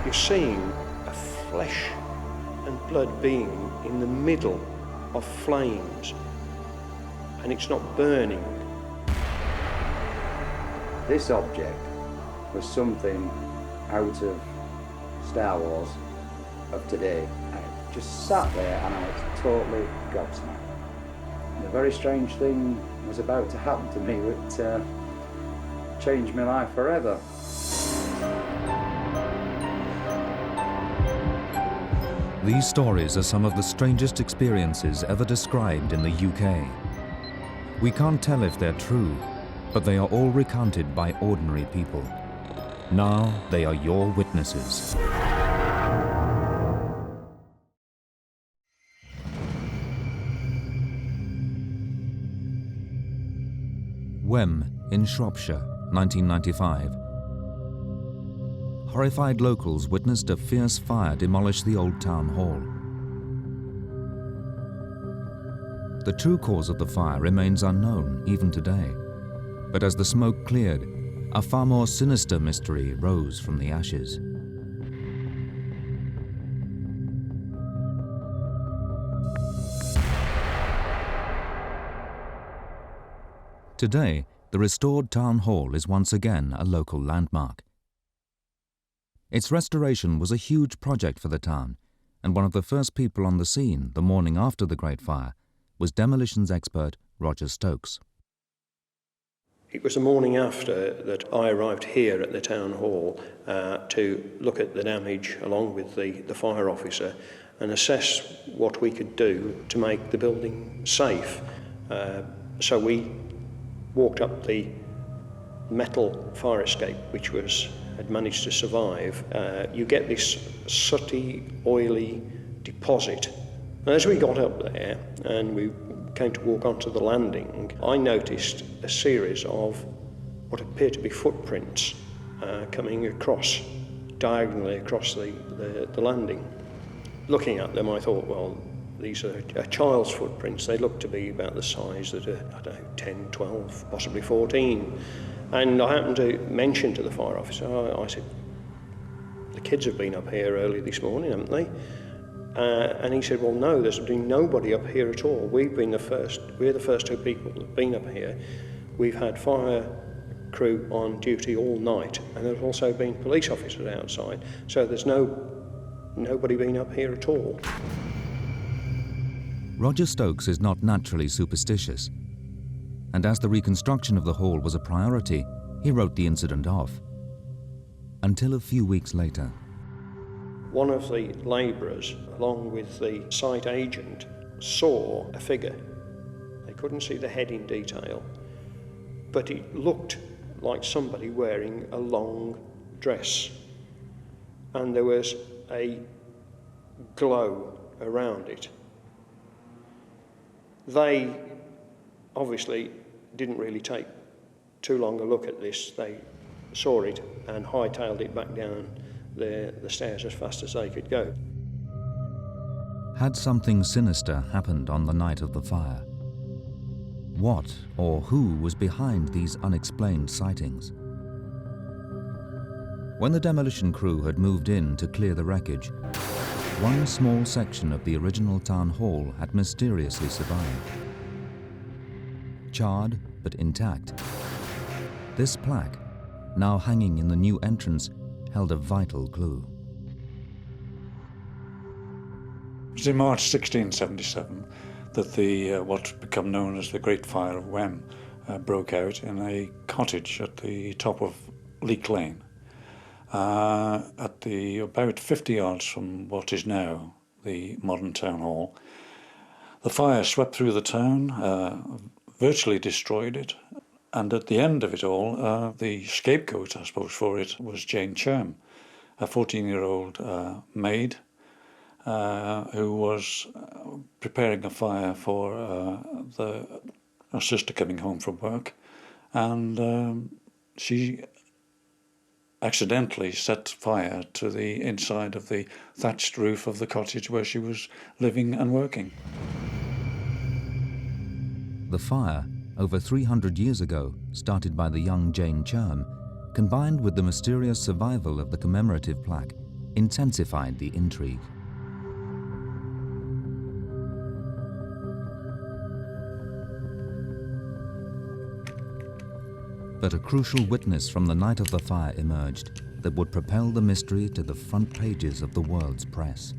You're seeing a flesh and blood being in the middle of flames, and it's not burning. This object was something out of Star Wars of today. I just sat there and I was totally gobsmacked. And a very strange thing was about to happen to me that changed my life forever. These stories are some of the strangest experiences ever described in the UK. We can't tell if they're true, but they are all recounted by ordinary people. Now they are your witnesses. Wem in Shropshire, 1995. Horrified locals witnessed a fierce fire demolish the old town hall. The true cause of the fire remains unknown even today, but as the smoke cleared, a far more sinister mystery rose from the ashes. Today, the restored town hall is once again a local landmark. Its restoration was a huge project for the town, and one of the first people on the scene the morning after the Great Fire was demolitions expert Roger Stokes. It was the morning after that I arrived here at the town hall to look at the damage along with the fire officer and assess what we could do to make the building safe. So we walked up the metal fire escape, which had managed to survive. You get this sooty, oily deposit. And as we got up there and we came to walk onto the landing, I noticed a series of what appeared to be footprints coming across, diagonally across the landing. Looking at them, I thought, well, these are a child's footprints. They look to be about the size that are, I don't know, 10, 12, possibly 14. And I happened to mention to the fire officer, I said, the kids have been up here early this morning, haven't they? And he said, well, no, there's been nobody up here at all. We're the first two people that have been up here. We've had fire crew on duty all night, and there's also been police officers outside. So there's nobody been up here at all. Roger Stokes is not naturally superstitious, and as the reconstruction of the hall was a priority, he wrote the incident off. Until a few weeks later. One of the labourers, along with the site agent, saw a figure. They couldn't see the head in detail, but it looked like somebody wearing a long dress. And there was a glow around it. They obviously didn't really take too long a look at this. They saw it and hightailed it back down the stairs as fast as they could go. Had something sinister happened on the night of the fire? What or who was behind these unexplained sightings? When the demolition crew had moved in to clear the wreckage, one small section of the original town hall had mysteriously survived. Charred but intact, this plaque, now hanging in the new entrance, held a vital clue. It was in March 1677 that the what's become known as the Great Fire of Wem broke out in a cottage at the top of Leek Lane, at the about 50 yards from what is now the modern town hall. The fire swept through the town, virtually destroyed it, and at the end of it all, the scapegoat, I suppose, for it was Jane Chern, a 14-year-old maid who was preparing a fire for her sister coming home from work, and she accidentally set fire to the inside of the thatched roof of the cottage where she was living and working. The fire, over 300 years ago, started by the young Jane Chern, combined with the mysterious survival of the commemorative plaque, intensified the intrigue. But a crucial witness from the night of the fire emerged that would propel the mystery to the front pages of the world's press.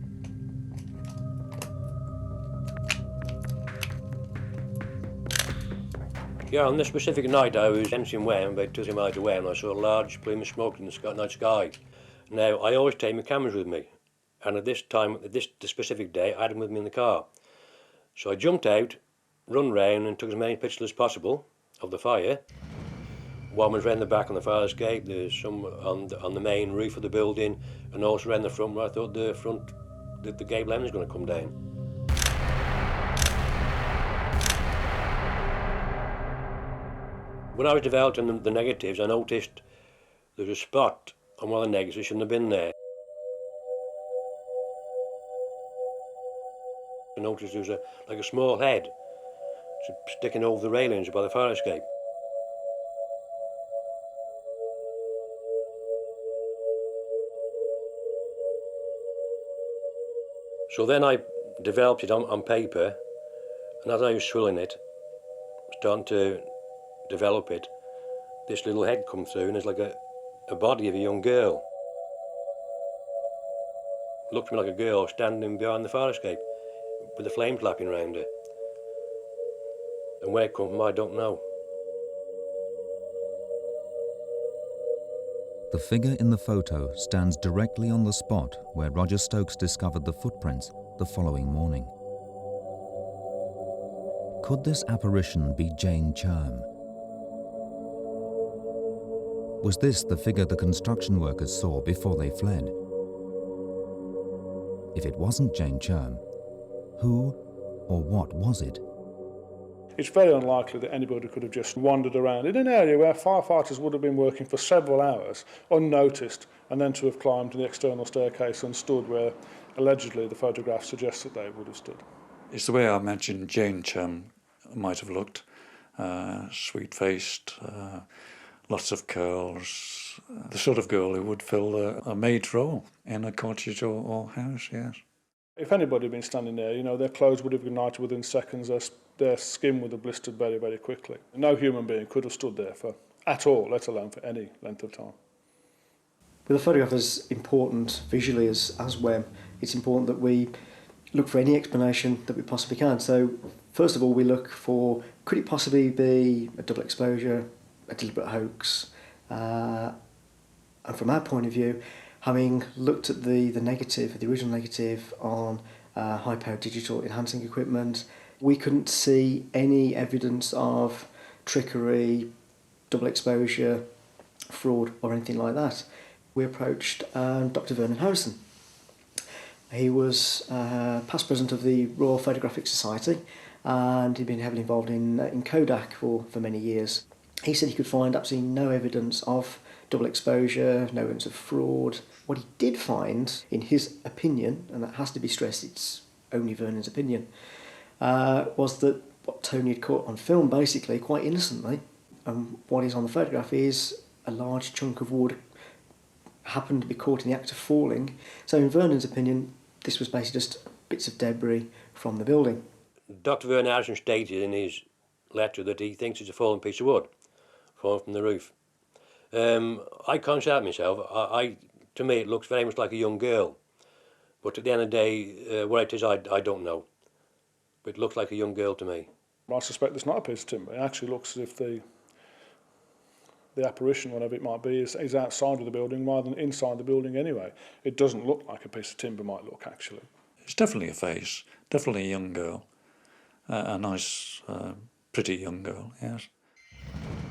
Yeah, on this specific night I was emptying Wem, about 2 miles away, and I saw a large plume of smoke in the night sky. Now, I always take my cameras with me, and at this time, the specific day, I had them with me in the car. So I jumped out, run round and took as many pictures as possible of the fire. One was around the back on the fire escape, there's some on the main roof of the building, and also around the front where I thought the gable end was going to come down. When I was developing the negatives, I noticed there was a spot on one of the negatives that shouldn't have been there. I noticed there was like a small head sticking over the railings by the fire escape. So then I developed it on paper, and as I was swilling it, starting to develop it, this little head come through, and it's like a body of a young girl. Looked to me like a girl standing behind the fire escape with the flames lapping around her. And where it come from, I don't know. The figure in the photo stands directly on the spot where Roger Stokes discovered the footprints the following morning. Could this apparition be Jane Chern? Was this the figure the construction workers saw before they fled? If it wasn't Jane Chern, who or what was it? It's very unlikely that anybody could have just wandered around in an area where firefighters would have been working for several hours unnoticed, and then to have climbed the external staircase and stood where allegedly the photograph suggests that they would have stood. It's the way I imagine Jane Chern might have looked. Sweet-faced, lots of curls, the sort of girl who would fill a maid's role in a cottage or house, yes. If anybody had been standing there, you know, their clothes would have ignited within seconds, their skin would have blistered very, very quickly. No human being could have stood there for at all, let alone for any length of time. With a photograph as important visually as Wem, it's important that we look for any explanation that we possibly can. So, first of all, we look for, could it possibly be a double exposure, a deliberate hoax? And from our point of view, having looked at the negative, the original negative on high-powered digital enhancing equipment, we couldn't see any evidence of trickery, double exposure, fraud or anything like that. We approached Dr. Vernon Harrison. He was past president of the Royal Photographic Society, and he'd been heavily involved in Kodak for many years. He said he could find absolutely no evidence of double exposure, no evidence of fraud. What he did find, in his opinion, and that has to be stressed, it's only Vernon's opinion, was that what Tony had caught on film, basically, quite innocently, and what is on the photograph is a large chunk of wood happened to be caught in the act of falling. So in Vernon's opinion, this was basically just bits of debris from the building. Dr. Vernon Harrison stated in his letter that he thinks it's a fallen piece of wood, fallen from the roof. I can't say that myself. To me, it looks very much like a young girl. But at the end of the day, what it is, I don't know. But it looks like a young girl to me. I suspect it's not a piece of timber. It actually looks as if the apparition, whatever it might be, is outside of the building rather than inside the building anyway. It doesn't look like a piece of timber might look, actually. It's definitely a face, definitely a young girl. A nice, pretty young girl, yes.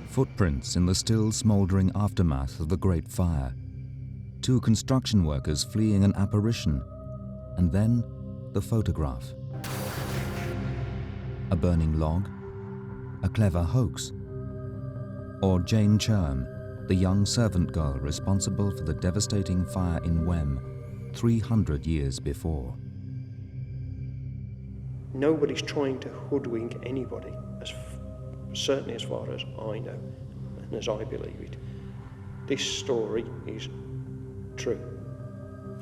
Footprints in the still smouldering aftermath of the Great Fire. 2 construction workers fleeing an apparition, and then the photograph. A burning log? A clever hoax? Or Jane Chern, the young servant girl responsible for the devastating fire in Wem 300 years before? Nobody's trying to hoodwink anybody, certainly as far as I know and as I believe it. This story is true.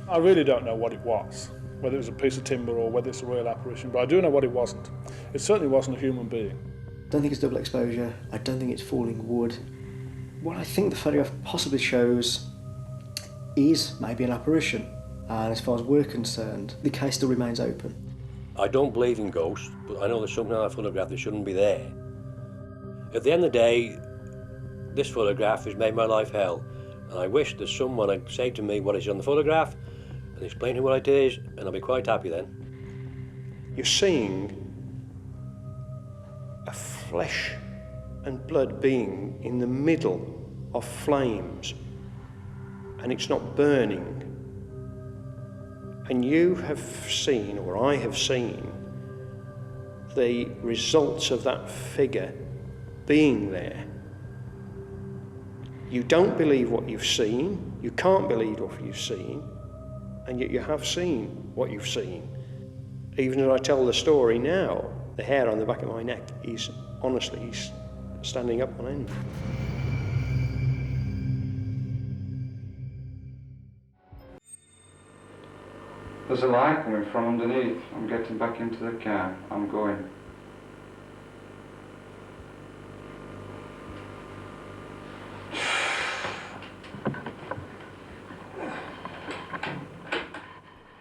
I really don't know what it was, whether it was a piece of timber or whether it's a real apparition, but I do know what it wasn't. It certainly wasn't a human being. I don't think it's double exposure. I don't think it's falling wood. What I think the photograph possibly shows is maybe an apparition. And as far as we're concerned, the case still remains open. I don't believe in ghosts, but I know there's something on that photograph that shouldn't be there. At the end of the day, this photograph has made my life hell. And I wish that someone had said to me what is on the photograph and explain to me what it is, and I'll be quite happy then. You're seeing a flesh and blood being in the middle of flames, and it's not burning. And you have seen, or I have seen, the results of that figure being there. You don't believe what you've seen, you can't believe what you've seen, and yet you have seen what you've seen. Even as I tell the story now, the hair on the back of my neck is honestly standing up on end. There's a light coming from underneath. I'm getting back into the car. I'm going.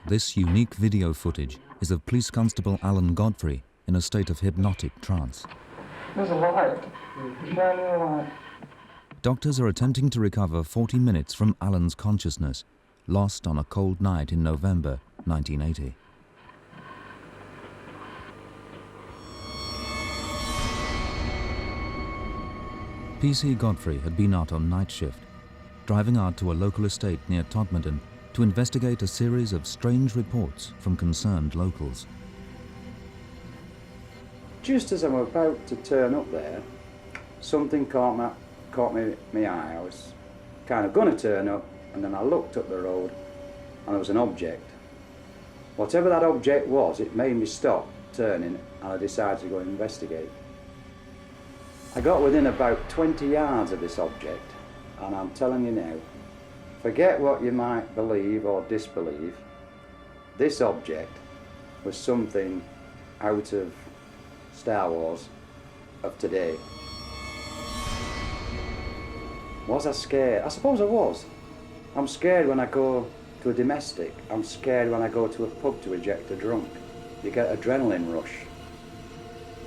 This unique video footage is of Police Constable Alan Godfrey in a state of hypnotic trance. There's a light. Shining a light. Doctors are attempting to recover 40 minutes from Alan's consciousness, lost on a cold night in November 1980. PC Godfrey had been out on night shift, driving out to a local estate near Todmorden to investigate a series of strange reports from concerned locals. Just as I'm about to turn up there, something caught my eye. I was kind of going to turn up, and then I looked up the road and there was an object. Whatever that object was, it made me stop turning, and I decided to go and investigate. I got within about 20 yards of this object, and I'm telling you now, forget what you might believe or disbelieve, this object was something out of Star Wars of today. Was I scared? I suppose I was. I'm scared when I go to a domestic. I'm scared when I go to a pub to eject a drunk. You get adrenaline rush.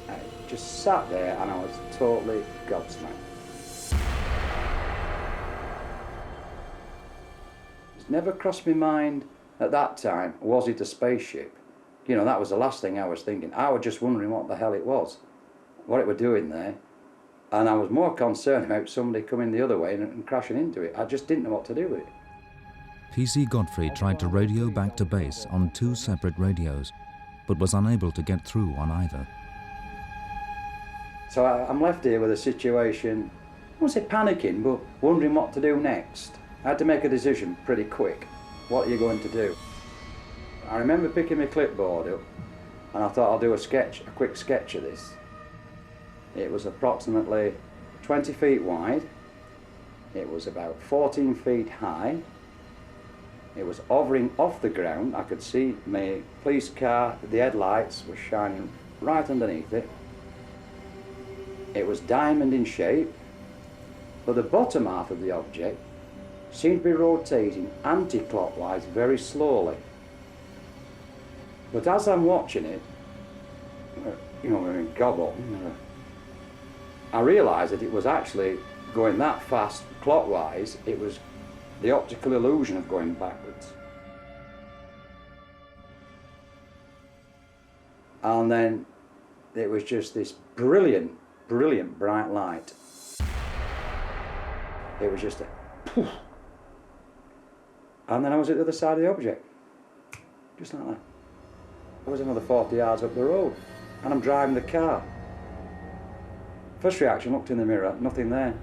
I just sat there and I was totally gobsmacked. It's never crossed my mind at that time, was it a spaceship? You know, that was the last thing I was thinking. I was just wondering what the hell it was, what it were doing there. And I was more concerned about somebody coming the other way and crashing into it. I just didn't know what to do with it. PC Godfrey tried to radio back to base on 2 separate radios, but was unable to get through on either. So I'm left here with a situation, I won't say panicking, but wondering what to do next. I had to make a decision pretty quick. What are you going to do? I remember picking my clipboard up, and I thought I'll do a quick sketch of this. It was approximately 20 feet wide. It was about 14 feet high. It was hovering off the ground. I could see my police car, the headlights were shining right underneath it. It was diamond in shape, but the bottom half of the object seemed to be rotating anti-clockwise very slowly. But as I'm watching it, you know, I mean, gobble, I realised that it was actually going that fast clockwise. It was the optical illusion of going backwards. And then it was just this brilliant, brilliant bright light. It was just a poof. And then I was at the other side of the object, just like that. I was another 40 yards up the road, and I'm driving the car. First reaction, looked in the mirror, nothing there.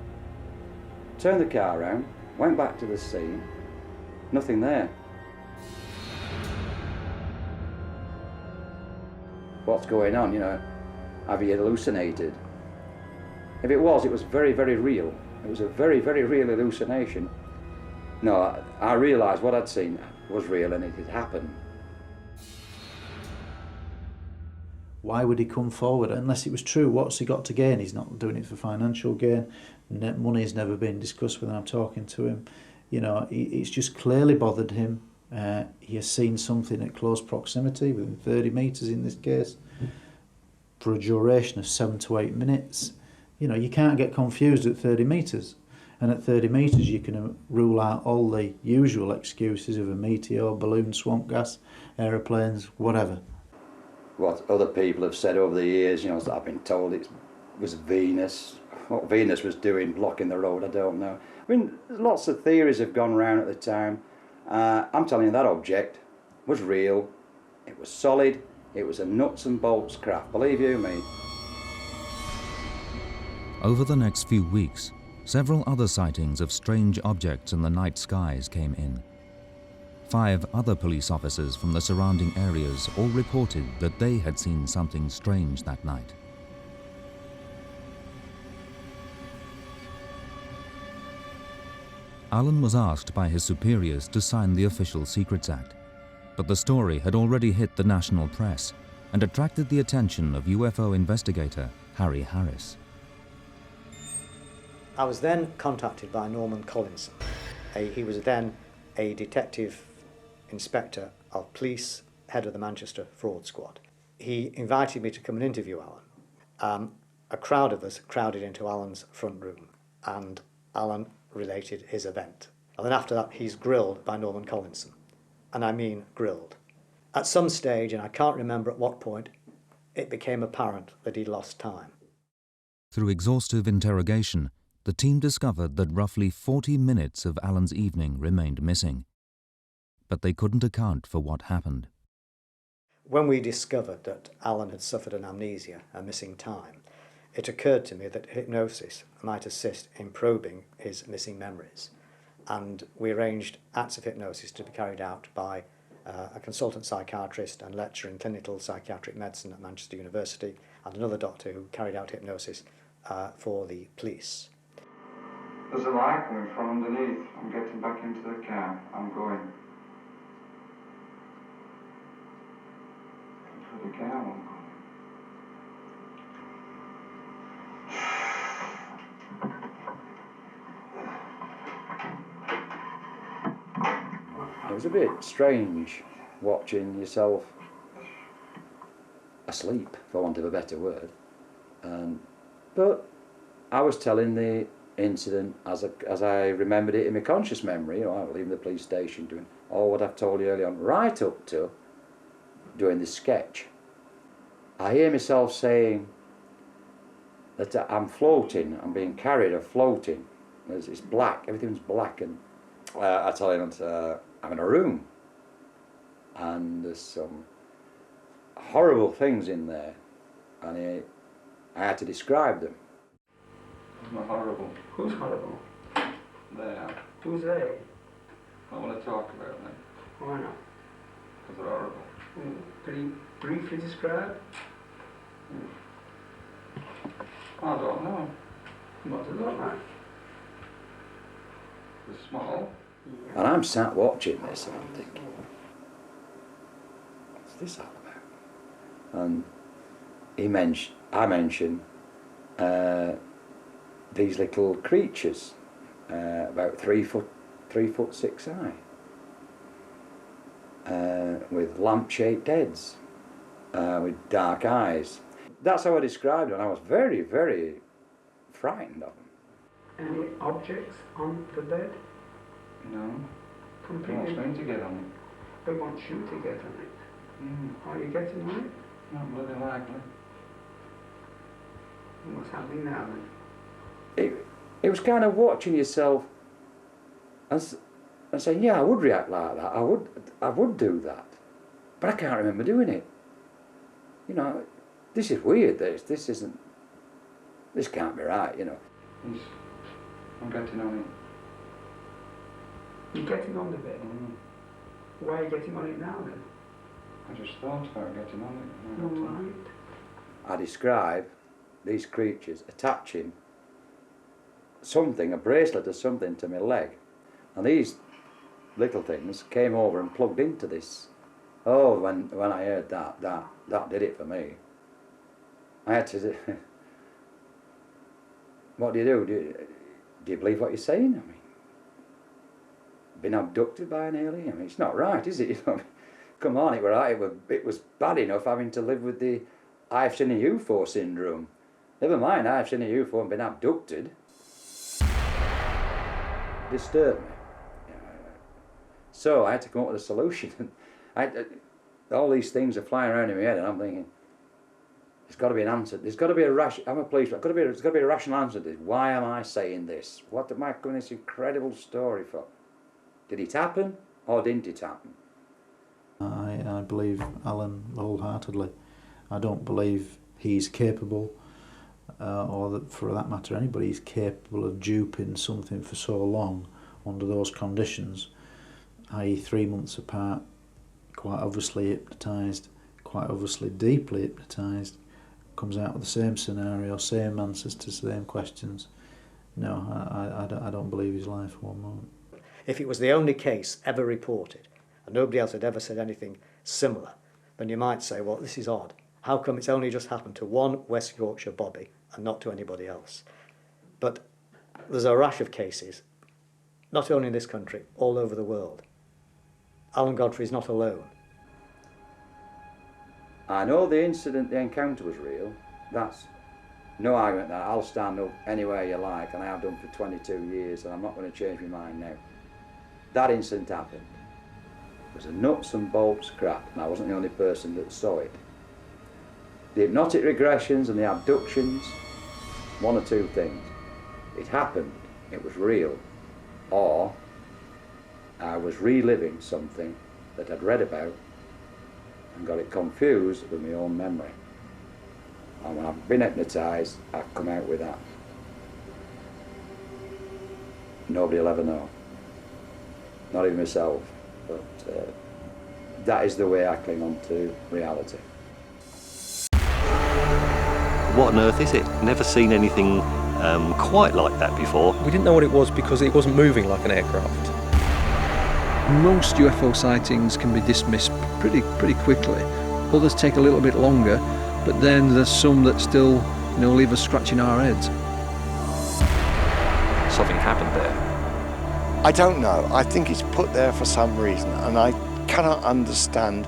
Turned the car around, went back to the scene, nothing there. What's going on, you know? Have you hallucinated? If it was very, very real. It was a very, very real hallucination. No, I realised what I'd seen. was real and it had happened. Why would he come forward unless it was true? What's he got to gain? He's not doing it for financial gain. Money's never been discussed when I'm talking to him. You know, it's just clearly bothered him. He has seen something at close proximity, within 30 metres in this case, for a duration of 7 to 8 minutes. You know, you can't get confused at 30 metres. And at 30 metres you can rule out all the usual excuses of a meteor, balloon, swamp gas, aeroplanes, whatever. What other people have said over the years, you know, that I've been told it was Venus. What Venus was doing, blocking the road, I don't know. I mean, lots of theories have gone around at the time. I'm telling you, that object was real, it was solid, it was a nuts and bolts craft, believe you me. Over the next few weeks, several other sightings of strange objects in the night skies came in. 5 other police officers from the surrounding areas all reported that they had seen something strange that night. Alan was asked by his superiors to sign the Official Secrets Act, but the story had already hit the national press and attracted the attention of UFO investigator Harry Harris. I was then contacted by Norman Collinson. He was then a detective inspector of police, head of the Manchester Fraud Squad. He invited me to come and interview Alan. A crowd of us crowded into Alan's front room, and Alan related his event. And then after that, he's grilled by Norman Collinson. And I mean grilled. At some stage, and I can't remember at what point, it became apparent that he'd lost time. Through exhaustive interrogation, the team discovered that roughly 40 minutes of Alan's evening remained missing. But they couldn't account for what happened. When we discovered that Alan had suffered an amnesia, a missing time, it occurred to me that hypnosis might assist in probing his missing memories. And we arranged acts of hypnosis to be carried out by a consultant psychiatrist and lecturer in clinical psychiatric medicine at Manchester University, and another doctor who carried out hypnosis for the police. There's a light coming from underneath. I'm getting back into the car. I'm going. For the car, I'm going. It was a bit strange watching yourself asleep, for want of a better word. But I was telling the incident as I remembered it in my conscious memory. You know, I was leaving the police station doing all what I've told you earlier on, right up to doing this sketch. I hear myself saying that I'm floating, I'm being carried, I'm floating. It's black, everything's black, and I tell him I'm in a room, and there's some horrible things in there, and I had to describe them. It's not horrible. Who's horrible? They are. Who's they? I want to talk about them, Why not? because they're horrible. Could you briefly describe? I don't know. What does it look like? They're small. And I'm sat watching this, and I'm thinking, what's this all about? And I mentioned these little creatures, about 3 foot 6 high, with lamp-shaped heads, with dark eyes. That's how I described them, and I was very, very frightened of them. Any objects on the bed? No. They Completely. want me to get on it. They want you to get on it. Are you getting on it? Not bloody likely. And what's happening now then? It was kind of watching yourself and saying, yeah, I would react like that, I would do that, but I can't remember doing it. You know, this is weird, this can't be right, you know. I'm getting on it. You're getting on the bed? Why are you getting on it now then? I just thought about getting on it. All right. I describe these creatures attaching something, a bracelet or something, to my leg. And these little things, came over and plugged into this. Oh, when I heard that did it for me. I had to, what do you do? Do you believe what you're saying? I mean, been abducted by an alien? I mean, it's not right, is it? Come on, it was bad enough having to live with the I've seen a UFO syndrome. Never mind, I've seen a UFO and been abducted. Disturbed me. So I had to come up with a solution. All these things are flying around in my head, and I'm thinking, there's got to be an answer. There's got to be I'm a policeman. There's got to be a rational answer to this. Why am I saying this? What am I coming this incredible story for? Did it happen or didn't it happen? I believe Alan wholeheartedly. I don't believe he's capable, or that for that matter anybody is capable of duping something for so long under those conditions, i.e. 3 months apart, quite obviously hypnotised, quite obviously deeply hypnotised, comes out with the same scenario, same answers to the same questions. No, I don't believe his life for one moment. If it was the only case ever reported, and nobody else had ever said anything similar, then you might say, well, this is odd. How come it's only just happened to one West Yorkshire bobby and not to anybody else? But there's a rash of cases, not only in this country, all over the world. Alan Godfrey is not alone. I know the incident, the encounter was real. That's no argument that I'll stand up anywhere you like, and I have done for 22 years, and I'm not going to change my mind now. That incident happened. It was a nuts and bolts crap, and I wasn't the only person that saw it. The hypnotic regressions and the abductions, one or two things. It happened, it was real, or I was reliving something that I'd read about and got it confused with my own memory. And when I've been hypnotised, I've come out with that. Nobody will ever know. Not even myself. But that is the way I cling on to reality. What on earth is it? Never seen anything quite like that before. We didn't know what it was because it wasn't moving like an aircraft. Most UFO sightings can be dismissed pretty quickly. Others take a little bit longer, but then there's some that still, leave us scratching our heads. Something happened there. I don't know. I think it's put there for some reason, and I cannot understand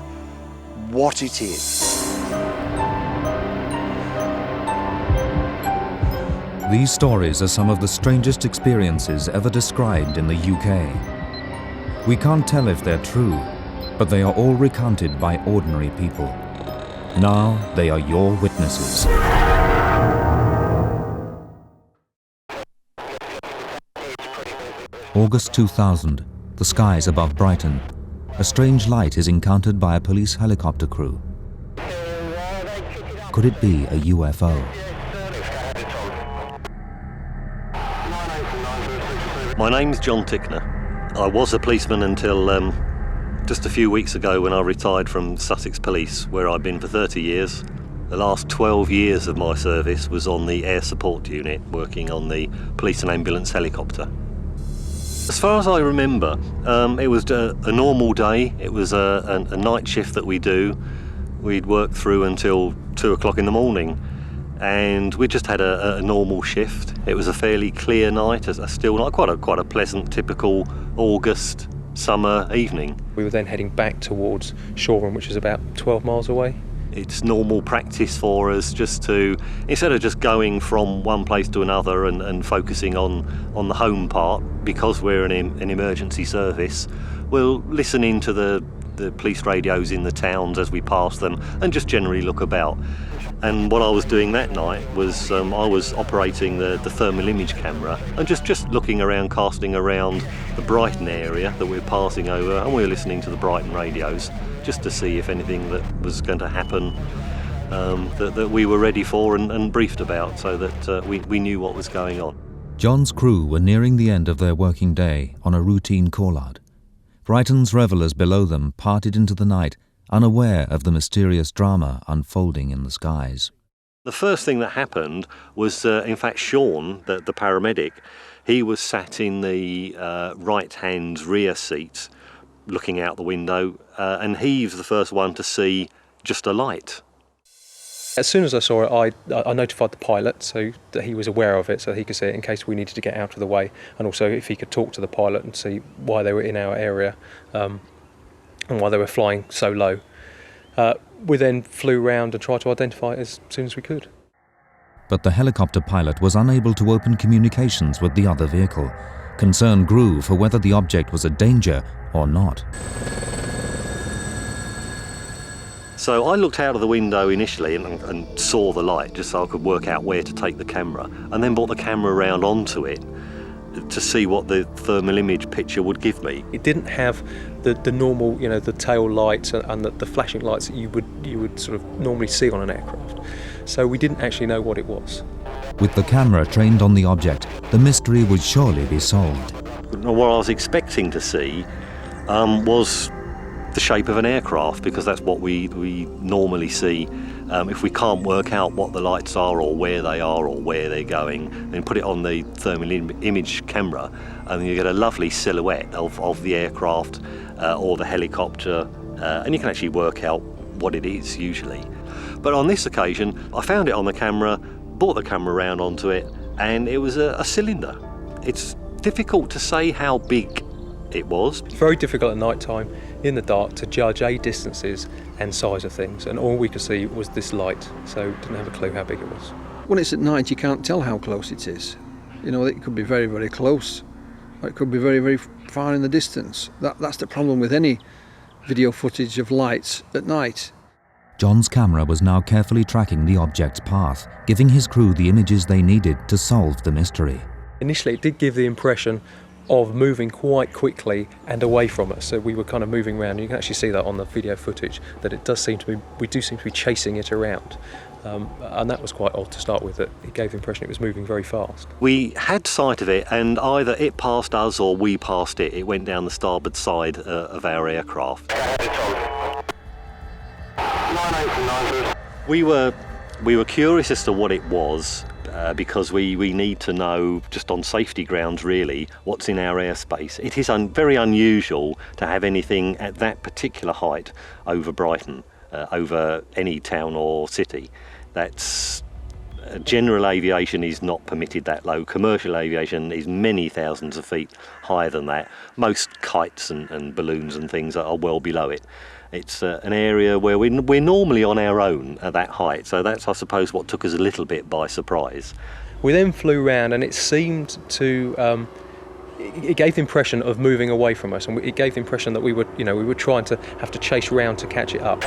what it is. These stories are some of the strangest experiences ever described in the UK. We can't tell if they're true, but they are all recounted by ordinary people. Now they are your witnesses. August 2000, the skies above Brighton. A strange light is encountered by a police helicopter crew. Could it be a UFO? My name's John Tickner. I was a policeman until just a few weeks ago when I retired from Sussex Police, where I've been for 30 years. The last 12 years of my service was on the air support unit, working on the police and ambulance helicopter. As far as I remember, it was a normal day. It was a night shift that we do. We'd work through until 2 o'clock in the morning, and we just had a normal shift. It was a fairly clear night, a still night, quite a pleasant, typical August summer evening. We were then heading back towards Chern, which is about 12 miles away. It's normal practice for us just to, instead of just going from one place to another and focusing on the home part, because we're an emergency service, we'll listen into the police radios in the towns as we pass them and just generally look about. And what I was doing that night was I was operating the thermal image camera and just looking around, casting around the Brighton area that we're passing over, and we were listening to the Brighton radios just to see if anything that was going to happen that we were ready for and briefed about, so that we knew what was going on. John's crew were nearing the end of their working day on a routine call-out. Brighton's revellers below them parted into the night, unaware of the mysterious drama unfolding in the skies. The first thing that happened was, in fact, Sean, the paramedic, he was sat in the right-hand rear seat looking out the window, and he was the first one to see just a light. As soon as I saw it, I notified the pilot so that he was aware of it, so he could see it in case we needed to get out of the way, and also if he could talk to the pilot and see why they were in our area and why they were flying so low. We then flew round and tried to identify it as soon as we could. But the helicopter pilot was unable to open communications with the other vehicle. Concern grew for whether the object was a danger or not. So I looked out of the window initially and saw the light just so I could work out where to take the camera, and then brought the camera around onto it to see what the thermal image picture would give me. It didn't have the normal, the tail lights and the flashing lights that you would sort of normally see on an aircraft. So we didn't actually know what it was. With the camera trained on the object, the mystery would surely be solved. What I was expecting to see was the shape of an aircraft, because that's what we normally see. If we can't work out what the lights are or where they are or where they're going, then put it on the thermal image camera and you get a lovely silhouette of the aircraft or the helicopter, and you can actually work out what it is usually. But on this occasion, I found it on the camera, brought the camera around onto it, and it was a cylinder. It's difficult to say how big it was. It's very difficult at night time in the dark to judge distances and size of things, and all we could see was this light, so didn't have a clue how big it was. When it's at night, you can't tell how close it is. It could be very, very close, or it could be very, very far in the distance. That's the problem with any video footage of lights at night. John's camera was now carefully tracking the object's path, giving his crew the images they needed to solve the mystery. Initially, it did give the impression of moving quite quickly and away from us, so we were kind of moving around. You can actually see that on the video footage, that it does seem to be, we do seem to be chasing it around, and that was quite odd to start with. That it gave the impression it was moving very fast. We had sight of it, and either it passed us or we passed it. It went down the starboard side of our aircraft. We were curious as to what it was, because we need to know, just on safety grounds really, what's in our airspace. It is very unusual to have anything at that particular height over Brighton, over any town or city. That's general aviation is not permitted that low. Commercial aviation is many thousands of feet higher than that. Most kites and balloons and things are well below it. It's an area where we're normally on our own at that height, so that's, I suppose, what took us a little bit by surprise. We then flew round, and it seemed to, it gave the impression of moving away from us, and it gave the impression that we were trying to have to chase round to catch it up.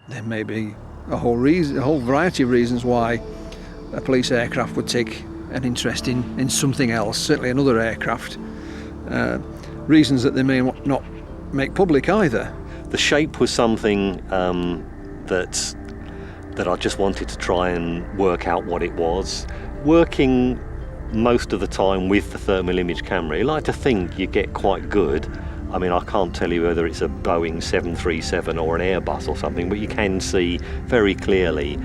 There may be a whole variety of reasons why a police aircraft would take an interest in something else, certainly another aircraft. Reasons that they may not make public either. The shape was something that I just wanted to try and work out what it was. Working most of the time with the thermal image camera, you like to think you get quite good. I mean, I can't tell you whether it's a Boeing 737 or an Airbus or something, but you can see very clearly,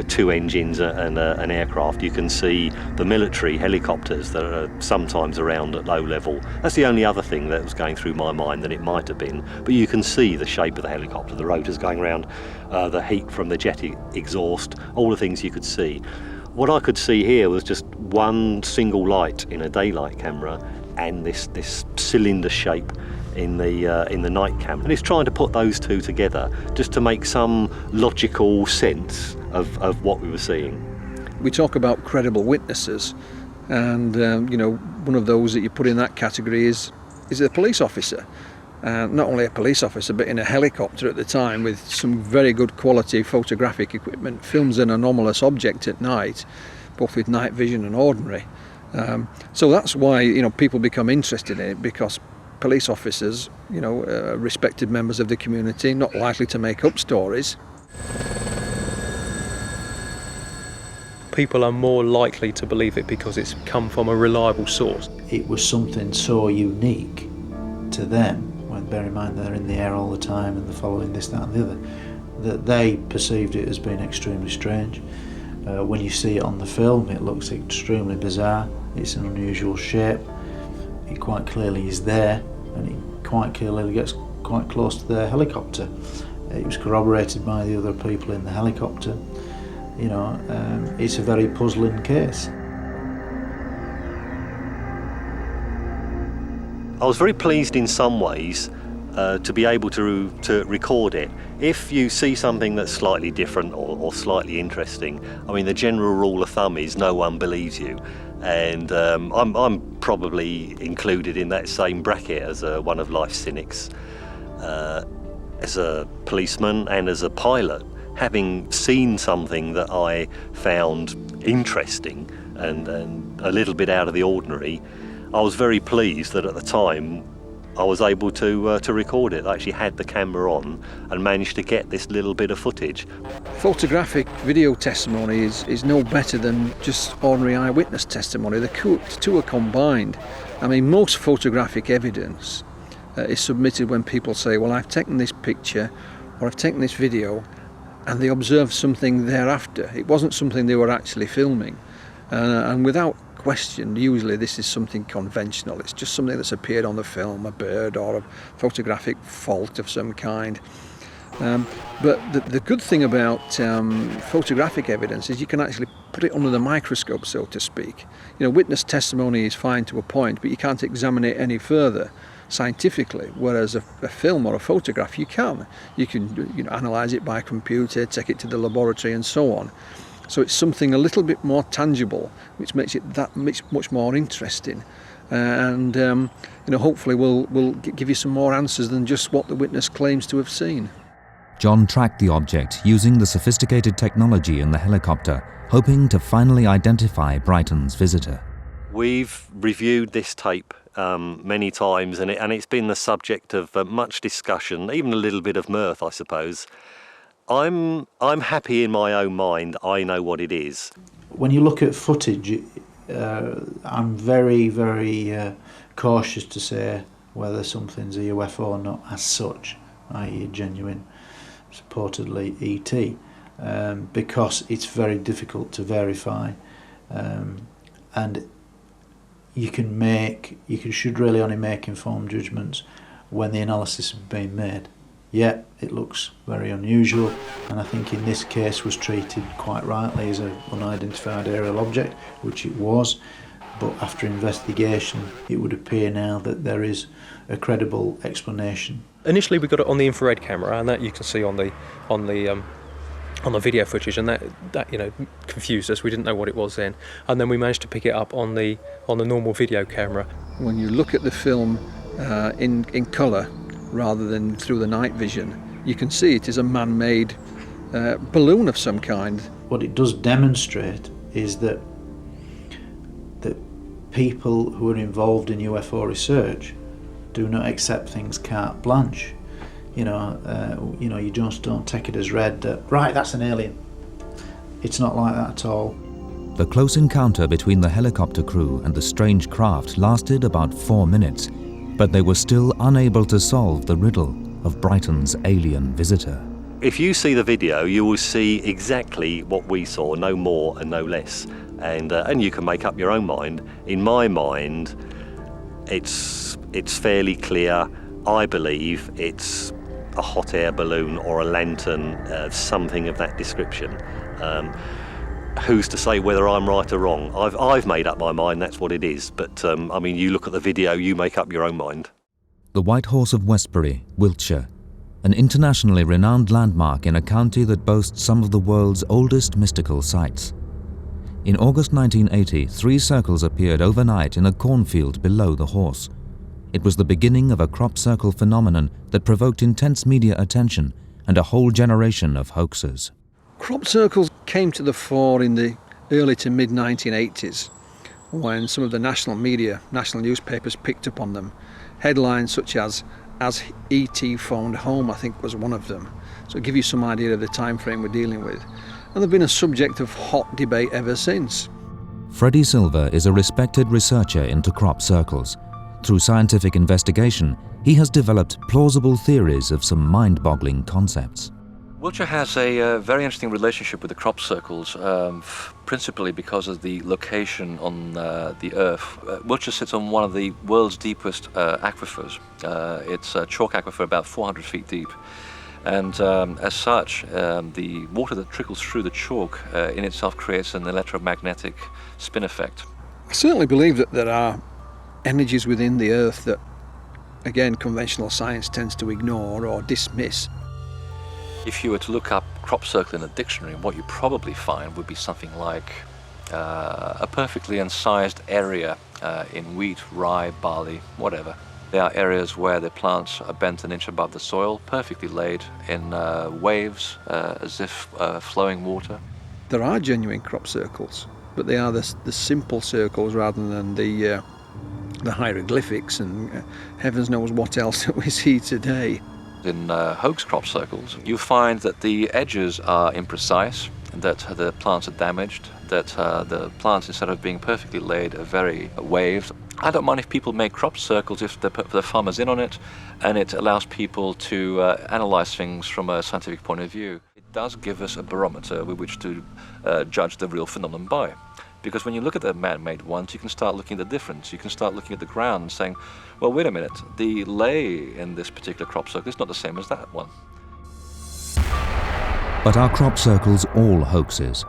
two engines and an aircraft. You can see the military helicopters that are sometimes around at low level. That's the only other thing that was going through my mind that it might have been. But you can see the shape of the helicopter, the rotors going around, the heat from the jet exhaust, all the things you could see. What I could see here was just one single light in a daylight camera and this cylinder shape in the night camera, and it's trying to put those two together just to make some logical sense of what we were seeing. We talk about credible witnesses, and one of those that you put in that category is a police officer. Not only a police officer, but in a helicopter at the time with some very good quality photographic equipment, films an anomalous object at night, both with night vision and ordinary. So that's why people become interested in it, because police officers, respected members of the community, not likely to make up stories. People are more likely to believe it because it's come from a reliable source. It was something so unique to them, when bear in mind they're in the air all the time and they're following this, that and the other, that they perceived it as being extremely strange. When you see it on the film, it looks extremely bizarre. It's an unusual shape. he quite clearly is there, and he quite clearly gets quite close to the helicopter. It was corroborated by the other people in the helicopter. You know, it's a very puzzling case. I was very pleased in some ways to be able to record it. If you see something that's slightly different or slightly interesting, I mean, the general rule of thumb is no one believes you, and I'm probably included in that same bracket as one of life's cynics. As a policeman and as a pilot, having seen something that I found interesting and a little bit out of the ordinary, I was very pleased that at the time I was able to record it. I actually had the camera on and managed to get this little bit of footage. Photographic video testimony is no better than just ordinary eyewitness testimony. The two are combined. I mean, most photographic evidence is submitted when people say, well, I've taken this picture or I've taken this video, and they observed something thereafter. It wasn't something they were actually filming. And without question, usually this is something conventional. It's just something that's appeared on the film, a bird or a photographic fault of some kind. But the good thing about photographic evidence is you can actually put it under the microscope, so to speak. You know, witness testimony is fine to a point, but you can't examine it any further scientifically, whereas a film or a photograph you can. You can analyse it by computer, take it to the laboratory and so on. So it's something a little bit more tangible, which makes it that much more interesting, and hopefully will give you some more answers than just what the witness claims to have seen. John tracked the object using the sophisticated technology in the helicopter, hoping to finally identify Brighton's visitor. We've reviewed this tape many times, and it's been the subject of much discussion, even a little bit of mirth, I suppose. I'm happy in my own mind. I know what it is. When you look at footage, I'm very, very cautious to say whether something's a UFO or not as such, i.e. a genuine, supposedly ET, because it's very difficult to verify, and you should really only make informed judgments when the analysis has been made. Yeah, it looks very unusual, and I think in this case was treated quite rightly as an unidentified aerial object, which it was, but after investigation it would appear now that there is a credible explanation. Initially we got it on the infrared camera, and that you can see on the video footage, and that confused us. We didn't know what it was then, and then we managed to pick it up on the normal video camera. When you look at the film in colour rather than through the night vision, you can see it is a man-made balloon of some kind. What it does demonstrate is that people who are involved in UFO research do not accept things carte blanche. You just don't take it as read that, right, that's an alien. It's not like that at all. The close encounter between the helicopter crew and the strange craft lasted about 4 minutes, but they were still unable to solve the riddle of Brighton's alien visitor. If you see the video, you will see exactly what we saw, no more and no less. And you can make up your own mind. In my mind, it's fairly clear. I believe it's a hot air balloon or a lantern, something of that description. Who's to say whether I'm right or wrong? I've made up my mind, that's what it is. But you look at the video, you make up your own mind. The White Horse of Westbury, Wiltshire, an internationally renowned landmark in a county that boasts some of the world's oldest mystical sites. In August 1980, 3 circles appeared overnight in a cornfield below the horse. It was the beginning of a crop circle phenomenon that provoked intense media attention and a whole generation of hoaxers. Crop circles came to the fore in the early to mid-1980s when some of the national media, national newspapers picked up on them. Headlines such as E.T. Phoned Home, I think, was one of them. So it'll give you some idea of the time frame we're dealing with. And they've been a subject of hot debate ever since. Freddie Silver is a respected researcher into crop circles. Through scientific investigation, he has developed plausible theories of some mind-boggling concepts. Wiltshire has a very interesting relationship with the crop circles, principally because of the location on the Earth. Wiltshire sits on one of the world's deepest aquifers. It's a chalk aquifer about 400 feet deep. And as such, the water that trickles through the chalk in itself creates an electromagnetic spin effect. I certainly believe that there are energies within the Earth that, again, conventional science tends to ignore or dismiss. If you were to look up crop circle in a dictionary, what you probably find would be something like a perfectly incised area in wheat, rye, barley, whatever. There are areas where the plants are bent an inch above the soil, perfectly laid in waves, as if flowing water. There are genuine crop circles, but they are the simple circles rather than the hieroglyphics and heavens knows what else that we see today. In hoax crop circles, you find that the edges are imprecise, that the plants are damaged, that the plants, instead of being perfectly laid, are very waved. I don't mind if people make crop circles if they put the farmers in on it, and it allows people to analyse things from a scientific point of view. It does give us a barometer with which to judge the real phenomenon by. Because when you look at the man-made ones, you can start looking at the difference. You can start looking at the ground and saying, well, wait a minute, the lay in this particular crop circle is not the same as that one. But are crop circles all hoaxes?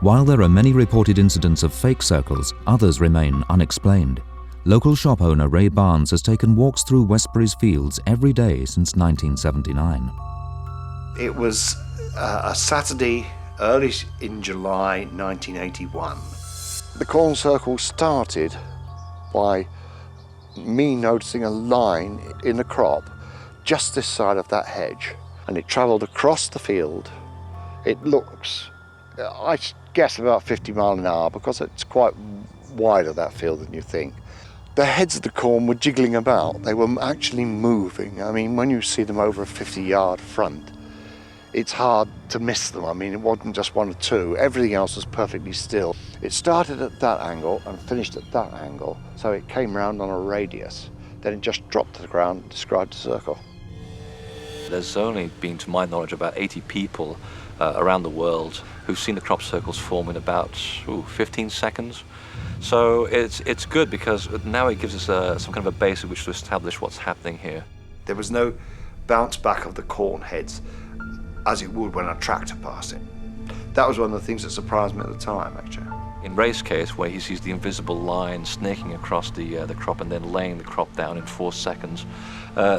While there are many reported incidents of fake circles, others remain unexplained. Local shop owner Ray Barnes has taken walks through Westbury's fields every day since 1979. It was a Saturday early in July 1981. The corn circle started by me noticing a line in the crop just this side of that hedge, and it travelled across the field. It looks, I guess, about 50 miles an hour because it's quite wider, that field, than you think. The heads of the corn were jiggling about. They were actually moving. I mean, when you see them over a 50-yard front, it's hard to miss them. I mean, it wasn't just one or two. Everything else was perfectly still. It started at that angle and finished at that angle, so it came round on a radius. Then it just dropped to the ground and described a circle. There's only been, to my knowledge, about 80 people around the world who've seen the crop circles form in about 15 seconds. So it's good because now it gives us some kind of a base at which to establish what's happening here. There was no bounce back of the corn heads as it would when a tractor passed it. That was one of the things that surprised me at the time, actually. In Ray's case, where he sees the invisible line snaking across the crop and then laying the crop down in 4 seconds,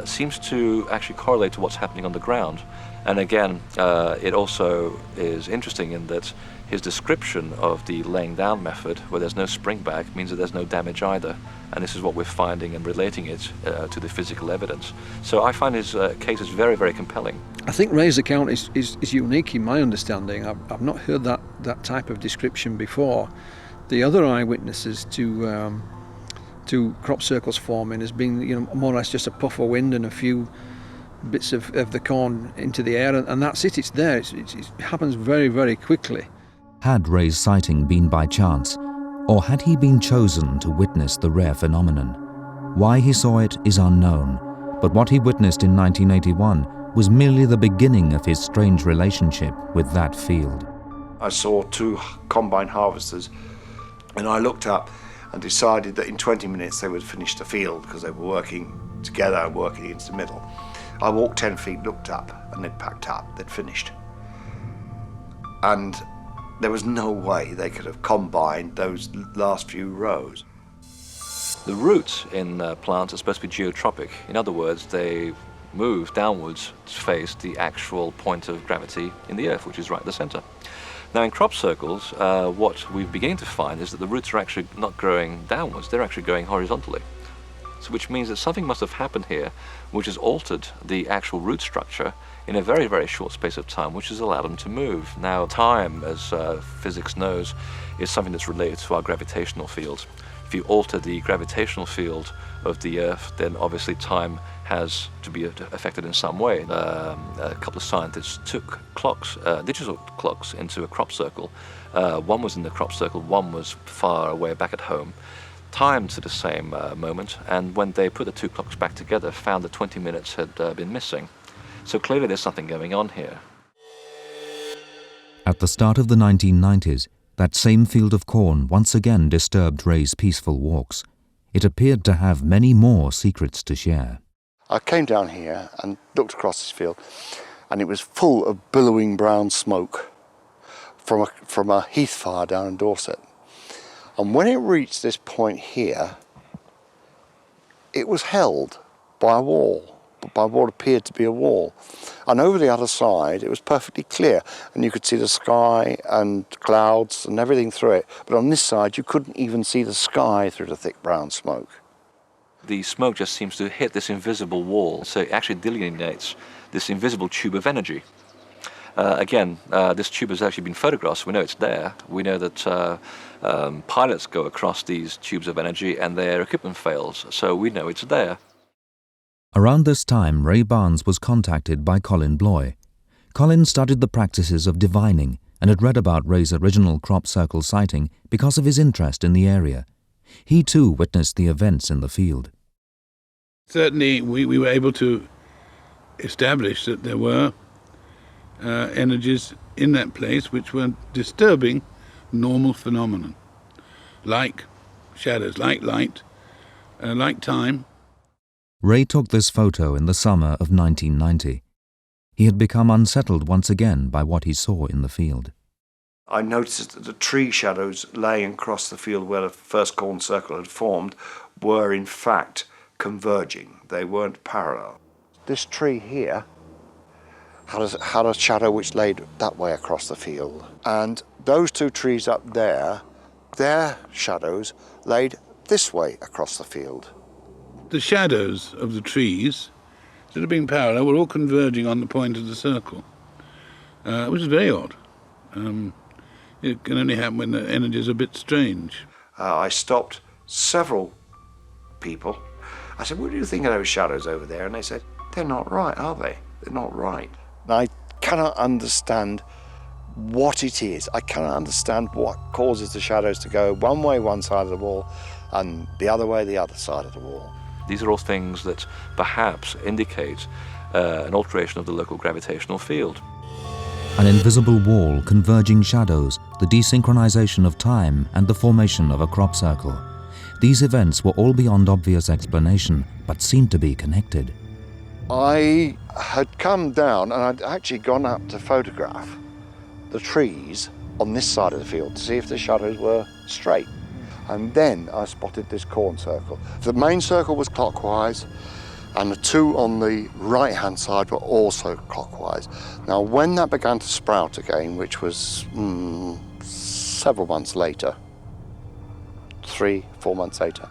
seems to actually correlate to what's happening on the ground. And again, it also is interesting in that his description of the laying down method, where there's no spring back, means that there's no damage either. And this is what we're finding and relating it to the physical evidence. So I find his case is very, very compelling. I think Ray's account is unique in my understanding. I've not heard that type of description before. The other eyewitnesses to crop circles forming has been, more or less just a puff of wind and a few bits of the corn into the air, and that's it. It's there. It happens very, very quickly. Had Ray's sighting been by chance, or had he been chosen to witness the rare phenomenon? Why he saw it is unknown, but what he witnessed in 1981 was merely the beginning of his strange relationship with that field. I saw 2 combine harvesters, and I looked up and decided that in 20 minutes they would finish the field because they were working together and working into the middle. I walked 10 feet, looked up, and they'd packed up, they'd finished. And there was no way they could have combined those last few rows. The roots in plants are supposed to be geotropic. In other words, they move downwards to face the actual point of gravity in the earth, which is right at the center. Now in crop circles, what we're beginning to find is that the roots are actually not growing downwards, they're actually going horizontally. So which means that something must have happened here which has altered the actual root structure in a very, very short space of time, which has allowed them to move. Now time, as physics knows, is something that's related to our gravitational field. If you alter the gravitational field of the Earth, then obviously time has to be affected in some way. A couple of scientists took clocks, digital clocks, into a crop circle. One was in the crop circle, one was far away back at home, timed to the same moment, and when they put the 2 clocks back together, found that 20 minutes had been missing. So clearly there's something going on here. At the start of the 1990s, that same field of corn once again disturbed Ray's peaceful walks. It appeared to have many more secrets to share. I came down here and looked across this field, and it was full of billowing brown smoke from a heath fire down in Dorset. And when it reached this point here, it was held by a wall, by what appeared to be a wall. And over the other side, it was perfectly clear, and you could see the sky and clouds and everything through it. But on this side, you couldn't even see the sky through the thick brown smoke. The smoke just seems to hit this invisible wall, so it actually delineates this invisible tube of energy. Again, this tube has actually been photographed, so we know it's there. We know that pilots go across these tubes of energy and their equipment fails, so we know it's there. Around this time, Ray Barnes was contacted by Colin Bloy. Colin studied the practices of divining and had read about Ray's original crop circle sighting because of his interest in the area. He too witnessed the events in the field. Certainly we were able to establish that there were energies in that place which were disturbing normal phenomenon, like shadows, like light, like time. Ray took this photo in the summer of 1990. He had become unsettled once again by what he saw in the field. I noticed that the tree shadows laying across the field where the first corn circle had formed were in fact converging. They weren't parallel. This tree here had a shadow which laid that way across the field. And those two trees up there, their shadows laid this way across the field. The shadows of the trees, instead of being parallel, were all converging on the point of the circle, which is very odd. It can only happen when the energy is a bit strange. I stopped several people. I said, what do you think of those shadows over there? And they said, they're not right, are they? They're not right. And I cannot understand what it is. I cannot understand what causes the shadows to go one way one side of the wall and the other way the other side of the wall. These are all things that perhaps indicate an alteration of the local gravitational field. An invisible wall, converging shadows, the desynchronization of time, and the formation of a crop circle. These events were all beyond obvious explanation, but seemed to be connected. I had come down and I'd actually gone up to photograph the trees on this side of the field to see if the shadows were straight. And then I spotted this corn circle. The main circle was clockwise, and the two on the right-hand side were also clockwise. Now, when that began to sprout again, which was several months later, 3-4 months later,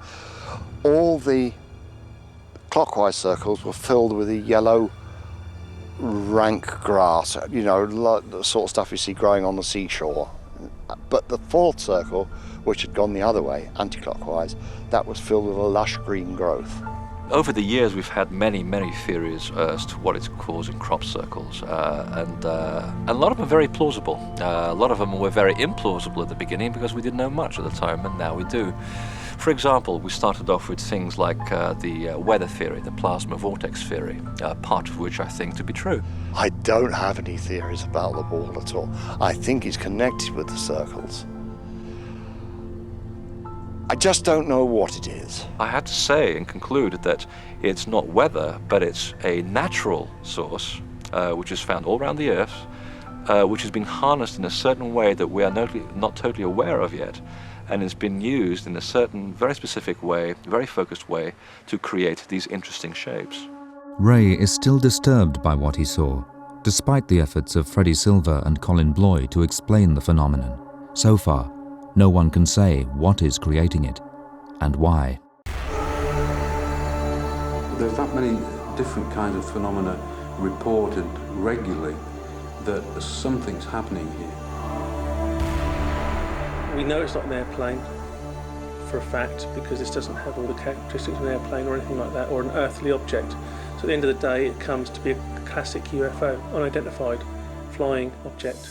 all the clockwise circles were filled with a yellow, rank grass, you know, the sort of stuff you see growing on the seashore. But the fourth circle, which had gone the other way, anti-clockwise, that was filled with a lush green growth. Over the years, we've had many theories as to what it's causing crop circles, and a lot of them are very plausible. A lot of them were very implausible at the beginning because we didn't know much at the time, and now we do. For example, we started off with things like the weather theory, the plasma vortex theory, part of which I think to be true. I don't have any theories about the wall at all. I think it's connected with the circles. I just don't know what it is. I had to say and conclude that it's not weather, but it's a natural source, which is found all around the Earth, which has been harnessed in a certain way that we are not totally aware of yet, and it's been used in a certain, very specific way, very focused way, to create these interesting shapes. Ray is still disturbed by what he saw, despite the efforts of Freddie Silver and Colin Bloy to explain the phenomenon. So far, no one can say what is creating it and why. There's that many different kinds of phenomena reported regularly that something's happening here. We know it's not an airplane for a fact because this doesn't have all the characteristics of an airplane or anything like that, or an earthly object. So at the end of the day, it comes to be a classic UFO, unidentified flying object.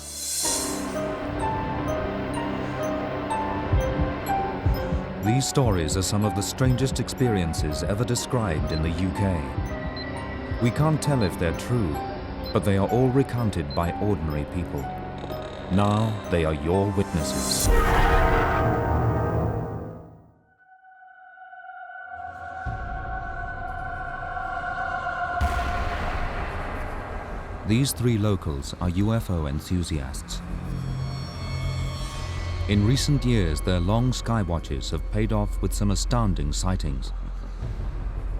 These stories are some of the strangest experiences ever described in the UK. We can't tell if they're true, but they are all recounted by ordinary people. Now they are your witnesses. These three locals are UFO enthusiasts. In recent years, their long sky watches have paid off with some astounding sightings.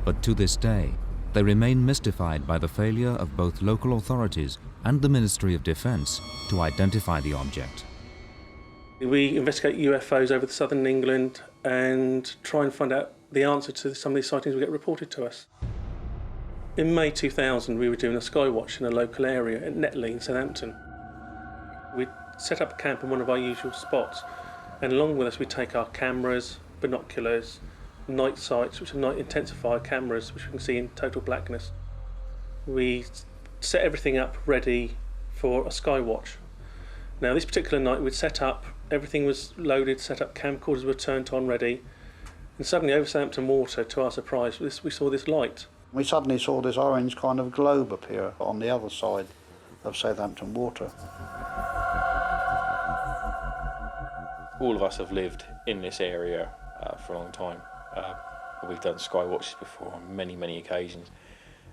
But to this day, they remain mystified by the failure of both local authorities and the Ministry of Defence to identify the object. We investigate UFOs over southern England and try and find out the answer to some of these sightings that get reported to us. In May 2000, we were doing a sky watch in a local area at Netley in Southampton. We set up a camp in one of our usual spots, and along with us we take our cameras, binoculars, night sights, which are night intensifier cameras, which we can see in total blackness. We set everything up ready for a sky watch. Now this particular night we'd set up, everything was loaded, set up, camcorders were turned on ready, and suddenly over Southampton Water, to our surprise, we saw this light. We suddenly saw this orange kind of globe appear on the other side of Southampton Water. All of us have lived in this area for a long time. We've done sky watches before on many, many occasions,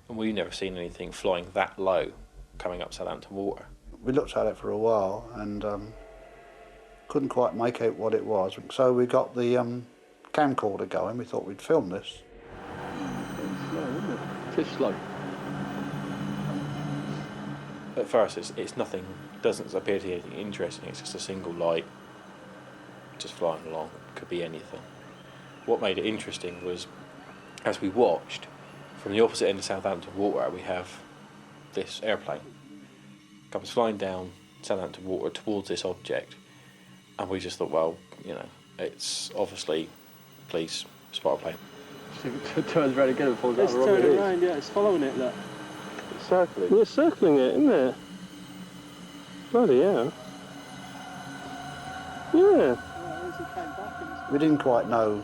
and we've never seen anything flying that low coming up Southampton Water. We looked at it for a while and couldn't quite make out what it was, so we got the camcorder going. We thought we'd film this. It's slow. At first, it's nothing. Doesn't appear to be anything interesting. It's just a single light, just flying along. Could be anything. What made it interesting was, as we watched, from the opposite end of Southampton Water, we have this airplane comes flying down Southampton Water towards this object, and we just thought, well, you know, it's obviously police spot a plane. It turns around again and falls out. It's turning around, yeah, it's following it, look. It's circling. We're circling it, isn't it? Bloody hell. Yeah. We didn't quite know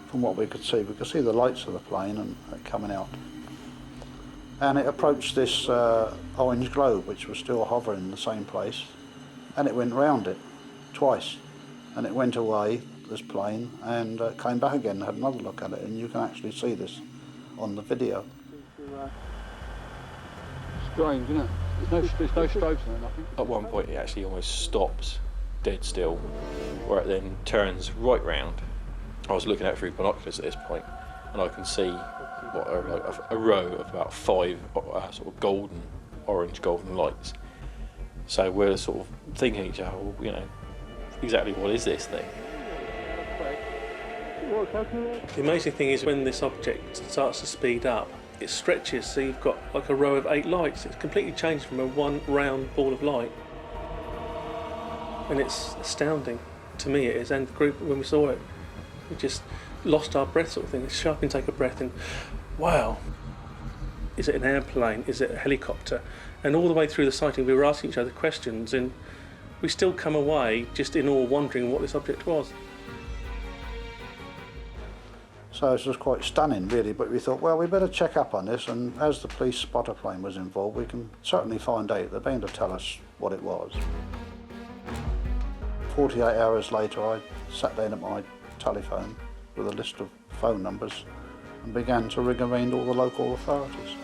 from what we could see. We could see the lights of the plane and coming out. And it approached this orange globe, which was still hovering in the same place, and it went round it twice. And it went away, this plane, and came back again and had another look at it, and you can actually see this on the video. Strange, isn't it? There's no strobes in it, nothing. At one point it actually almost stops dead still, where it then turns right round. I was looking at it through binoculars at this point, and I can see what are like a row of about 5 sort of orange golden lights. So we're sort of thinking to each other, well, you know, exactly what is this thing? The amazing thing is when this object starts to speed up, it stretches, so you've got like a row of 8 lights. It's completely changed from a one round ball of light. And it's astounding. To me it is, and the group, when we saw it, we just lost our breath sort of thing. It's sharp and take a breath and, wow, is it an airplane? Is it a helicopter? And all the way through the sighting we were asking each other questions, and we still come away just in awe, wondering what this object was. So it's just quite stunning, really, but we thought, well, we better check up on this, and as the police spotter plane was involved, we can certainly find out. They're bound to tell us what it was. 48 hours later, I sat down at my telephone with a list of phone numbers and began to ring around all the local authorities.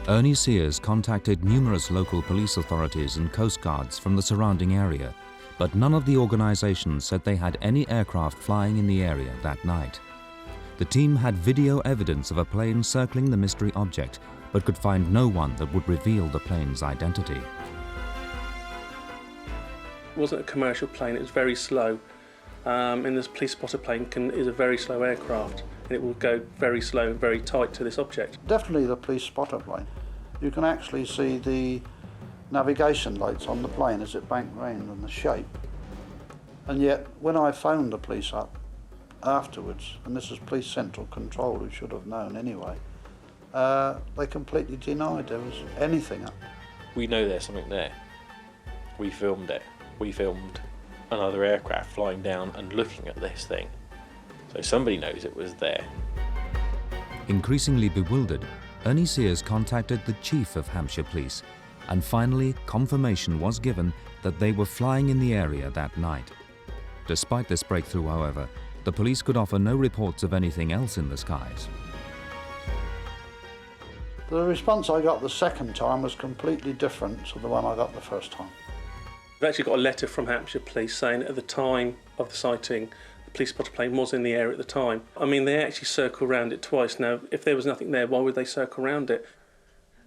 Ernie Sears contacted numerous local police authorities and coast guards from the surrounding area, but none of the organisations said they had any aircraft flying in the area that night. The team had video evidence of a plane circling the mystery object, but could find no one that would reveal the plane's identity. It wasn't a commercial plane, it was very slow. And this police spotter plane is a very slow aircraft, and it will go very slow and very tight to this object. Definitely the police spotter plane. You can actually see the navigation lights on the plane as it banked round and the shape. And yet, when I phoned the police up afterwards, and this is Police Central Control, who should have known anyway, they completely denied there was anything up. We know there's something there. We filmed it. We filmed another aircraft flying down and looking at this thing. So somebody knows it was there. Increasingly bewildered, Ernie Sears contacted the Chief of Hampshire Police, And finally, confirmation was given that they were flying in the area that night. Despite this breakthrough, however, the police could offer no reports of anything else in the skies. The response I got the second time was completely different to the one I got the first time. We've actually got a letter from Hampshire Police saying at the time of the sighting, the police spotter plane was in the air at the time. I mean, they actually circled around it twice. Now, if there was nothing there, why would they circle around it?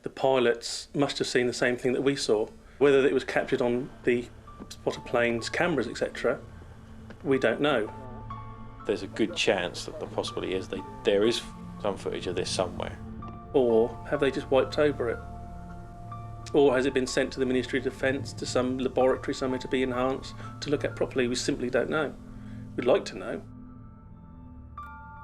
The pilots must have seen the same thing that we saw. Whether it was captured on the spotter plane's cameras, etc., we don't know. There's a good chance that the possibility is there is some footage of this somewhere. Or have they just wiped over it? Or has it been sent to the Ministry of Defence, to some laboratory somewhere to be enhanced, to look at properly? We simply don't know. We'd like to know.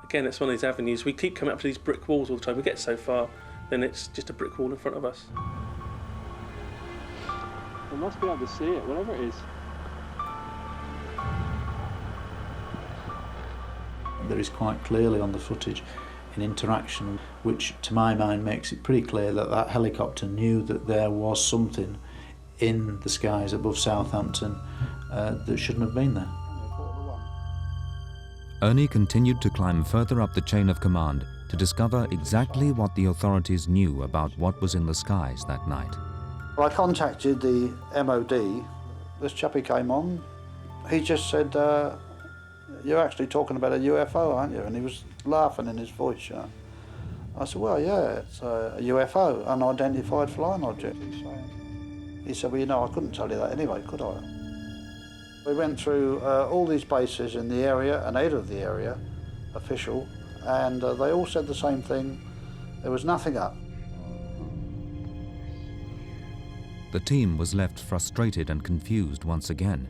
Again, it's one of these avenues. We keep coming up to these brick walls all the time. We get so far, then it's just a brick wall in front of us. We must be able to see it, whatever it is. There is quite clearly on the footage an interaction which to my mind makes it pretty clear that that helicopter knew that there was something in the skies above Southampton that shouldn't have been there. Ernie continued to climb further up the chain of command to discover exactly what the authorities knew about what was in the skies that night. I contacted the MOD. This chappie came on. He just said, "You're actually talking about a UFO, aren't you?" And he was laughing in his voice, you know. I said, "Well, yeah, it's a UFO, unidentified flying object." He said, "Well, you know, I couldn't tell you that anyway, could I?" We went through all these bases in the area and out of the area, official, and they all said the same thing. There was nothing up. The team was left frustrated and confused once again.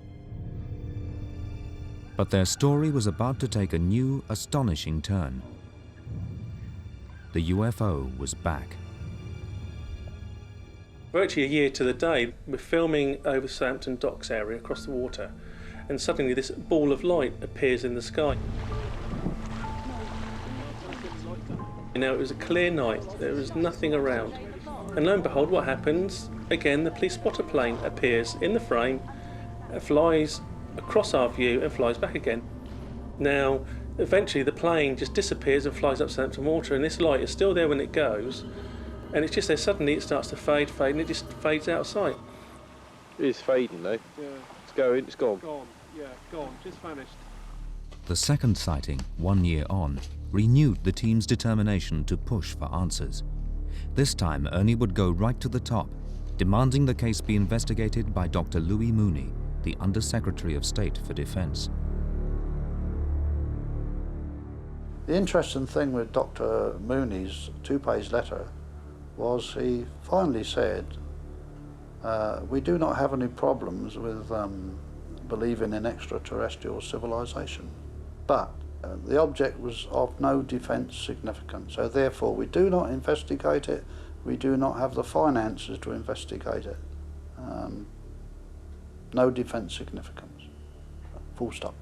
But their story was about to take a new, astonishing turn. The UFO was back. Virtually a year to the day, we're filming over Southampton docks area across the water, and suddenly this ball of light appears in the sky. Now, it was a clear night, there was nothing around. And lo and behold, what happens? Again, the police spotter plane appears in the frame, flies across our view and flies back again. Now, eventually the plane just disappears and flies up Southampton water, and this light is still there when it goes, and it's just there. Suddenly it starts to fade, and it just fades out of sight. It is fading though. Yeah. It's going, it's gone. Gone, yeah, gone, just vanished. The second sighting, 1 year on, renewed the team's determination to push for answers. This time, Ernie would go right to the top, demanding the case be investigated by Dr. Louis Mooney, the Under Secretary of State for Defence. The interesting thing with Dr. Mooney's two-page letter was he finally said, "We do not have any problems with believing in extraterrestrial civilization, but the object was of no defence significance, so therefore we do not investigate it, we do not have the finances to investigate it. No defence significance, full stop."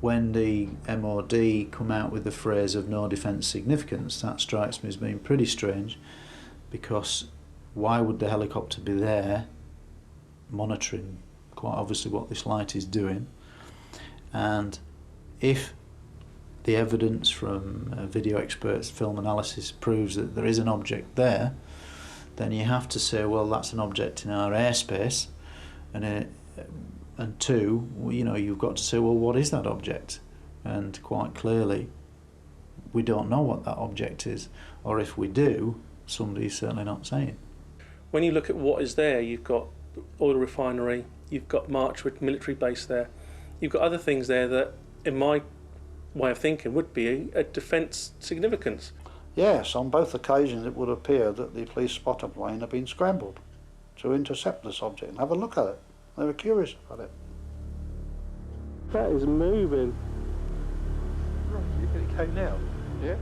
When the MOD come out with the phrase of no defence significance, that strikes me as being pretty strange, because why would the helicopter be there monitoring quite obviously what this light is doing? And if the evidence from video experts' film analysis proves that there is an object there, then you have to say, well, that's an object in our airspace, and two, you know, you've got to say, well, what is that object? And quite clearly, we don't know what that object is, or if we do, somebody's certainly not saying. When you look at what is there, you've got oil refinery, you've got Marchwood military base there, you've got other things there that, in my way of thinking, would be a defence significance. Yes, on both occasions it would appear that the police spotter plane had been scrambled to intercept this object and have a look at it. They were curious about it. That is moving. Right, you think it came now? Yeah.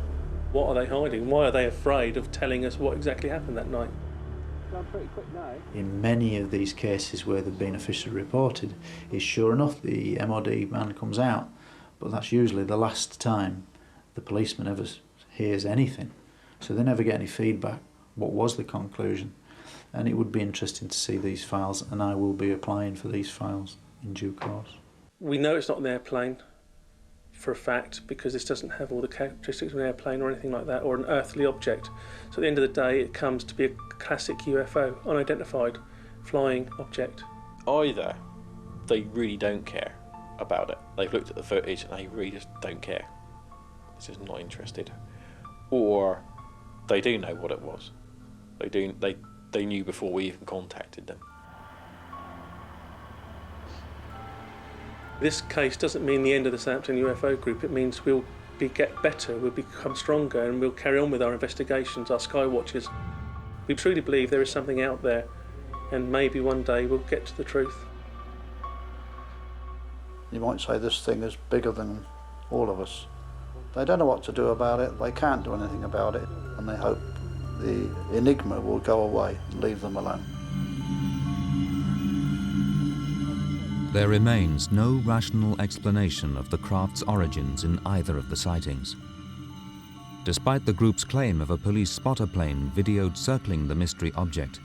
What are they hiding? Why are they afraid of telling us what exactly happened that night? Going pretty quick now. In many of these cases where they've been officially reported, is sure enough the MOD man comes out, but that's usually the last time the policeman ever hears anything. So they never get any feedback. What was the conclusion? and it would be interesting to see these files, and I will be applying for these files in due course. We know it's not an airplane for a fact because this doesn't have all the characteristics of an airplane or anything like that, or an earthly object. So at the end of the day it comes to be a classic UFO, unidentified flying object. Either they really don't care about it, they've looked at the footage and they really just don't care, they're just not interested, or they do know what it was. They knew before we even contacted them. This case doesn't mean the end of the Southampton UFO group. It means we'll get better, we'll become stronger, and we'll carry on with our investigations, our sky watches. We truly believe there is something out there, and maybe one day we'll get to the truth. You might say this thing is bigger than all of us. They don't know what to do about it, they can't do anything about it, and they hope the enigma will go away and leave them alone. There remains no rational explanation of the craft's origins in either of the sightings. Despite the group's claim of a police spotter plane videoed circling the mystery object,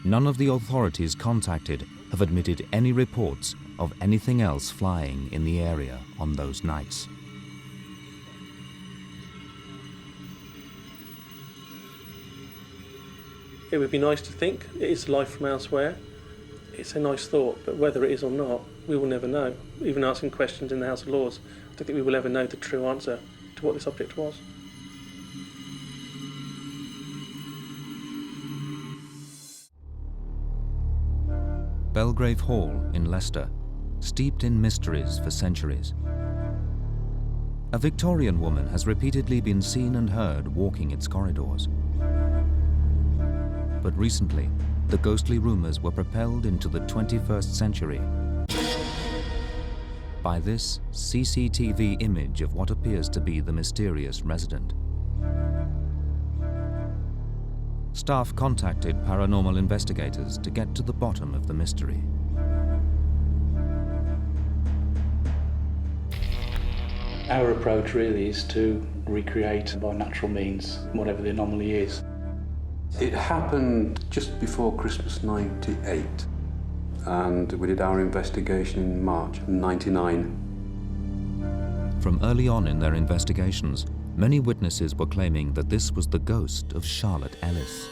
none of the authorities contacted have admitted any reports of anything else flying in the area on those nights. It would be nice to think it is life from elsewhere. It's a nice thought, but whether it is or not, we will never know. Even asking questions in the House of Lords, I don't think we will ever know the true answer to what this object was. Belgrave Hall in Leicester, steeped in mysteries for centuries. A Victorian woman has repeatedly been seen and heard walking its corridors. But recently, the ghostly rumours were propelled into the 21st century by this CCTV image of what appears to be the mysterious resident. Staff contacted paranormal investigators to get to the bottom of the mystery. Our approach really is to recreate by natural means whatever the anomaly is. It happened just before Christmas '98, and we did our investigation in March '99. From early on in their investigations, many witnesses were claiming that this was the ghost of Charlotte Ellis.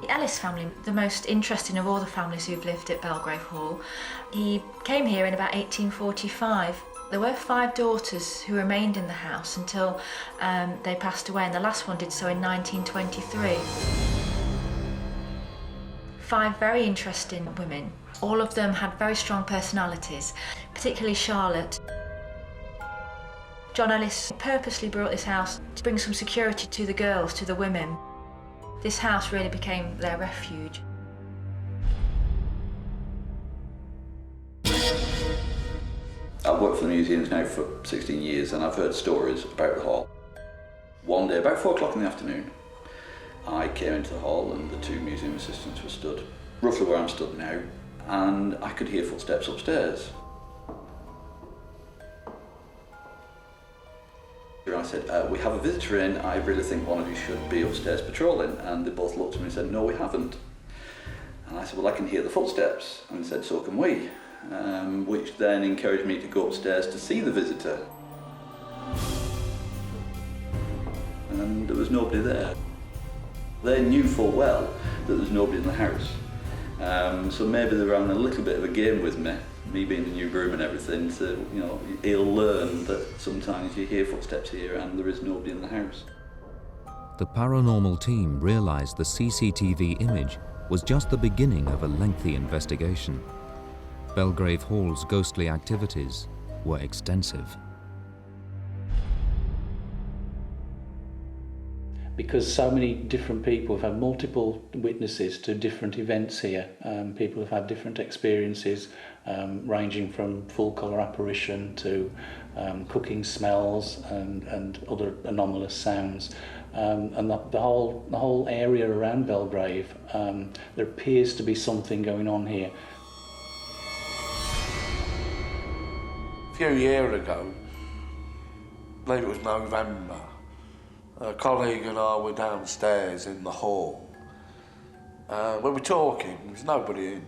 The Ellis family, the most interesting of all the families who've lived at Belgrave Hall. He came here in about 1845. There were 5 daughters who remained in the house until they passed away, and the last one did so in 1923. 5 very interesting women. All of them had very strong personalities, particularly Charlotte. John Ellis purposely brought this house to bring some security to the girls, to the women. This house really became their refuge. I've worked for the museums now for 16 years and I've heard stories about the hall. One day, about 4 o'clock in the afternoon, I came into the hall and the 2 museum assistants were stood roughly where I'm stood now, and I could hear footsteps upstairs. I said, we have a visitor in, I really think one of you should be upstairs patrolling, and they both looked at me and said, no, we haven't. And I said, well, I can hear the footsteps, and they said, so can we. Which then encouraged me to go upstairs to see the visitor. And there was nobody there. They knew full well that there was nobody in the house. So maybe they were having a little bit of a game with me being the new groom and everything, so, you know, he'll learn that sometimes you hear footsteps here and there is nobody in the house. The paranormal team realized the CCTV image was just the beginning of a lengthy investigation. Belgrave Hall's ghostly activities were extensive. Because so many different people have had multiple witnesses to different events here. People have had different experiences, ranging from full-colour apparition to cooking smells and other anomalous sounds. And the whole area around Belgrave, there appears to be something going on here. A few years ago, I believe it was November, a colleague and I were downstairs in the hall We were talking, there was nobody in.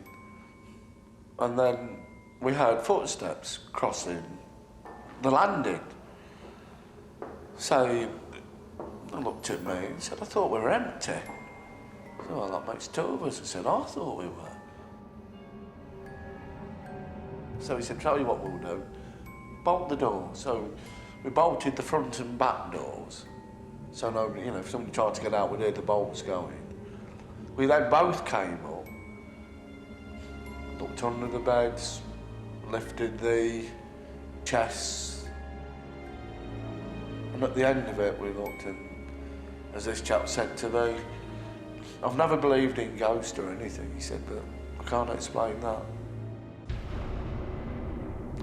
And then we heard footsteps crossing the landing. So he looked at me and said, I thought we were empty. I said, well, that makes two of us. I said, I thought we were. So he said, tell you what we'll do, bolt the door. So we bolted the front and back doors. So nobody, you know, if somebody tried to get out, we'd hear the bolts going. We then both came up, looked under the beds, lifted the chests, and at the end of it we looked, and as this chap said to me, I've never believed in ghosts or anything, he said, but I can't explain that.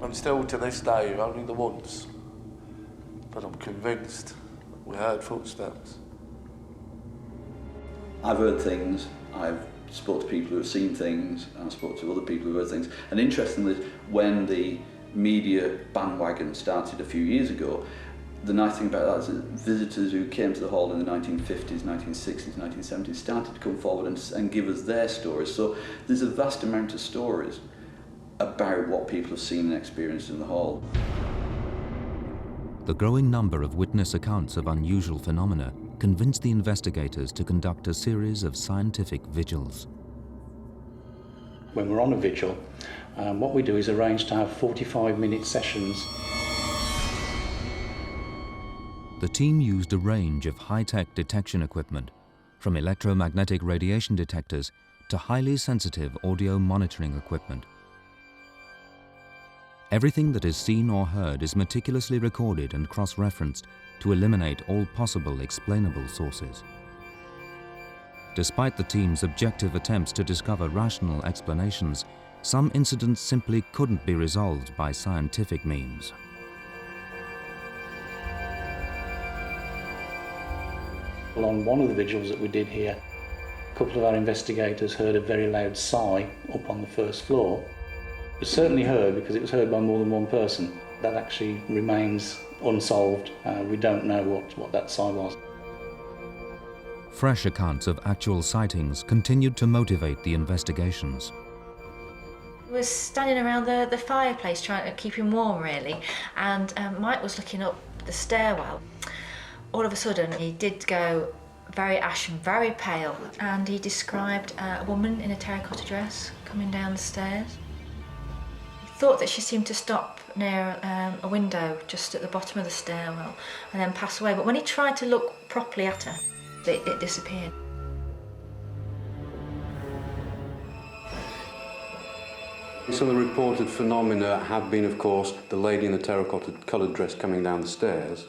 And still to this day, only the once, but I'm convinced we heard footsteps. I've heard things, I've spoke to people who have seen things, and I've spoke to other people who have heard things. And interestingly, when the media bandwagon started a few years ago, the nice thing about that is that visitors who came to the hall in the 1950s, 1960s, 1970s started to come forward and give us their stories. So there's a vast amount of stories about what people have seen and experienced in the hall. The growing number of witness accounts of unusual phenomena convinced the investigators to conduct a series of scientific vigils. When we're on a vigil, what we do is arrange to have 45-minute sessions. The team used a range of high-tech detection equipment, from electromagnetic radiation detectors to highly sensitive audio monitoring equipment. Everything that is seen or heard is meticulously recorded and cross-referenced to eliminate all possible explainable sources. Despite the team's objective attempts to discover rational explanations, some incidents simply couldn't be resolved by scientific means. Well, on one of the vigils that we did here, a couple of our investigators heard a very loud sigh up on the first floor. It was certainly heard because it was heard by more than one person. That actually remains unsolved. We don't know what that sigh was. Fresh accounts of actual sightings continued to motivate the investigations. We were standing around the fireplace trying to keep him warm, really, and Mike was looking up the stairwell. All of a sudden, he did go very ashen, very pale, and he described a woman in a terracotta dress coming down the stairs. He thought that she seemed to stop near a window just at the bottom of the stairwell and then pass away, but when he tried to look properly at her, it disappeared. Some of the reported phenomena have been, of course, the lady in the terracotta-coloured dress coming down the stairs,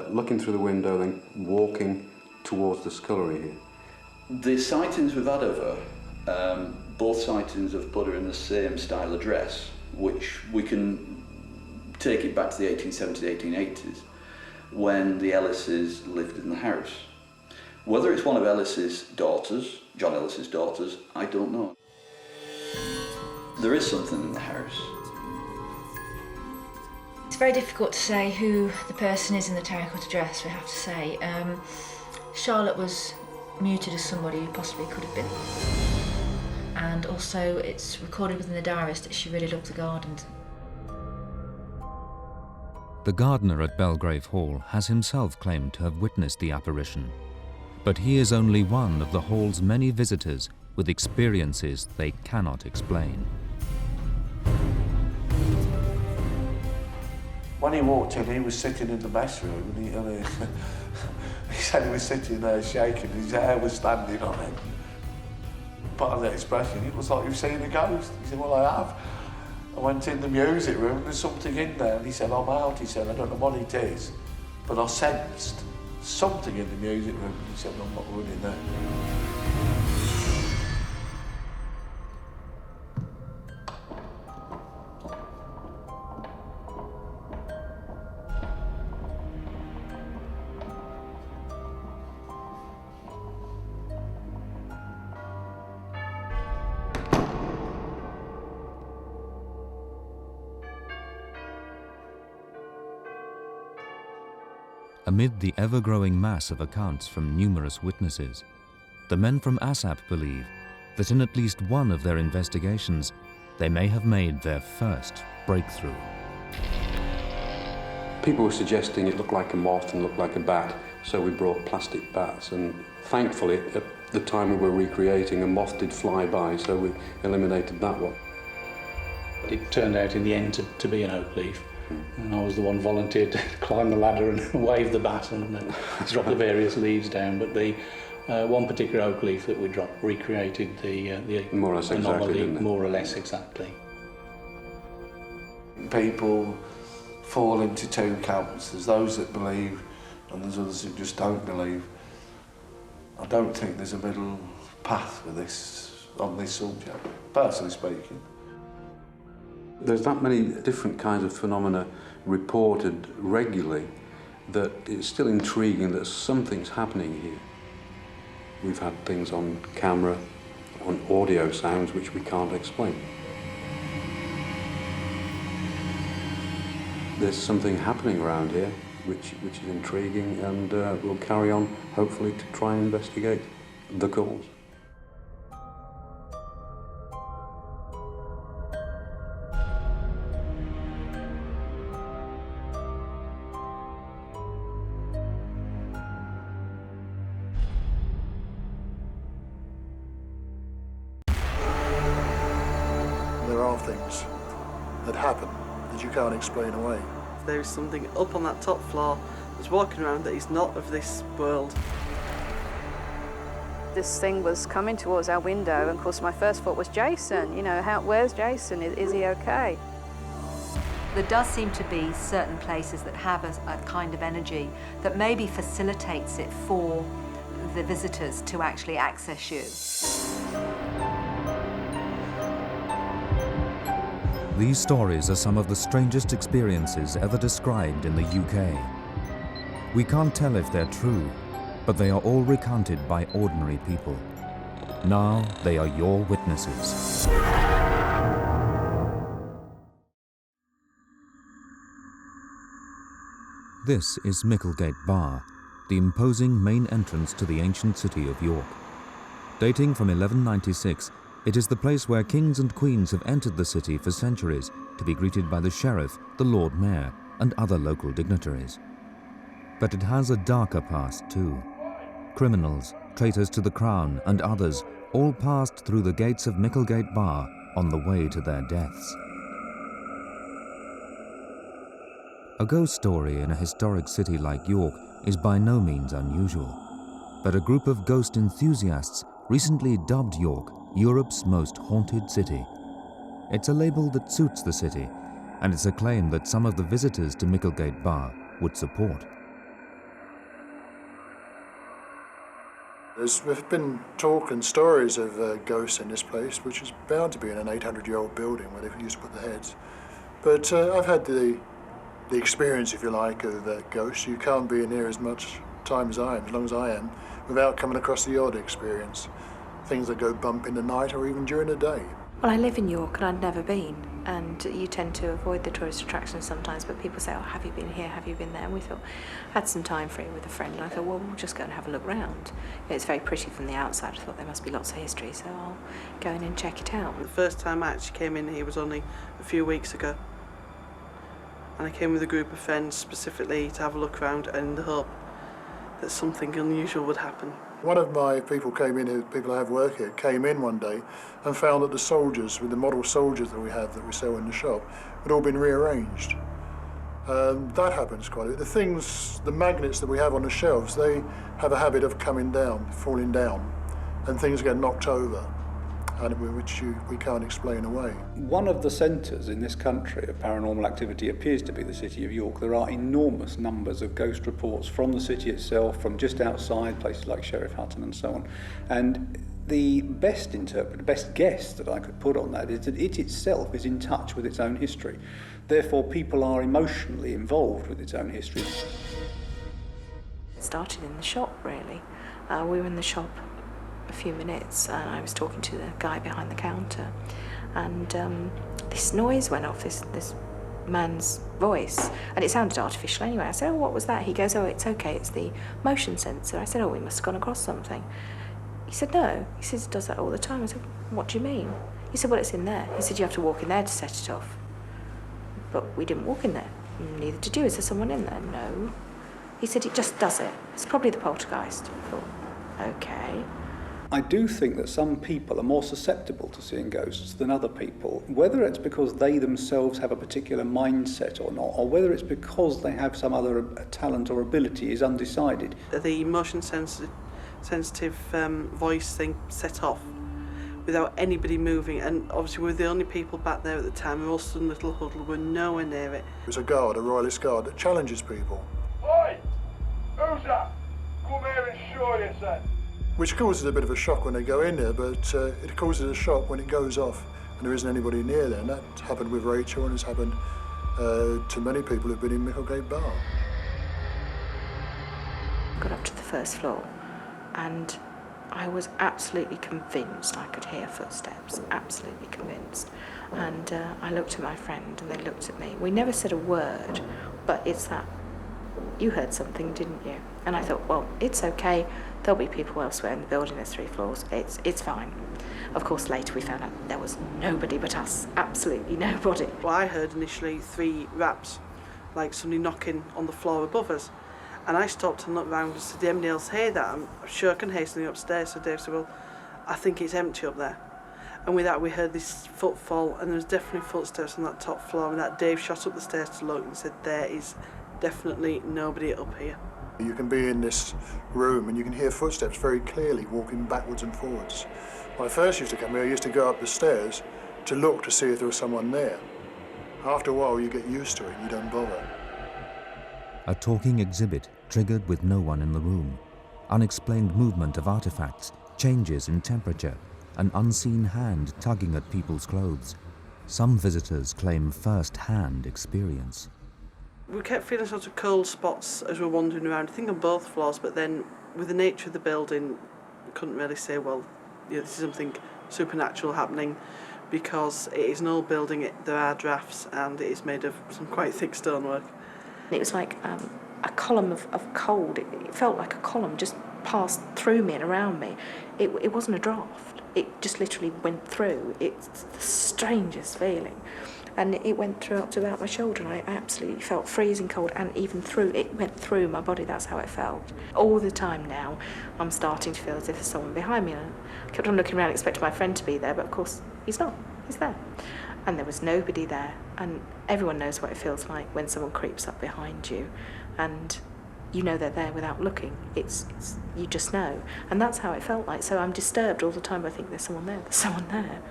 looking through the window, then walking towards the scullery here. The sightings we've had of her, both sightings have put her in the same style of dress, which we can take it back to the 1870s, 1880s, when the Ellises lived in the house. Whether it's one of Ellis's daughters, John Ellis's daughters, I don't know. There is something in the house. It's very difficult to say who the person is in the terracotta dress, we have to say. Charlotte was muted as somebody who possibly could have been. And also it's recorded within the diaries that she really loved the gardens. The gardener at Belgrave Hall has himself claimed to have witnessed the apparition, but he is only one of the hall's many visitors with experiences they cannot explain. When he walked in, he was sitting in the mess room, and he said he was sitting there shaking, his hair was standing on him. Part of the expression, it was like you've seen a ghost. He said, well, I have. I went in the music room, there's something in there, and he said, I'm out. He said, I don't know what it is, but I sensed something in the music room. He said, I'm not running there. Amid the ever-growing mass of accounts from numerous witnesses, the men from ASAP believe that in at least one of their investigations, they may have made their first breakthrough. People were suggesting it looked like a moth and looked like a bat, so we brought plastic bats, and thankfully at the time we were recreating, a moth did fly by, so we eliminated that one. It turned out in the end to be an oak leaf, and I was the one volunteered to climb the ladder and wave the bat and drop the various leaves down, but the one particular oak leaf that we dropped recreated the more or less anomaly, exactly, didn't it? more or less exactly. People fall into two camps. There's those that believe and there's others who just don't believe. I don't think there's a middle path with this, on this subject, personally speaking. There's that many different kinds of phenomena reported regularly that it's still intriguing that something's happening here. We've had things on camera, on audio sounds which we can't explain. There's something happening around here which is intriguing, and we'll carry on, hopefully, to try and investigate the cause. There are things that happen that you can't explain away. There is something up on that top floor that's walking around that is not of this world. This thing was coming towards our window, and of course my first thought was Jason. You know, where's Jason? Is he okay? There does seem to be certain places that have a kind of energy that maybe facilitates it for the visitors to actually access you. These stories are some of the strangest experiences ever described in the UK. We can't tell if they're true, but they are all recounted by ordinary people. Now they are your witnesses. This is Micklegate Bar, the imposing main entrance to the ancient city of York. Dating from 1196, it is the place where kings and queens have entered the city for centuries to be greeted by the sheriff, the Lord Mayor, and other local dignitaries. But it has a darker past too. Criminals, traitors to the crown, and others all passed through the gates of Micklegate Bar on the way to their deaths. A ghost story in a historic city like York is by no means unusual, but a group of ghost enthusiasts recently dubbed York Europe's most haunted city. It's a label that suits the city, and it's a claim that some of the visitors to Micklegate Bar would support. There's been talk and stories of ghosts in this place, which is bound to be in an 800-year-old building where they used to put the heads. But I've had the experience, if you like, of ghosts. You can't be in here as much time as I am, as long as I am, without coming across the odd experience. Things that go bump in the night or even during the day. Well, I live in York and I'd never been, and you tend to avoid the tourist attractions sometimes, but people say, oh, have you been here, have you been there? And we thought, I had some time free with a friend, and I thought, well, we'll just go and have a look round. It's very pretty from the outside. I thought there must be lots of history, so I'll go in and check it out. The first time I actually came in here was only a few weeks ago, and I came with a group of friends specifically to have a look around and in the hope that something unusual would happen. One of my people came in, people I have work here, came in one day and found that the soldiers, with the model soldiers that we have that we sell in the shop, had all been rearranged. That happens quite a bit. The things, the magnets that we have on the shelves, they have a habit of coming down, falling down, and things get knocked over, and which we can't explain away. One of the centres in this country of paranormal activity appears to be the city of York. There are enormous numbers of ghost reports from the city itself, from just outside, places like Sheriff Hutton and so on. And the best guess that I could put on that is that it itself is in touch with its own history. Therefore, people are emotionally involved with its own history. It started in the shop, really. We were in the shop a few minutes, and I was talking to the guy behind the counter, and this noise went off, this man's voice, and it sounded artificial anyway. I said, oh, what was that? He goes, oh, it's okay, it's the motion sensor. I said, oh, we must have gone across something. He He said, no. He says, it does that all the time. I said, what do you mean? He said, well, it's in there. He said, you have to walk in there to set it off. But we didn't walk in there. Neither did you. Is there someone in there? No. He said, it just does it. It's probably the poltergeist. I thought, okay. I do think that some people are more susceptible to seeing ghosts than other people, whether it's because they themselves have a particular mindset or not, or whether it's because they have some other talent or ability is undecided. The motion sensitive voice thing set off without anybody moving, and obviously we were the only people back there at the time. We were all stood in a little huddle, we were nowhere near it. There's a guard, a royalist guard, that challenges people. Oi! Who's that? Come here and show yourself. Which causes a bit of a shock when they go in there, but it causes a shock when it goes off and there isn't anybody near there. And that happened with Rachel and has happened to many people who've been in Micklegate Bar. Got up to the first floor and I was absolutely convinced I could hear footsteps, absolutely convinced. And I looked at my friend and they looked at me. We never said a word, but it's that, you heard something, didn't you? And I thought, well, it's okay. There'll be people elsewhere in the building. There's 3 floors. It's fine. Of course, later we found out there was nobody but us. Absolutely nobody. Well, I heard initially 3 raps, like somebody knocking on the floor above us. And I stopped and looked round and said, did anybody else hear that? I'm sure I can hear something upstairs. So Dave said, well, I think it's empty up there. And with that, we heard this footfall, and there was definitely footsteps on that top floor. And that Dave shot up the stairs to look and said, there is definitely nobody up here. You can be in this room and you can hear footsteps very clearly walking backwards and forwards. When I first used to come here, I used to go up the stairs to look to see if there was someone there. After a while, you get used to it and you don't bother. A talking exhibit triggered with no one in the room. Unexplained movement of artifacts, changes in temperature, an unseen hand tugging at people's clothes. Some visitors claim first-hand experience. We kept feeling sort of cold spots as we were wandering around, I think on both floors, but then with the nature of the building, we couldn't really say, well, you know, this is something supernatural happening, because it is an old building, there are drafts, and it is made of some quite thick stonework. It was like a column of cold. It felt like a column just passed through me and around me. It wasn't a draft. It just literally went through. It's the strangest feeling. And it went through up to about my shoulder, and I absolutely felt freezing cold, and even it went through my body. That's how it felt. All the time now, I'm starting to feel as if there's someone behind me. And I kept on looking around, expecting my friend to be there, but of course, he's not. He's there. And there was nobody there. And everyone knows what it feels like when someone creeps up behind you, and you know they're there without looking. It's you just know. And that's how it felt like. So I'm disturbed all the time. I think there's someone there, there's someone there.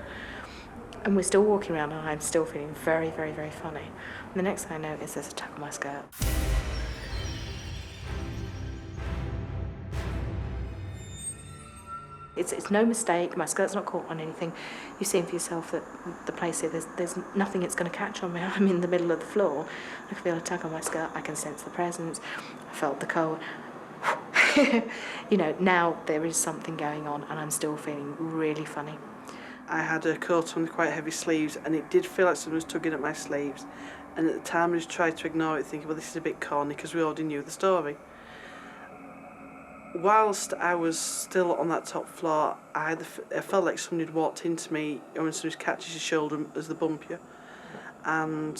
And we're still walking around, and I'm still feeling very, very, very funny. And the next thing I know is there's a tug on my skirt. It's no mistake. My skirt's not caught on anything. You've seen for yourself that the place here, there's nothing that's going to catch on me. I'm in the middle of the floor. I can feel a tug on my skirt. I can sense the presence. I felt the cold. You know, now there is something going on, and I'm still feeling really funny. I had a coat on with quite heavy sleeves, and it did feel like someone was tugging at my sleeves. And at the time I just tried to ignore it, thinking, well, this is a bit corny, because we already knew the story. Whilst I was still on that top floor, I felt like somebody had walked into me, and when somebody catches your shoulder as they bump you. And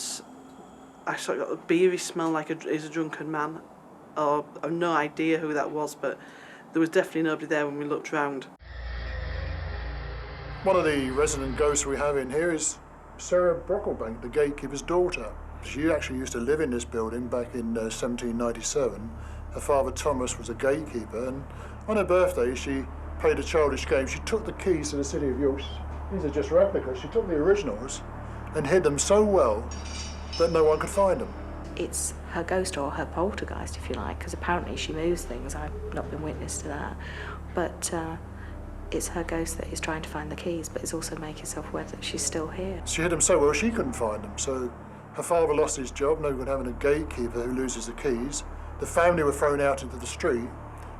I sort of got a beery smell like he's a drunken man. Or I have no idea who that was, but there was definitely nobody there when we looked round. One of the resident ghosts we have in here is Sarah Brocklebank, the gatekeeper's daughter. She actually used to live in this building back in 1797. Her father Thomas was a gatekeeper, and on her birthday she played a childish game. She took the keys to the City of York. These are just replicas. She took the originals and hid them so well that no one could find them. It's her ghost, or her poltergeist, if you like, because apparently she moves things. I've not been witness to that. But it's her ghost that is trying to find the keys, but is also making herself aware that she's still here. She hid them so well she couldn't find them, so her father lost his job, no good having a gatekeeper who loses the keys. The family were thrown out into the street.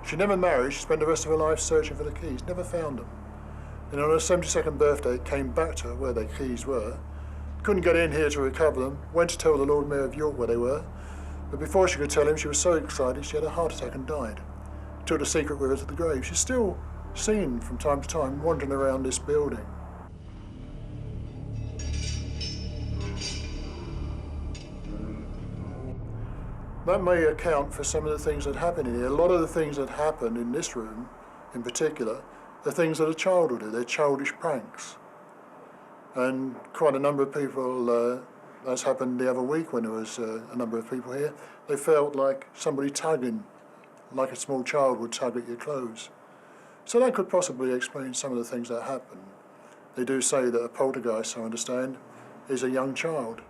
She never married. She spent the rest of her life searching for the keys, never found them. And on her 72nd birthday, it came back to her where the keys were. Couldn't get in here to recover them, went to tell the Lord Mayor of York where they were. But before she could tell him, she was so excited she had a heart attack and died. Took the secret with her to the grave. She's still seen from time to time wandering around this building. That may account for some of the things that happen in here. A lot of the things that happen in this room, in particular, are things that a child will do. They're childish pranks. And quite a number of people, as happened the other week when there was a number of people here, they felt like somebody tugging, like a small child would tug at your clothes. So that could possibly explain some of the things that happen. They do say that a poltergeist, I understand, is a young child.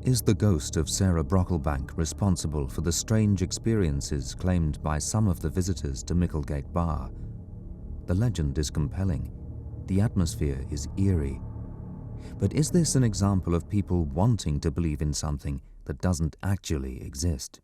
Is the ghost of Sarah Brocklebank responsible for the strange experiences claimed by some of the visitors to Micklegate Bar? The legend is compelling. The atmosphere is eerie. But is this an example of people wanting to believe in something that doesn't actually exist?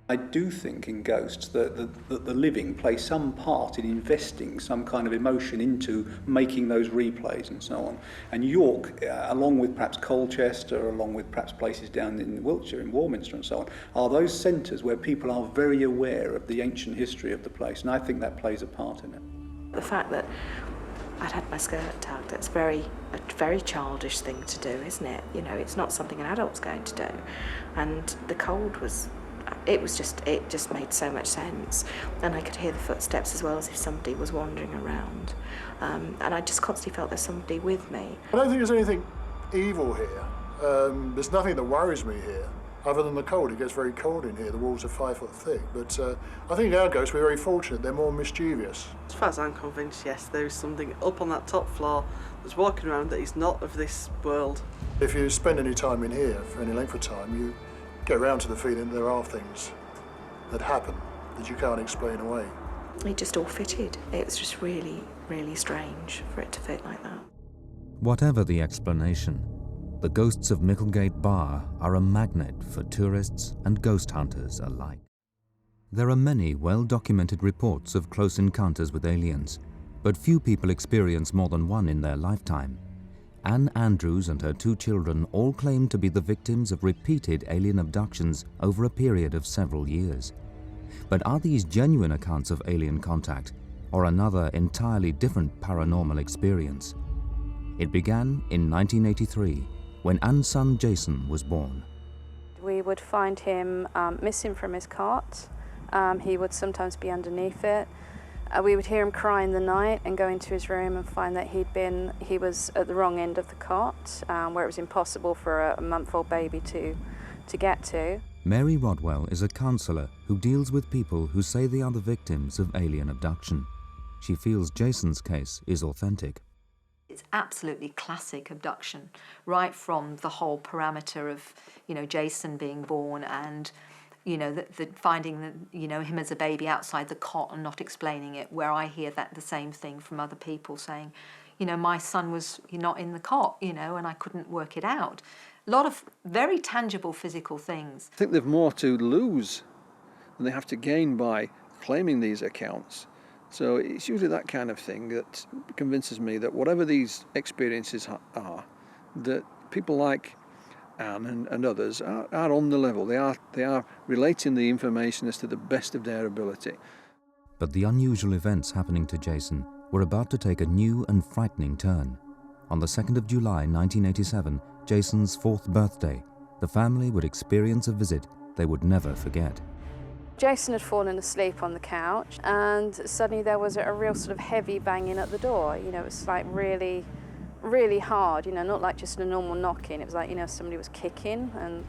I do think in ghosts that the living play some part in investing some kind of emotion into making those replays and so on. And York, along with perhaps Colchester, along with perhaps places down in Wiltshire, in Warminster and so on, are those centres where people are very aware of the ancient history of the place. And I think that plays a part in it. The fact that I'd had my skirt tugged, that's a very childish thing to do, isn't it? You know, it's not something an adult's going to do. And the cold was... It just made so much sense. And I could hear the footsteps as well as if somebody was wandering around. And I just constantly felt there's somebody with me. I don't think there's anything evil here. There's nothing that worries me here, other than the cold. It gets very cold in here. The walls are 5 foot thick. But I think our ghosts, we're very fortunate. They're more mischievous. As far as I'm convinced, yes, there is something up on that top floor that's walking around that is not of this world. If you spend any time in here, for any length of time, you get around to the feeling that there are things that happen that you can't explain away. It just all fitted. It was just really, really strange for it to fit like that. Whatever the explanation, the ghosts of Micklegate Bar are a magnet for tourists and ghost hunters alike. There are many well-documented reports of close encounters with aliens, but few people experience more than one in their lifetime. Anne Andrews and her 2 children all claim to be the victims of repeated alien abductions over a period of several years. But are these genuine accounts of alien contact, or another entirely different paranormal experience? It began in 1983, when Anne's son Jason was born. We would find him missing from his cot. He would sometimes be underneath it. We would hear him cry in the night and go into his room and find that he was at the wrong end of the cot, where it was impossible for a month-old baby to get to. Mary Rodwell is a counsellor who deals with people who say they are the victims of alien abduction. She feels Jason's case is authentic. It's absolutely classic abduction, right from the whole parameter of, Jason being born and the finding him as a baby outside the cot and not explaining it, where I hear that the same thing from other people saying, my son was not in the cot, and I couldn't work it out. A lot of very tangible physical things. I think they've more to lose than they have to gain by claiming these accounts. So it's usually that kind of thing that convinces me that whatever these experiences are, that people like Anne and others are on the level. They are relating the information as to the best of their ability. But the unusual events happening to Jason were about to take a new and frightening turn. On the 2nd of July 1987, Jason's 4th birthday, the family would experience a visit they would never forget. Jason had fallen asleep on the couch, and suddenly there was a real sort of heavy banging at the door. It was like really, really hard, not like just a normal knocking. It was like, somebody was kicking. And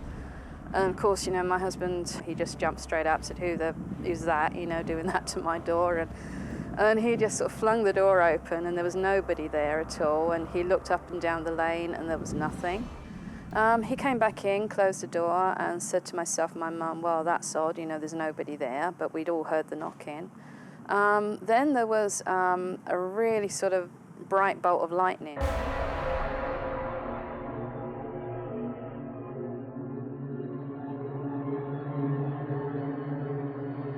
of course, my husband, he just jumped straight up, said, who's that, doing that to my door? And he just sort of flung the door open, and there was nobody there at all. And he looked up and down the lane, and there was nothing. He came back in, closed the door, and said to myself and my mum, well, that's odd, there's nobody there, but we'd all heard the knocking. Then there was a really sort of bright bolt of lightning.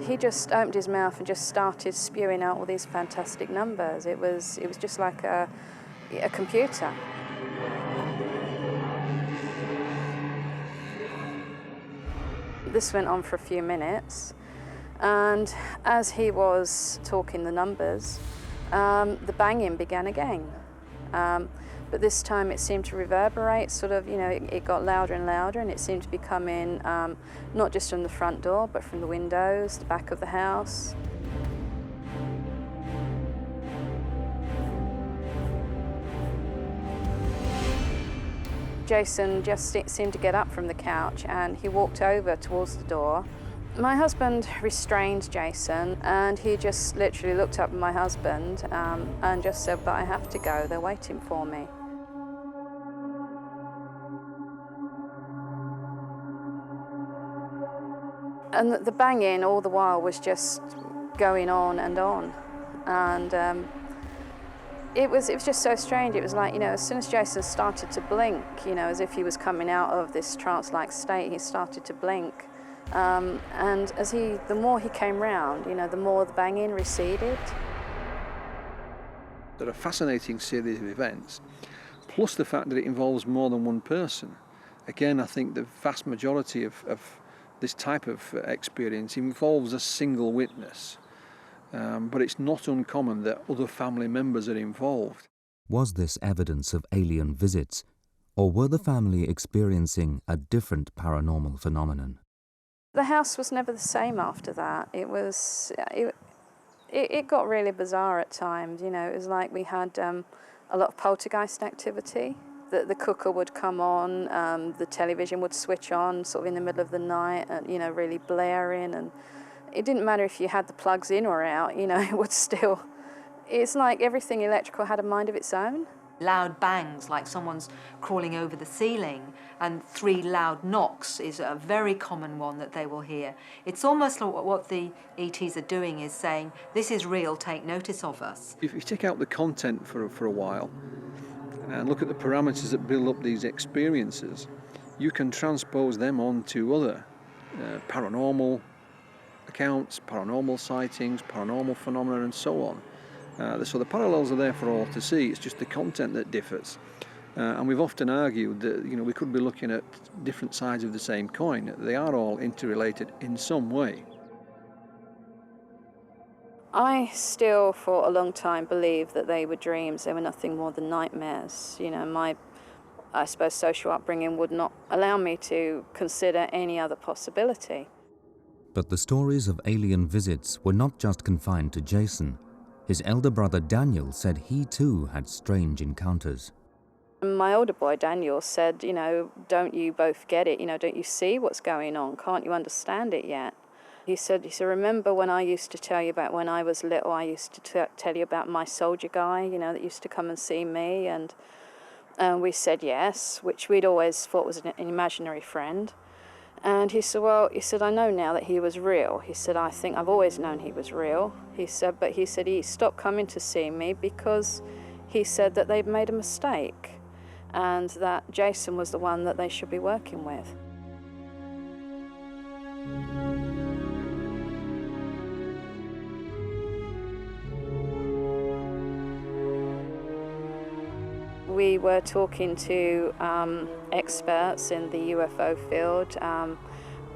He just opened his mouth and just started spewing out all these fantastic numbers. It was just like a computer. This went on for a few minutes, And as he was talking the numbers, the banging began again. But this time it seemed to reverberate, sort of, you know, it got louder and louder, and it seemed to be coming not just from the front door, but from the windows, the back of the house. Jason just seemed to get up from the couch and he walked over towards the door. My husband restrained Jason and he just literally looked up at my husband and just said, "But I have to go, they're waiting for me." And the banging all the while was just going on. And it was just so strange. It was like, you know, as soon as Jason started to blink, you know, as if he was coming out of this trance-like state, he started to blink. And the more he came round, you know, the more the banging receded. They're a fascinating series of events, plus the fact that it involves more than one person. Again, I think the vast majority of this type of experience involves a single witness. But it's not uncommon that other family members are involved. Was this evidence of alien visits, or were the family experiencing a different paranormal phenomenon? The house was never the same after that. It got really bizarre at times. You know, it was like we had a lot of poltergeist activity. The cooker would come on, the television would switch on, sort of in the middle of the night, and you know, really blaring. And it didn't matter if you had the plugs in or out. You know, it would still. It's like everything electrical had a mind of its own. Loud bangs, like someone's crawling over the ceiling, and 3 loud knocks is a very common one that they will hear. It's almost like what the ETs are doing is saying, "This is real, take notice of us." If you take out the content for a while and look at the parameters that build up these experiences, you can transpose them onto other paranormal accounts, paranormal sightings, paranormal phenomena, and so on. So the parallels are there for all to see. It's just the content that differs. And we've often argued that, you know, we could be looking at different sides of the same coin. They are all interrelated in some way. I still, for a long time, believed that they were dreams. They were nothing more than nightmares. You know, my, I suppose, social upbringing would not allow me to consider any other possibility. But the stories of alien visits were not just confined to Jason. His elder brother Daniel said he too had strange encounters. My older boy Daniel said, you know, "Don't you both get it? You know, don't you see what's going on? Can't you understand it yet?" He said, "Remember when I used to tell you about when I was little, I used to tell you about my soldier guy, you know, that used to come and see me?" And we said yes, which we'd always thought was an imaginary friend. And he said, "Well," he said, "I know now that he was real." He said, "I think I've always known he was real." He said, "But he said he stopped coming to see me because he said that they'd made a mistake and that Jason was the one that they should be working with." We were talking to experts in the UFO field.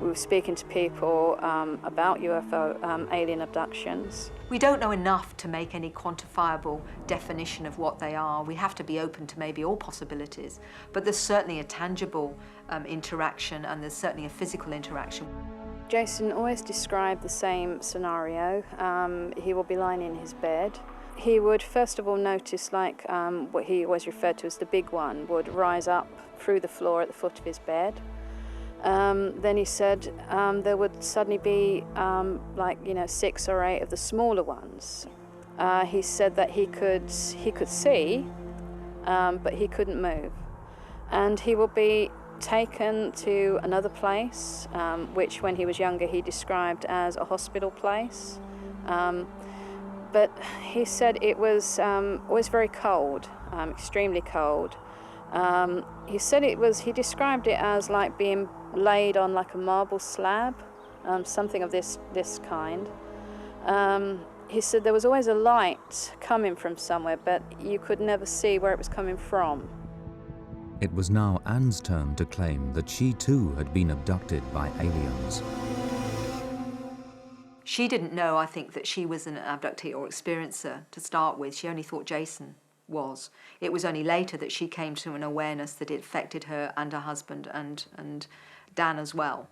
We were speaking to people about UFO alien abductions. We don't know enough to make any quantifiable definition of what they are. We have to be open to maybe all possibilities, but there's certainly a tangible interaction, and there's certainly a physical interaction. Jason always described the same scenario. He will be lying in his bed. He would first of all notice, like what he always referred to as the big one, would rise up through the floor at the foot of his bed. Then he said there would suddenly be like, you know, 6 or 8 of the smaller ones. He said that he could see, but he couldn't move. And he would be taken to another place, which when he was younger he described as a hospital place. But he said it was always very cold, extremely cold. He said he described it as like being laid on like a marble slab, something of this kind. He said there was always a light coming from somewhere, but you could never see where it was coming from. It was now Anne's turn to claim that she too had been abducted by aliens. She didn't know, I think, that she was an abductee or experiencer to start with. She only thought Jason was. It was only later that she came to an awareness that it affected her and her husband and Dan as well.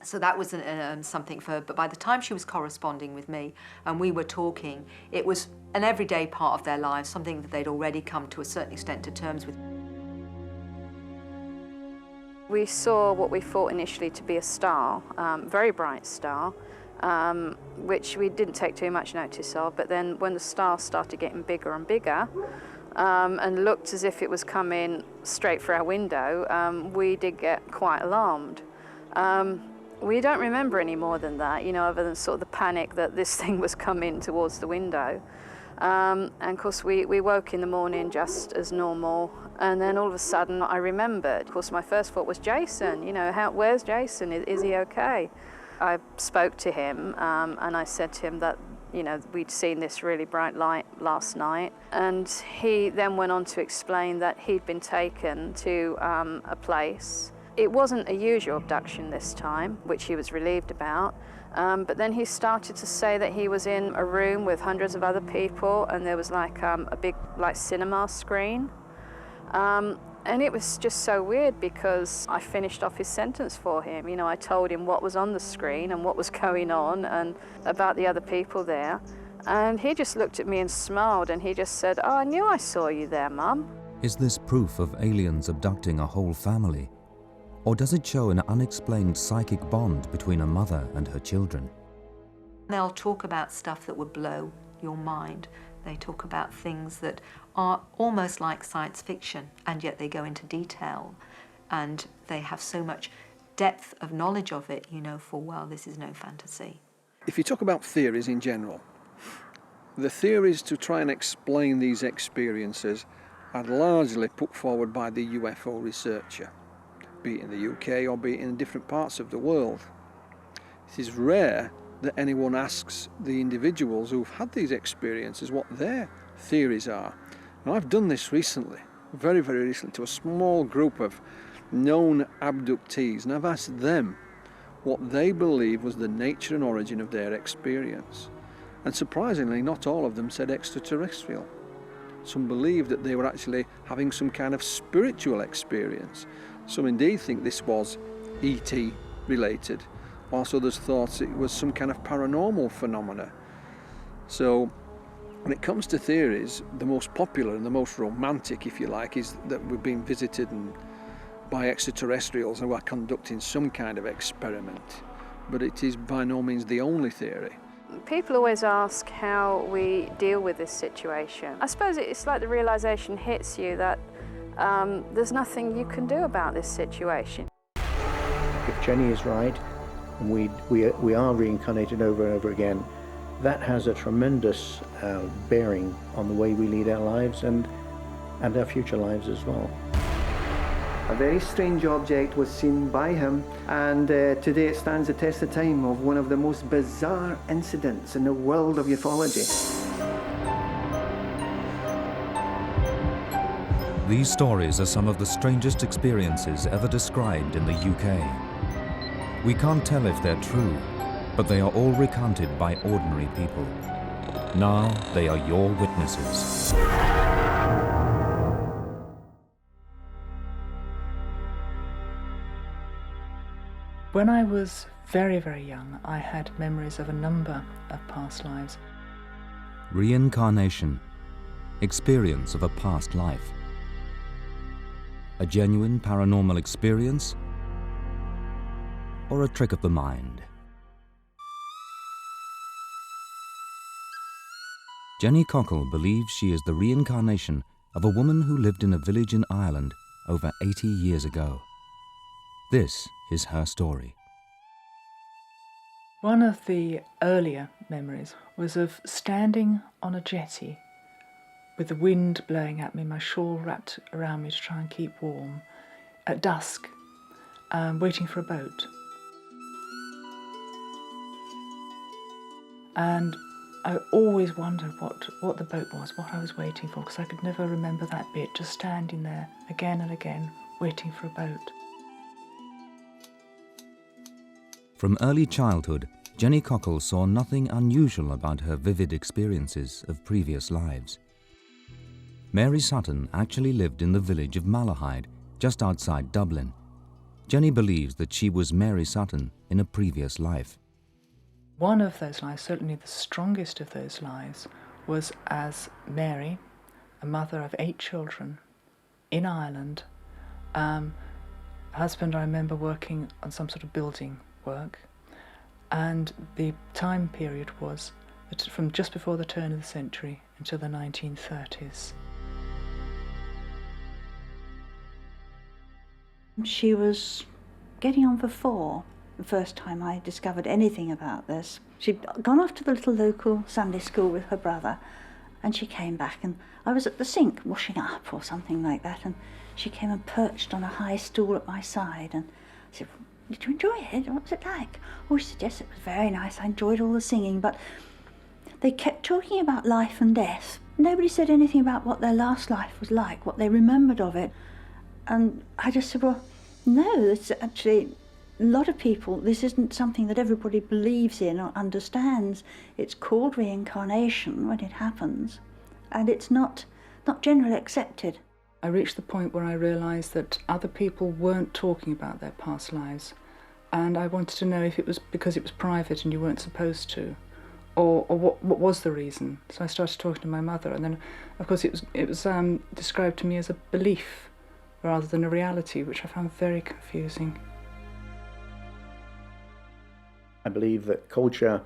So that was something for her. But by the time she was corresponding with me and we were talking, it was an everyday part of their lives, something that they'd already come to a certain extent to terms with. We saw what we thought initially to be a star, very bright star, which we didn't take too much notice of, but then when the star started getting bigger and bigger and looked as if it was coming straight for our window, we did get quite alarmed. We don't remember any more than that, you know, other than sort of the panic that this thing was coming towards the window. And of course we woke in the morning just as normal, and then all of a sudden I remembered. Of course my first thought was Jason, you know, where's Jason? Is he okay? I spoke to him and I said to him that, you know, we'd seen this really bright light last night, and he then went on to explain that he'd been taken to a place. It wasn't a usual abduction this time, which he was relieved about, but then he started to say that he was in a room with hundreds of other people, and there was like a big cinema screen. And it was just so weird because I finished off his sentence for him. You know, I told him what was on the screen and what was going on and about the other people there. And he just looked at me and smiled, and he just said, "Oh, I knew I saw you there, Mum." Is this proof of aliens abducting a whole family? Or does it show an unexplained psychic bond between a mother and her children? They'll talk about stuff that would blow your mind. They talk about things that are almost like science fiction, and yet they go into detail, and they have so much depth of knowledge of it, you know full well this is no fantasy. If you talk about theories in general, the theories to try and explain these experiences are largely put forward by the UFO researcher, be it in the UK or be it in different parts of the world. It is rare that anyone asks the individuals who've had these experiences what their theories are. Now, I've done this recently, very, very recently, to a small group of known abductees, and I've asked them what they believe was the nature and origin of their experience. And surprisingly, not all of them said extraterrestrial. Some believed that they were actually having some kind of spiritual experience. Some indeed think this was ET related, whilst others thought it was some kind of paranormal phenomena. So when it comes to theories, the most popular and the most romantic, if you like, is that we've been visited by extraterrestrials who are conducting some kind of experiment. But it is by no means the only theory. People always ask how we deal with this situation. I suppose it's like the realisation hits you that there's nothing you can do about this situation. If Jenny is right, and we are reincarnated over and over again, that has a tremendous bearing on the way we lead our lives and our future lives as well. A very strange object was seen by him, and today it stands the test of time of one of the most bizarre incidents in the world of ufology. These stories are some of the strangest experiences ever described in the UK. We can't tell if they're true, but they are all recounted by ordinary people. Now they are your witnesses. When I was very, very young, I had memories of a number of past lives. Reincarnation. Experience of a past life. A genuine paranormal experience? Or a trick of the mind? Jenny Cockle believes she is the reincarnation of a woman who lived in a village in Ireland over 80 years ago. This is her story. One of the earlier memories was of standing on a jetty with the wind blowing at me, my shawl wrapped around me to try and keep warm, at dusk, waiting for a boat. And I always wondered what the boat was, what I was waiting for, because I could never remember that bit, just standing there again and again, waiting for a boat. From early childhood, Jenny Cockle saw nothing unusual about her vivid experiences of previous lives. Mary Sutton actually lived in the village of Malahide, just outside Dublin. Jenny believes that she was Mary Sutton in a previous life. One of those lives, certainly the strongest of those lives, was as Mary, a mother of 8 children, in Ireland. Husband, I remember, working on some sort of building work, and the time period was from just before the turn of the century until the 1930s. She was getting on for 4 the first time I discovered anything about this. She'd gone off to the little local Sunday school with her brother, and she came back, and I was at the sink washing up or something like that, and she came and perched on a high stool at my side, and I said, "Did you enjoy it? What was it like?" Oh, she said, "Yes, it was very nice. I enjoyed all the singing," but they kept talking about life and death. Nobody said anything about what their last life was like, what they remembered of it. And I just said, well, no, it's actually, a lot of people, this isn't something that everybody believes in or understands. It's called reincarnation when it happens, and it's not generally accepted. I reached the point where I realised that other people weren't talking about their past lives, and I wanted to know if it was because it was private and you weren't supposed to, or what was the reason. So I started talking to my mother, and then, of course, it was described to me as a belief rather than a reality, which I found very confusing. I believe that culture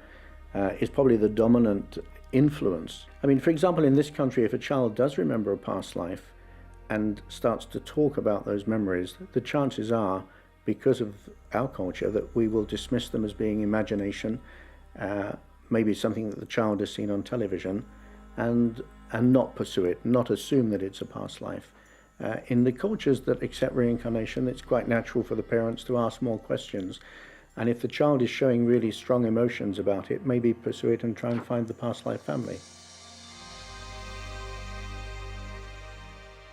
is probably the dominant influence. I mean, for example, in this country, if a child does remember a past life and starts to talk about those memories, the chances are, because of our culture, that we will dismiss them as being imagination, maybe something that the child has seen on television, and not pursue it, not assume that it's a past life. In the cultures that accept reincarnation, it's quite natural for the parents to ask more questions. And if the child is showing really strong emotions about it, maybe pursue it and try and find the past life family.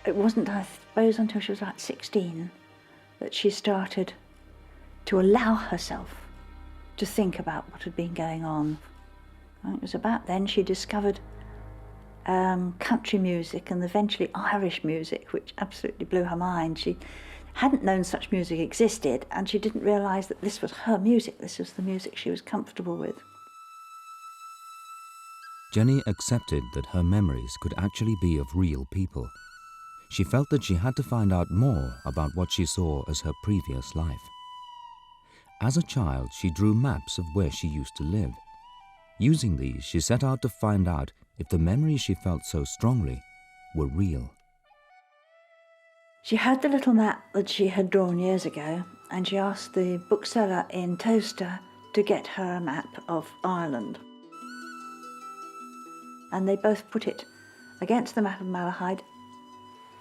It wasn't, I suppose, until she was like 16 that she started to allow herself to think about what had been going on. And it was about then she discovered country music and eventually Irish music, which absolutely blew her mind. She hadn't known such music existed, and she didn't realise that this was her music, this was the music she was comfortable with. Jenny accepted that her memories could actually be of real people. She felt that she had to find out more about what she saw as her previous life. As a child, she drew maps of where she used to live. Using these, she set out to find out if the memories she felt so strongly were real. She had the little map that she had drawn years ago, and she asked the bookseller in Towcester to get her a map of Ireland. And they both put it against the map of Malahide.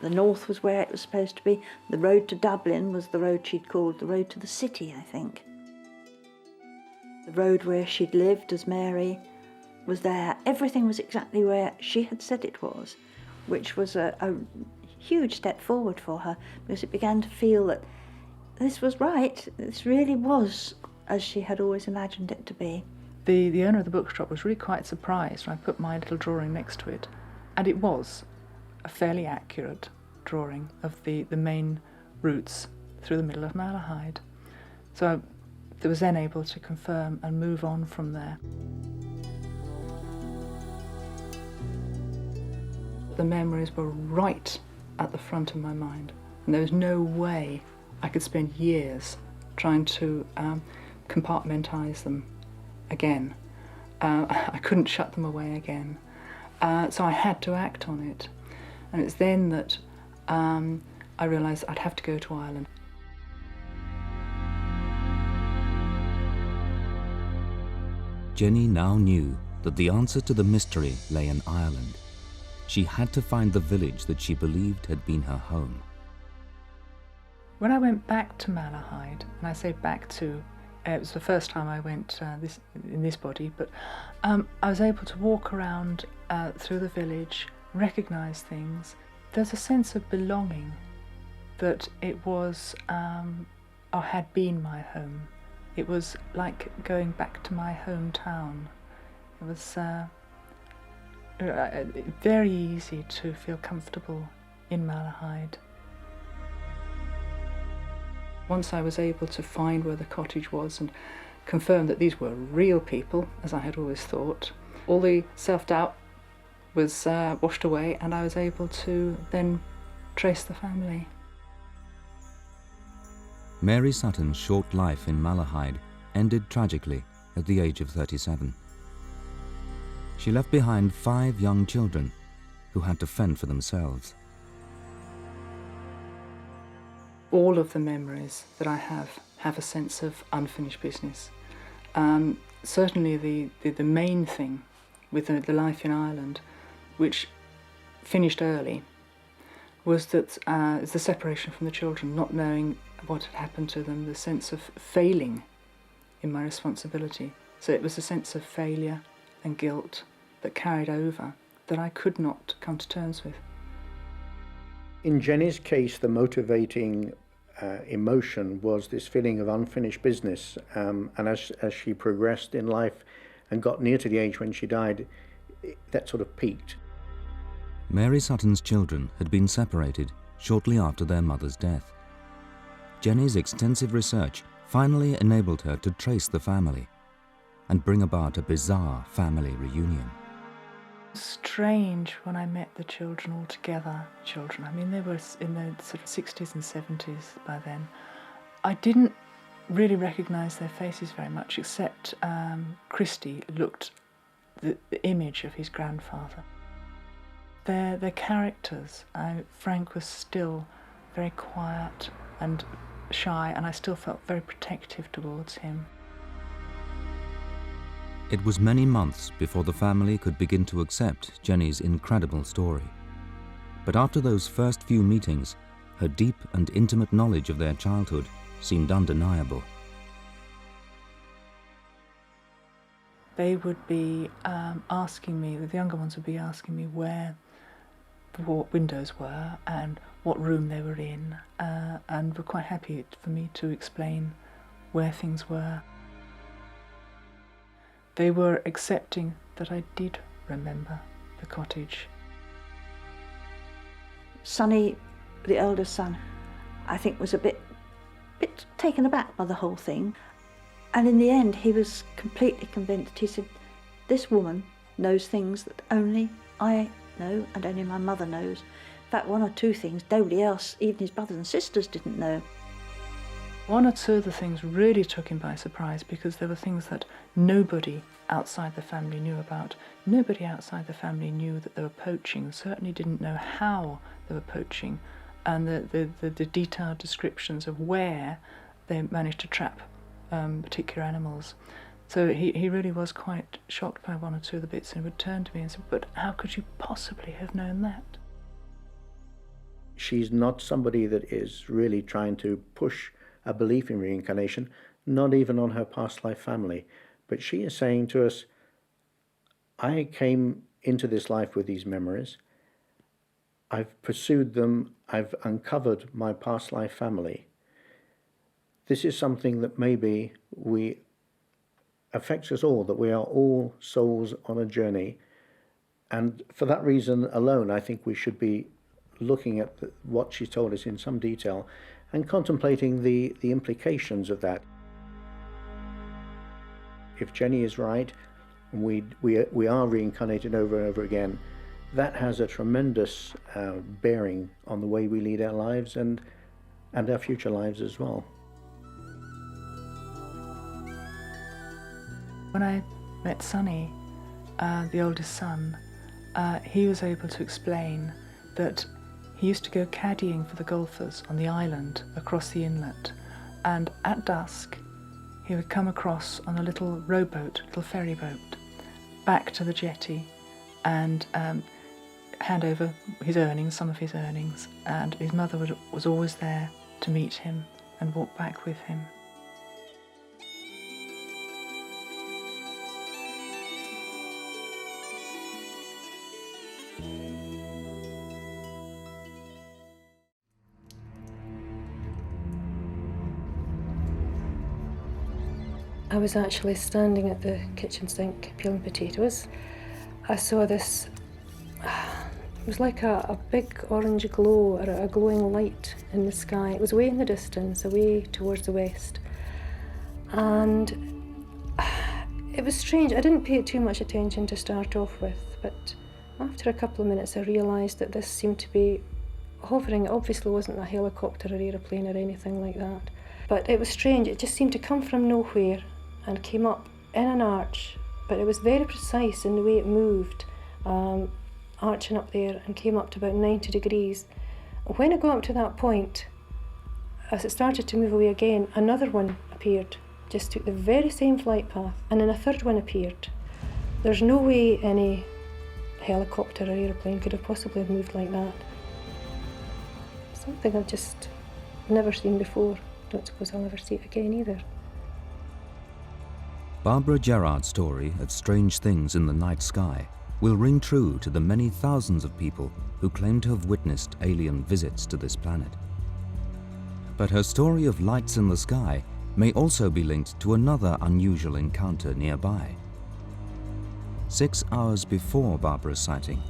The north was where it was supposed to be. The road to Dublin was the road she'd called the road to the city, I think. The road where she'd lived as Mary was there. Everything was exactly where she had said it was, which was a huge step forward for her, because it began to feel that this was right. This really was as she had always imagined it to be. The owner of the bookshop was really quite surprised when I put my little drawing next to it, and it was a fairly accurate drawing of the main routes through the middle of Malahide. So I was then able to confirm and move on from there. The memories were right at the front of my mind, and there was no way I could spend years trying to compartmentalise them again. I couldn't shut them away again, so I had to act on it. And it's then that I realised I'd have to go to Ireland. Jenny now knew that the answer to the mystery lay in Ireland. She had to find the village that she believed had been her home. When I went back to Malahide, and I say back to, it was the first time I went in this body, but I was able to walk around through the village, recognise things. There's a sense of belonging, that it was, or had been my home. It was like going back to my hometown. It was very easy to feel comfortable in Malahide. Once I was able to find where the cottage was and confirm that these were real people, as I had always thought, all the self-doubt was washed away, and I was able to then trace the family. Mary Sutton's short life in Malahide ended tragically at the age of 37. She left behind 5 young children who had to fend for themselves. All of the memories that I have a sense of unfinished business. Certainly the main thing with the life in Ireland, which finished early, was that is the separation from the children, not knowing what had happened to them, the sense of failing in my responsibility. So it was a sense of failure and guilt that carried over that I could not come to terms with. In Jenny's case, the motivating emotion was this feeling of unfinished business, and as she progressed in life and got near to the age when she died, that sort of peaked. Mary Sutton's children had been separated shortly after their mother's death. Jenny's extensive research finally enabled her to trace the family and bring about a bizarre family reunion. Strange when I met the children all together. I mean, they were in their sort of 60s and 70s by then. I didn't really recognise their faces very much, except Christy looked the image of his grandfather. Their characters. Frank was still very quiet and shy, and I still felt very protective towards him. It was many months before the family could begin to accept Jenny's incredible story. But after those first few meetings, her deep and intimate knowledge of their childhood seemed undeniable. They would be asking me, the younger ones would be asking me where the windows were and what room they were in, and were quite happy for me to explain where things were. They were accepting that I did remember the cottage. Sonny, the eldest son, I think was a bit taken aback by the whole thing. And in the end, he was completely convinced. He said, this woman knows things that only I know and only my mother knows. In fact, 1 or 2 things nobody else, even his brothers and sisters, didn't know. 1 or 2 of the things really took him by surprise, because there were things that nobody outside the family knew about. Nobody outside the family knew that they were poaching, certainly didn't know how they were poaching, and the detailed descriptions of where they managed to trap particular animals. So he really was quite shocked by 1 or 2 of the bits, and would turn to me and say, but how could you possibly have known that? She's not somebody that is really trying to push a belief in reincarnation, not even on her past life family. But she is saying to us, I came into this life with these memories. I've pursued them. I've uncovered my past life family. This is something that maybe affects us all, that we are all souls on a journey. And for that reason alone, I think we should be looking at what she told us in some detail and contemplating the implications of that. If Jenny is right, and we are reincarnated over and over again, that has a tremendous bearing on the way we lead our lives and our future lives as well. When I met Sonny, the oldest son, he was able to explain that he used to go caddying for the golfers on the island across the inlet, and at dusk he would come across on a little rowboat, little ferry boat, back to the jetty, and hand over his earnings, some of his earnings, and his mother was always there to meet him and walk back with him. I was actually standing at the kitchen sink peeling potatoes. I saw this, it was like a big orange glow, or a glowing light in the sky. It was way in the distance, away towards the west. And it was strange. I didn't pay it too much attention to start off with, but after a couple of minutes I realised that this seemed to be hovering. It obviously wasn't a helicopter or aeroplane or anything like that. But it was strange. It just seemed to come from nowhere and came up in an arch, but it was very precise in the way it moved, arching up there, and came up to about 90 degrees. When it got up to that point, as it started to move away again, another one appeared, just took the very same flight path, and then a third one appeared. There's no way any helicopter or aeroplane could have possibly moved like that. Something I've just never seen before. Don't suppose I'll ever see it again either. Barbara Gerard's story of strange things in the night sky will ring true to the many thousands of people who claim to have witnessed alien visits to this planet. But her story of lights in the sky may also be linked to another unusual encounter nearby. 6 hours before Barbara's sighting,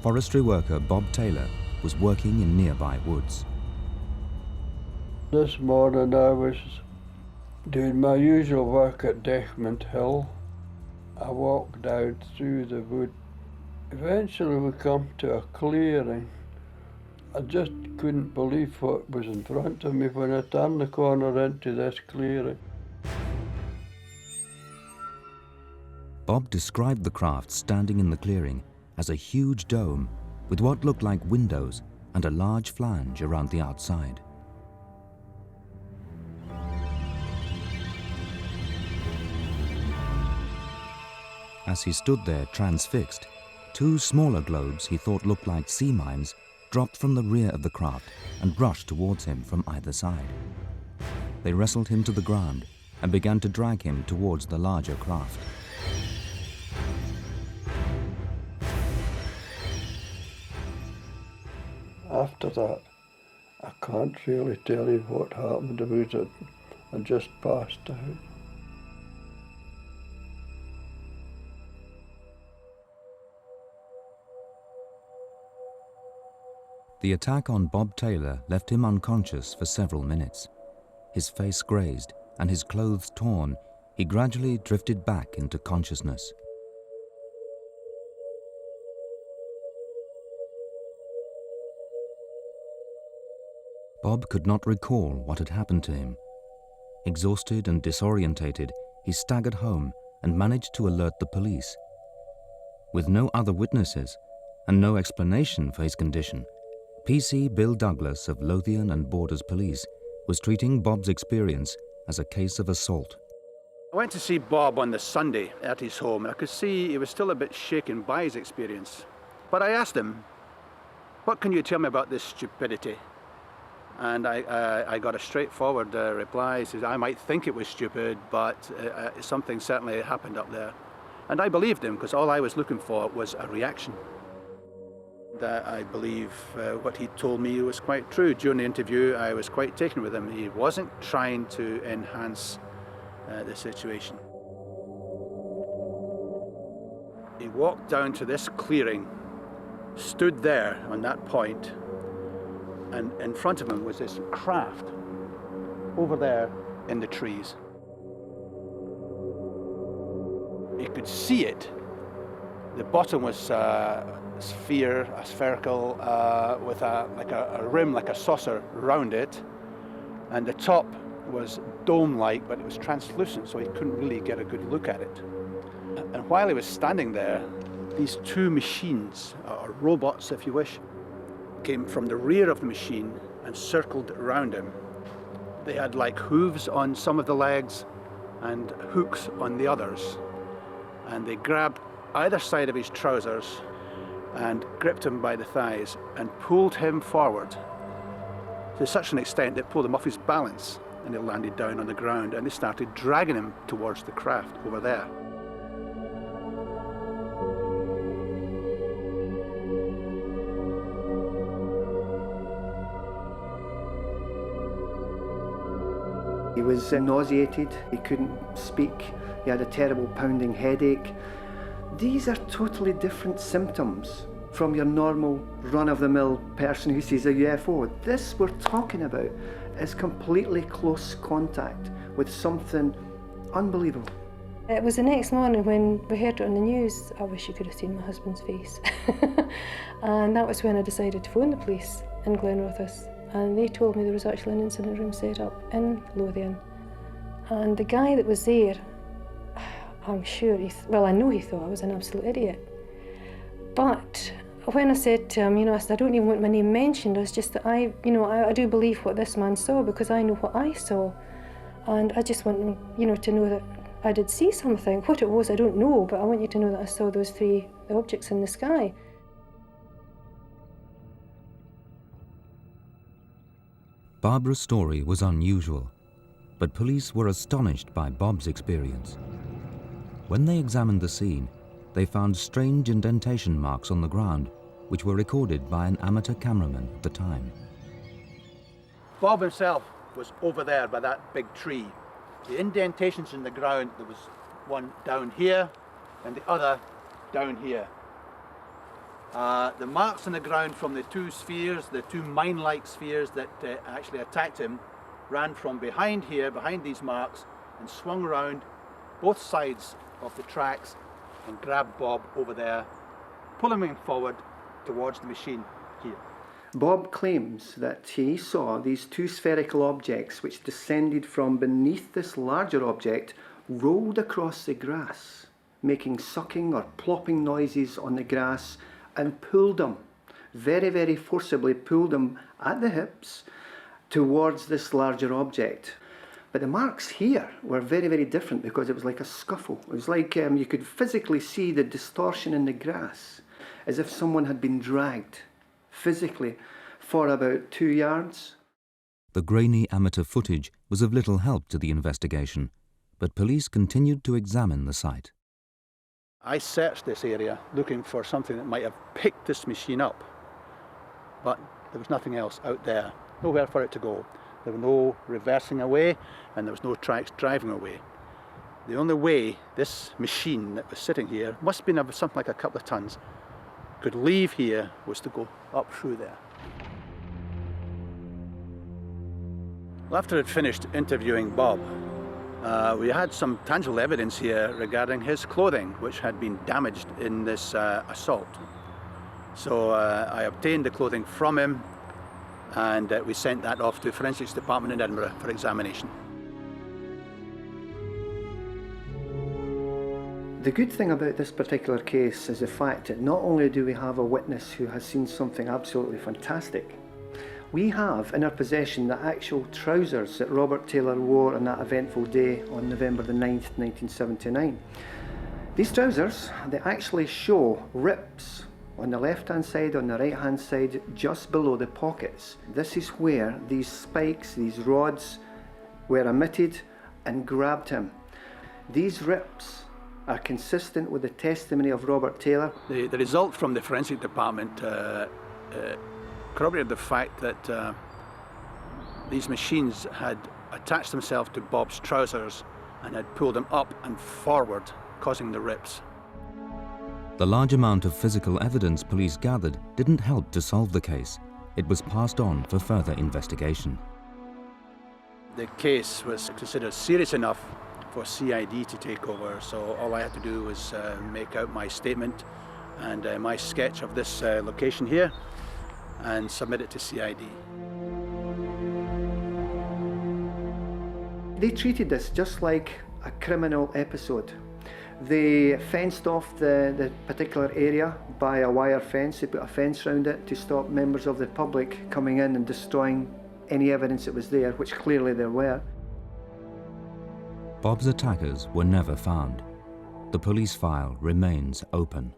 forestry worker Bob Taylor was working in nearby woods. This morning I was doing my usual work at Document Hill. I walked down through the wood. Eventually we come to a clearing. I just couldn't believe what was in front of me when I turned the corner into this clearing. Bob described the craft standing in the clearing as a huge dome with what looked like windows and a large flange around the outside. As he stood there transfixed, 2 smaller globes he thought looked like sea mines dropped from the rear of the craft and rushed towards him from either side. They wrestled him to the ground and began to drag him towards the larger craft. After that, I can't really tell you what happened. I just passed out. The attack on Bob Taylor left him unconscious for several minutes. His face grazed and his clothes torn, he gradually drifted back into consciousness. Bob could not recall what had happened to him. Exhausted and disorientated, he staggered home and managed to alert the police. With no other witnesses and no explanation for his condition, PC Bill Douglas of Lothian and Borders Police was treating Bob's experience as a case of assault. I went to see Bob on the Sunday at his home, and I could see he was still a bit shaken by his experience. But I asked him, "What can you tell me about this stupidity?" And I got a straightforward reply. He says, "I might think it was stupid, but something certainly happened up there." And I believed him, because all I was looking for was a reaction. That I believe what he told me was quite true. During the interview, I was quite taken with him. He wasn't trying to enhance the situation. He walked down to this clearing, stood there on that point, and in front of him was this craft over there in the trees. You could see it. The bottom was a spherical, with a rim like a saucer around it, and the top was dome-like, but it was translucent, so he couldn't really get a good look at it. And while he was standing there, these 2 machines, or robots if you wish, came from the rear of the machine and circled around him. They had like hooves on some of the legs and hooks on the others, and they grabbed either side of his trousers and gripped him by the thighs and pulled him forward to such an extent that it pulled him off his balance, and he landed down on the ground, and they started dragging him towards the craft over there. He was nauseated, he couldn't speak, he had a terrible pounding headache. These are totally different symptoms from your normal run-of-the-mill person who sees a UFO. This we're talking about is completely close contact with something unbelievable. It was the next morning when we heard it on the news. I wish you could have seen my husband's face. And that was when I decided to phone the police in Glenrothes. And they told me there was actually an incident room set up in Lothian. And the guy that was there, I'm sure, I know he thought I was an absolute idiot. But when I said to him, I said, I don't even want my name mentioned, it's just that I do believe what this man saw because I know what I saw. And I just want him, to know that I did see something. What it was, I don't know, but I want you to know that I saw those 3 objects in the sky. Barbara's story was unusual, but police were astonished by Bob's experience. When they examined the scene, they found strange indentation marks on the ground, which were recorded by an amateur cameraman at the time. Bob himself was over there by that big tree. The indentations in the ground, there was one down here and the other down here. The marks on the ground from the 2 spheres, the 2 mine-like spheres that actually attacked him, ran from behind here, behind these marks, and swung around both sides of the tracks and grabbed Bob over there, pulling him forward towards the machine here. Bob claims that he saw these 2 spherical objects which descended from beneath this larger object, rolled across the grass, making sucking or plopping noises on the grass, and pulled him, very, very forcibly pulled him at the hips towards this larger object. But the marks here were very, very different because it was like a scuffle. It was like you could physically see the distortion in the grass, as if someone had been dragged physically for about 2 yards. The grainy amateur footage was of little help to the investigation, but police continued to examine the site. I searched this area looking for something that might have picked this machine up, but there was nothing else out there, nowhere for it to go. There were no reversing away and there was no tracks driving away. The only way this machine that was sitting here, must have been of something like a couple of tons, could leave here was to go up through there. Well, after I'd finished interviewing Bob, we had some tangible evidence here regarding his clothing, which had been damaged in this assault. So I obtained the clothing from him, and we sent that off to the forensics department in Edinburgh for examination. The good thing about this particular case is the fact that not only do we have a witness who has seen something absolutely fantastic, we have in our possession the actual trousers that Robert Taylor wore on that eventful day on November the 9th, 1979. These trousers, they actually show rips on the left-hand side, on the right-hand side, just below the pockets. This is where these spikes, these rods, were emitted and grabbed him. These rips are consistent with the testimony of Robert Taylor. The result from the forensic department corroborated the fact that these machines had attached themselves to Bob's trousers and had pulled him up and forward, causing the rips. The large amount of physical evidence police gathered didn't help to solve the case. It was passed on for further investigation. The case was considered serious enough for CID to take over, so all I had to do was make out my statement and my sketch of this location here and submit it to CID. They treated this just like a criminal episode. They fenced off the particular area by a wire fence. They put a fence around it to stop members of the public coming in and destroying any evidence that was there, which clearly there were. Bob's attackers were never found. The police file remains open.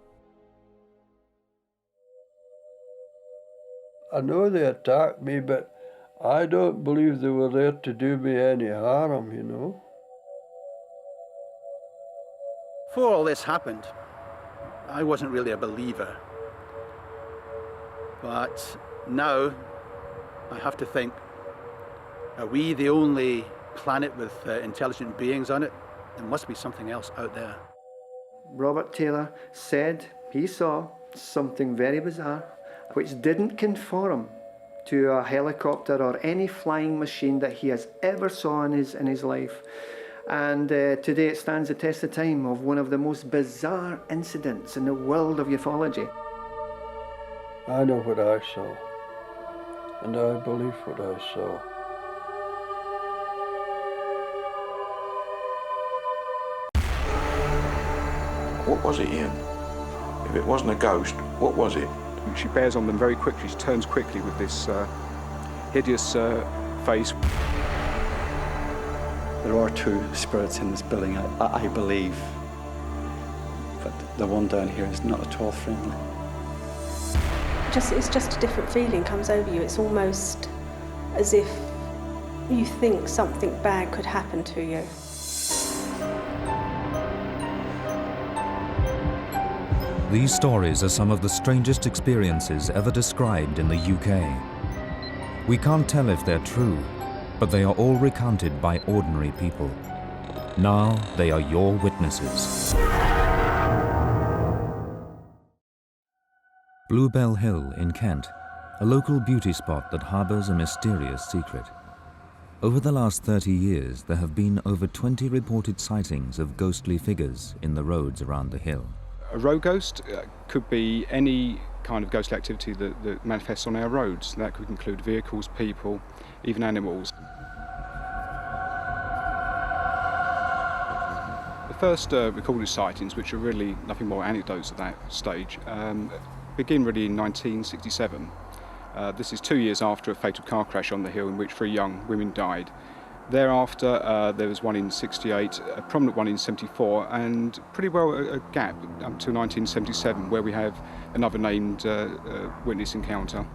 I know they attacked me, but I don't believe they were there to do me any harm, you know. Before all this happened, I wasn't really a believer. But now I have to think, are we the only planet with intelligent beings on it. There must be something else out there. Robert Taylor said he saw something very bizarre which didn't conform to a helicopter or any flying machine that he has ever saw in his life. And today it stands the test of time of one of the most bizarre incidents in the world of ufology. I know what I saw, and I believe what I saw. What was it, Ian? If it wasn't a ghost, what was it? She bears on them very quickly. She turns quickly with this hideous face. There are two spirits in this building, I believe, but the one down here is not at all friendly. It's just a different feeling comes over you. It's almost as if you think something bad could happen to you. These stories are some of the strangest experiences ever described in the UK. We can't tell if they're true, but they are all recounted by ordinary people. Now they are your witnesses. Bluebell Hill in Kent, a local beauty spot that harbours a mysterious secret. Over the last 30 years, there have been over 20 reported sightings of ghostly figures in the roads around the hill. A road ghost could be any kind of ghostly activity that manifests on our roads. That could include vehicles, people, even animals. The first recorded sightings, which are really nothing more anecdotes at that stage, begin really in 1967. This is 2 years after a fatal car crash on the hill in which 3 young women died. Thereafter, there was one in 68, a prominent one in 74, and pretty well a gap up to 1977, where we have another named witness encounter.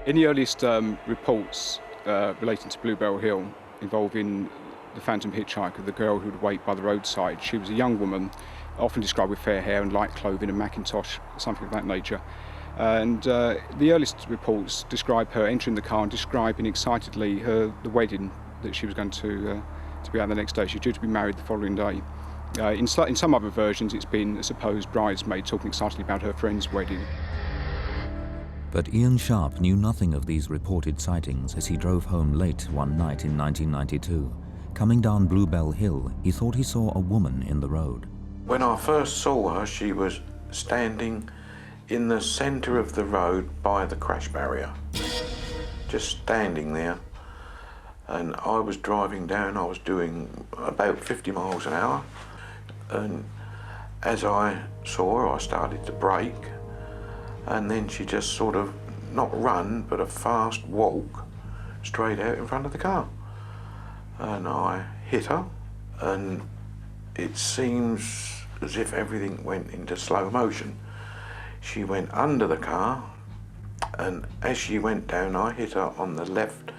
In the earliest reports relating to Bluebell Hill, involving the phantom hitchhiker, the girl who would wait by the roadside, she was a young woman, often described with fair hair and light clothing, a Macintosh, something of that nature. And the earliest reports describe her entering the car and describing excitedly the wedding that she was going to be at the next day. She's due to be married the following day. In some other versions, it's been a supposed bridesmaid talking excitedly about her friend's wedding. But Ian Sharp knew nothing of these reported sightings as he drove home late one night in 1992. Coming down Bluebell Hill, he thought he saw a woman in the road. When I first saw her, she was standing in the centre of the road by the crash barrier, just standing there. And I was driving down, I was doing about 50 miles an hour, and as I saw her, I started to brake, and then she just sort of, not run, but a fast walk straight out in front of the car. And I hit her, and it seems as if everything went into slow motion. She went under the car, and as she went down, I hit her on the left,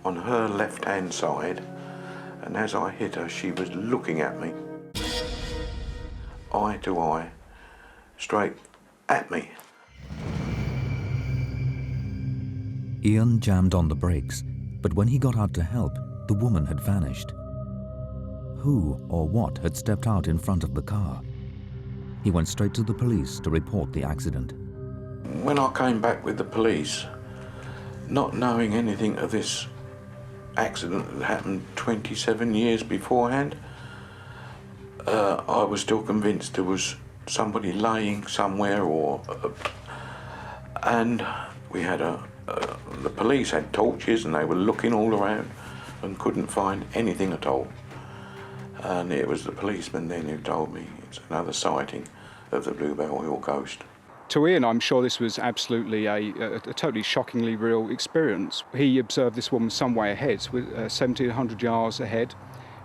on her left-hand side, and as I hit her, she was looking at me, eye to eye, straight at me. Ian jammed on the brakes, but when he got out to help, the woman had vanished. Who or what had stepped out in front of the car? He went straight to the police to report the accident. When I came back with the police, not knowing anything of this accident that happened 27 years beforehand, I was still convinced there was somebody laying somewhere, and we had the police had torches and they were looking all around and couldn't find anything at all. And it was the policeman then who told me it's another sighting of the Bluebell Hill ghost. To Ian, I'm sure this was absolutely a totally shockingly real experience. He observed this woman some way ahead, 1,700 yards ahead.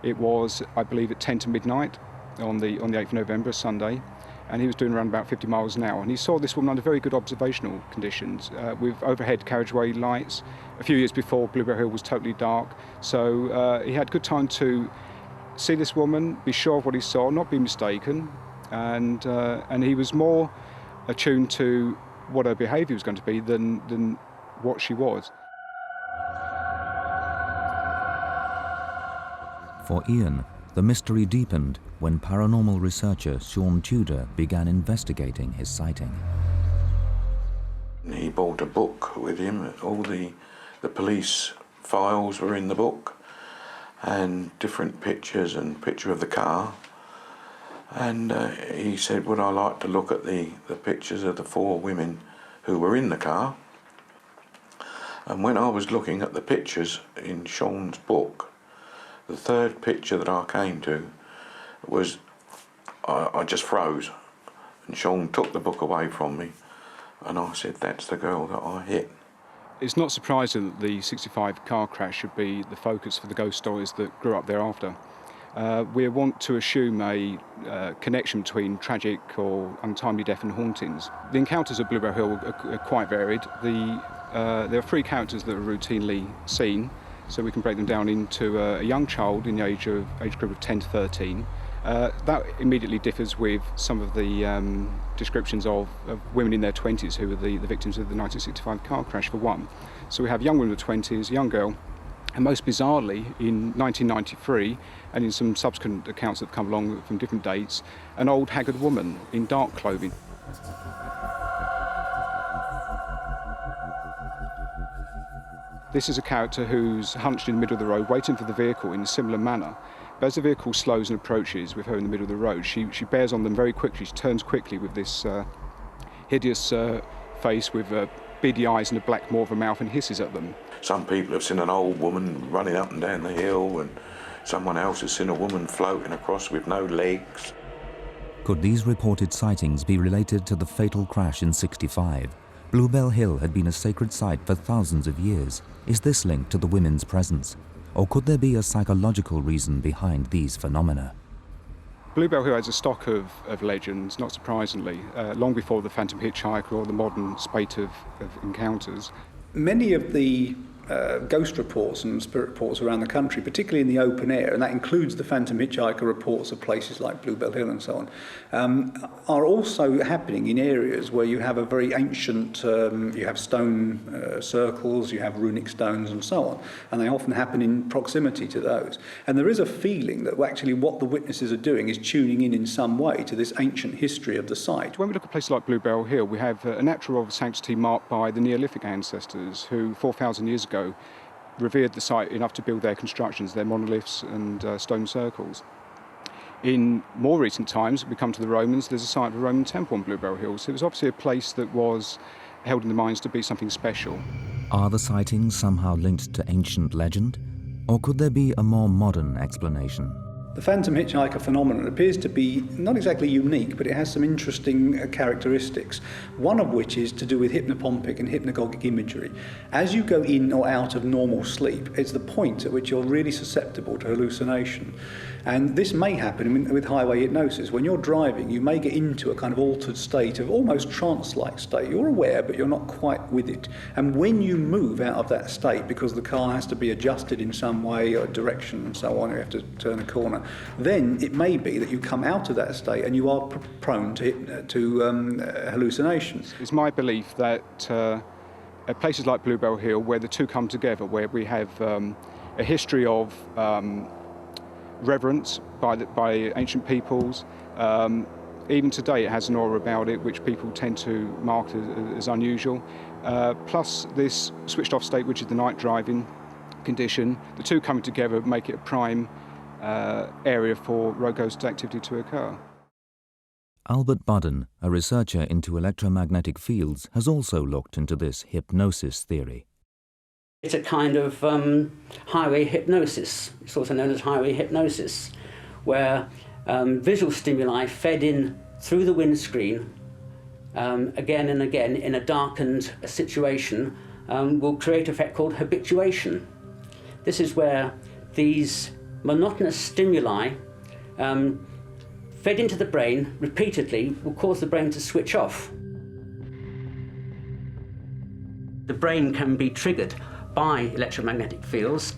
It was, I believe, at 10 to midnight on the 8th of November, Sunday, and he was doing around about 50 miles an hour. And he saw this woman under very good observational conditions, with overhead carriageway lights. A few years before, Bluebell Hill was totally dark, so he had good time to see this woman, be sure of what he saw, not be mistaken, and he was more attuned to what her behaviour was going to be than what she was. For Ian, the mystery deepened when paranormal researcher Sean Tudor began investigating his sighting. He brought a book with him. All the police files were in the book, and different pictures and picture of the car. And he said, would I like to look at the pictures of the 4 women who were in the car? And when I was looking at the pictures in Sean's book, the 3rd picture that I came to was, I just froze. And Sean took the book away from me, and I said, that's the girl that I hit. It's not surprising that the 65 car crash should be the focus for the ghost stories that grew up thereafter. We want to assume a connection between tragic or untimely death and hauntings. The encounters at Bluebell Hill are quite varied. There are 3 characters that are routinely seen, so we can break them down into a young child in the age group of 10 to 13. That immediately differs with some of the descriptions of women in their 20s who were the victims of the 1965 car crash, for one. So we have young women in the 20s, a young girl, and most bizarrely, in 1993, and in some subsequent accounts that have come along from different dates, an old haggard woman in dark clothing. This is a character who's hunched in the middle of the road, waiting for the vehicle in a similar manner. But as the vehicle slows and approaches with her in the middle of the road, she bears on them very quickly. She turns quickly with this hideous face with beady eyes and a black maw of a mouth, and hisses at them. Some people have seen an old woman running up and down the hill, and someone else has seen a woman floating across with no legs. Could these reported sightings be related to the fatal crash in '65? Bluebell Hill had been a sacred site for thousands of years. Is this linked to the women's presence? Or could there be a psychological reason behind these phenomena? Bluebell Hill has a stock of legends, not surprisingly, long before the Phantom Hitchhiker or the modern spate of encounters. Many of the ghost reports and spirit reports around the country, particularly in the open air, and that includes the Phantom Hitchhiker reports of places like Bluebell Hill and so on, are also happening in areas where you have a very ancient, you have stone circles, you have runic stones and so on, and they often happen in proximity to those. And there is a feeling that actually what the witnesses are doing is tuning in some way to this ancient history of the site. When we look at places like Bluebell Hill, we have a natural sanctity marked by the Neolithic ancestors who 4,000 years ago revered the site enough to build their constructions, their monoliths and stone circles. In more recent times, we come to the Romans, there's a site of a Roman temple on Bluebell Hill, so it was obviously a place that was held in the minds to be something special. Are the sightings somehow linked to ancient legend? Or could there be a more modern explanation? The Phantom Hitchhiker phenomenon appears to be not exactly unique, but it has some interesting characteristics, one of which is to do with hypnopompic and hypnagogic imagery. As you go in or out of normal sleep, it's the point at which you're really susceptible to hallucination. And this may happen with highway hypnosis. When you're driving, you may get into a kind of altered state of almost trance-like state. You're aware, but you're not quite with it. And when you move out of that state, because the car has to be adjusted in some way, or direction and so on, you have to turn a corner, then it may be that you come out of that state and you are prone to hallucinations. It's my belief that at places like Bluebell Hill, where the two come together, where we have a history of reverence by ancient peoples, even today it has an aura about it which people tend to mark as unusual, plus this switched off state, which is the night driving condition. The two coming together make it a prime area for road ghost activity to occur. Albert Budden, a researcher into electromagnetic fields, has also looked into this hypnosis theory. It's a kind of highway hypnosis. It's also known as highway hypnosis, where visual stimuli fed in through the windscreen again and again in a darkened situation will create an effect called habituation. This is where these monotonous stimuli fed into the brain repeatedly will cause the brain to switch off. The brain can be triggered by electromagnetic fields,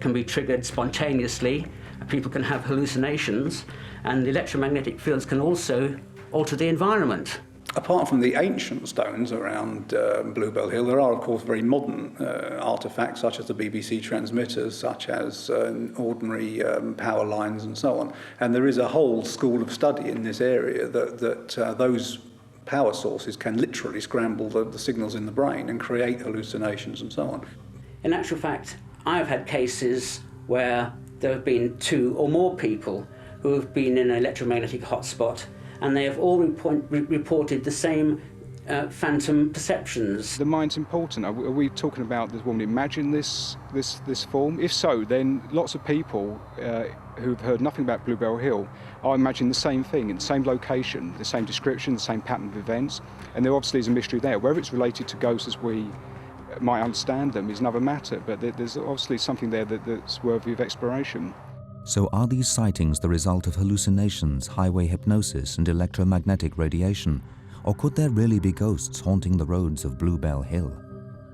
can be triggered spontaneously. People can have hallucinations, and the electromagnetic fields can also alter the environment. Apart from the ancient stones around Bluebell Hill, there are, of course, very modern artefacts, such as the BBC transmitters, such as ordinary power lines and so on. And there is a whole school of study in this area that those power sources can literally scramble the signals in the brain and create hallucinations and so on. In actual fact, I've had cases where there have been 2 or more people who have been in an electromagnetic hotspot, and they have all reported the same phantom perceptions. The mind's important. Are we talking about this woman imagine this form? If so, then lots of people who've heard nothing about Bluebell Hill are imagining the same thing in the same location, the same description, the same pattern of events, and there obviously is a mystery there. Whether it's related to ghosts as we might understand them is another matter, but there's obviously something there that's worthy of exploration. So are these sightings the result of hallucinations, highway hypnosis and electromagnetic radiation? Or could there really be ghosts haunting the roads of Bluebell Hill?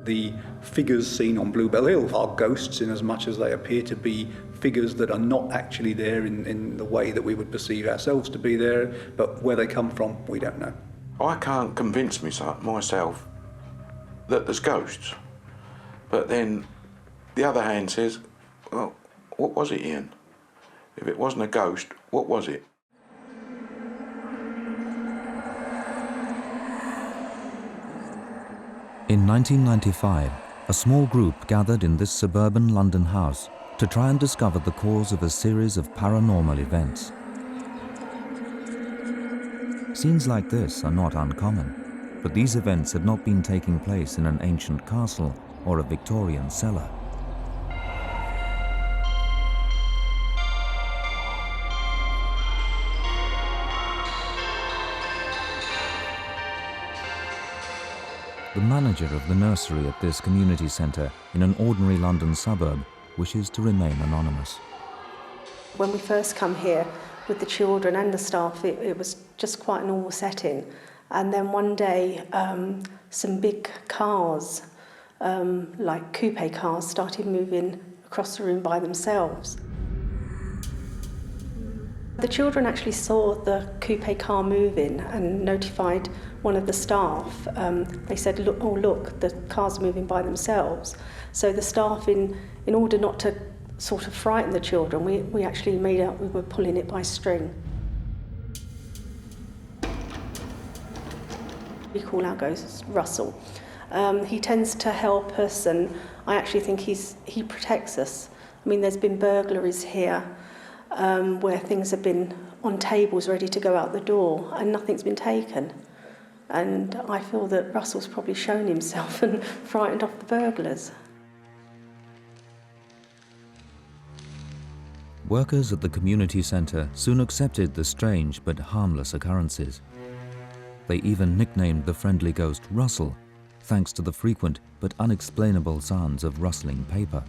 The figures seen on Bluebell Hill are ghosts in as much as they appear to be figures that are not actually there in the way that we would perceive ourselves to be there, but where they come from, we don't know. I can't convince myself that there's ghosts. But then the other hand says, well, what was it, Ian? If it wasn't a ghost, what was it? In 1995, a small group gathered in this suburban London house to try and discover the cause of a series of paranormal events. Scenes like this are not uncommon, but these events had not been taking place in an ancient castle or a Victorian cellar. The manager of the nursery at this community centre in an ordinary London suburb wishes to remain anonymous. When we first come here with the children and the staff, it was just quite a normal setting. And then one day, some big cars, like coupe cars, started moving across the room by themselves. The children actually saw the coupe car moving and notified one of the staff. They said, look, the car's moving by themselves. So the staff, in order not to sort of frighten the children, we actually made out we were pulling it by string. We call our ghost Russell. He tends to help us, and I actually think he protects us. I mean, there's been burglaries here where things have been on tables ready to go out the door and nothing's been taken. And I feel that Russell's probably shown himself and frightened off the burglars. Workers at the community centre soon accepted the strange but harmless occurrences. They even nicknamed the friendly ghost Russell, thanks to the frequent but unexplainable sounds of rustling paper.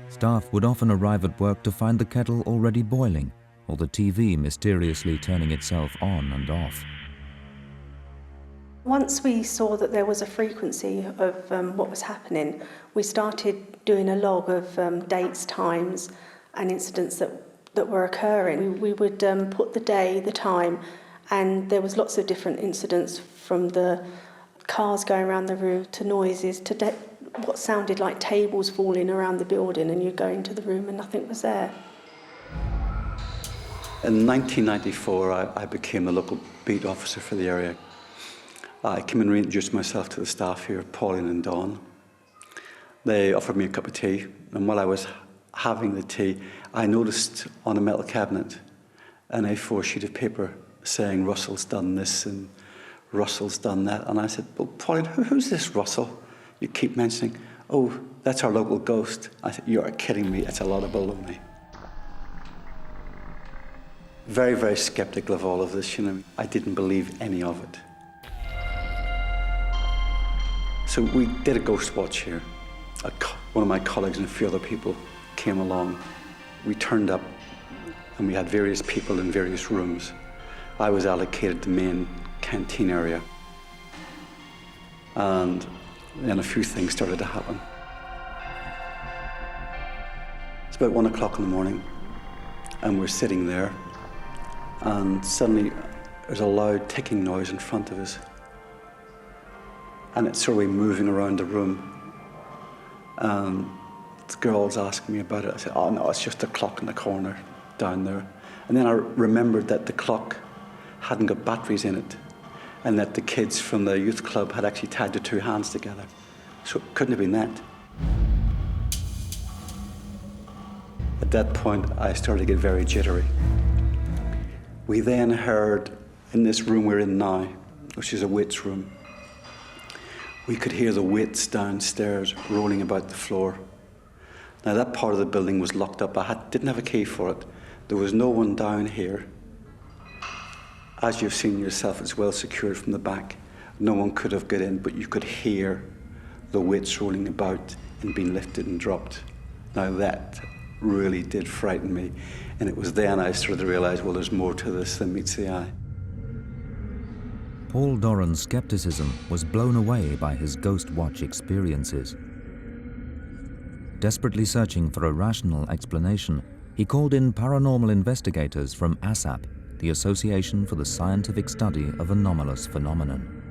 Staff would often arrive at work to find the kettle already boiling, or the TV mysteriously turning itself on and off. Once we saw that there was a frequency of what was happening, we started doing a log of dates, times, and incidents that were occurring. We would put the day, the time, and there was lots of different incidents, from the cars going around the room to noises to what sounded like tables falling around the building, and you'd go into the room and nothing was there. In 1994, I became the local beat officer for the area. I came and reintroduced myself to the staff here, Pauline and Dawn. They offered me a cup of tea, and while I was having the tea, I noticed on a metal cabinet an A4 sheet of paper saying Russell's done this and Russell's done that. And I said, well, Pauline, who's this Russell you keep mentioning? Oh, that's our local ghost. I said, you are kidding me, it's a lot of baloney. Very, very skeptical of all of this, you know. I didn't believe any of it. So we did a ghost watch here. One of my colleagues and a few other people came along. We turned up and we had various people in various rooms. I was allocated the main canteen area. And then a few things started to happen. It's about 1 o'clock in the morning and we're sitting there and suddenly there's a loud ticking noise in front of us. And it's sort of moving around the room. And the girl's asking me about it. I said, oh no, it's just a clock in the corner down there. And then I remembered that the clock hadn't got batteries in it, and that the kids from the youth club had actually tied the two hands together. So it couldn't have been that. At that point, I started to get very jittery. We then heard, in this room we're in now, which is a wait's room, we could hear the weights downstairs rolling about the floor. Now that part of the building was locked up. I didn't have a key for it. There was no one down here. As you've seen yourself, it's well secured from the back. No one could have got in, but you could hear the weights rolling about and being lifted and dropped. Now that really did frighten me. And it was then I started to realise, well, there's more to this than meets the eye. Paul Doran's skepticism was blown away by his ghost watch experiences. Desperately searching for a rational explanation, he called in paranormal investigators from ASAP, the Association for the Scientific Study of Anomalous Phenomenon.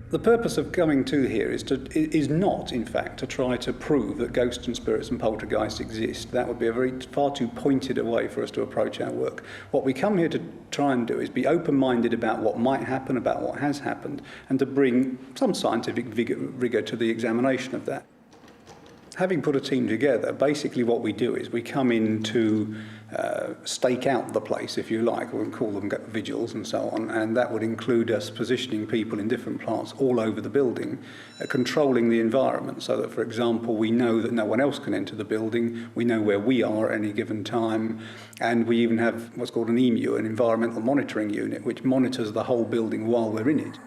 The purpose of coming to here is not, in fact, to try to prove that ghosts and spirits and poltergeists exist. That would be a far too pointed a way for us to approach our work. What we come here to try and do is be open-minded about what might happen, about what has happened, and to bring some scientific rigour to the examination of that. Having put a team together, basically what we do is we come in to stake out the place, if you like. We'll call them vigils and so on, and that would include us positioning people in different parts all over the building, controlling the environment so that, for example, we know that no one else can enter the building, we know where we are at any given time, and we even have what's called an EMU, an environmental monitoring unit, which monitors the whole building while we're in it.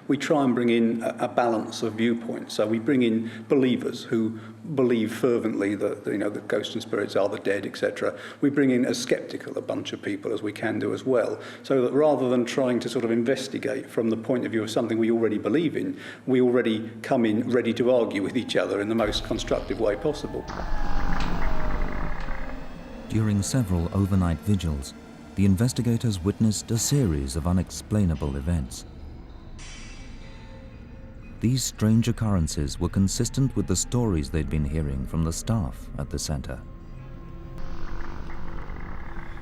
We try and bring in a balance of viewpoints. So we bring in believers who believe fervently that, that ghosts and spirits are the dead, etc. We bring in as sceptical a bunch of people as we can do as well, so that rather than trying to sort of investigate from the point of view of something we already believe in, we already come in ready to argue with each other in the most constructive way possible. During several overnight vigils, the investigators witnessed a series of unexplainable events. These strange occurrences were consistent with the stories they'd been hearing from the staff at the centre.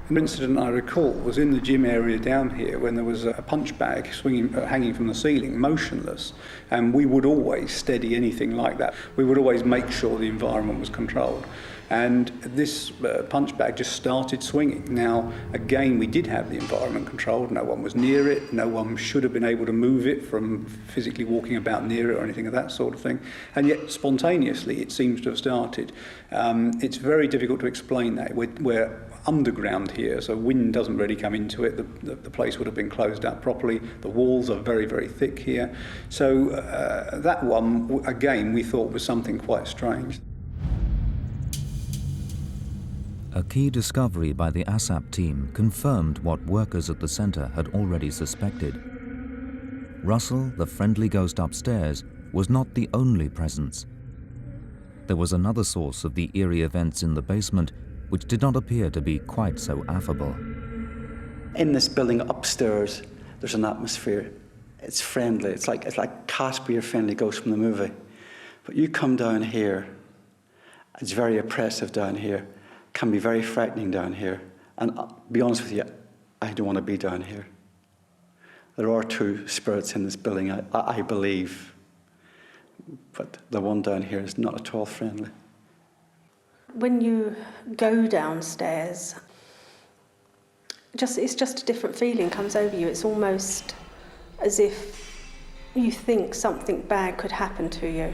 An incident I recall was in the gym area down here when there was a punch bag hanging from the ceiling, motionless, and we would always steady anything like that. We would always make sure the environment was controlled. And this punch bag just started swinging. Now, again, we did have the environment controlled. No one was near it. No one should have been able to move it from physically walking about near it or anything of that sort of thing. And yet, spontaneously, it seems to have started. It's very difficult to explain that. We're underground here, so wind doesn't really come into it. The place would have been closed up properly. The walls are very, very thick here. So that one, again, we thought was something quite strange. A key discovery by the ASAP team confirmed what workers at the centre had already suspected. Russell, the friendly ghost upstairs, was not the only presence. There was another source of the eerie events in the basement which did not appear to be quite so affable. In this building upstairs, there's an atmosphere. It's friendly. It's like Casper, your friendly ghost from the movie. But you come down here, it's very oppressive down here. Can be very frightening down here. And be honest with you, I don't want to be down here. There are two spirits in this building, I believe. But the one down here is not at all friendly. When you go downstairs, it's just a different feeling comes over you. It's almost as if you think something bad could happen to you.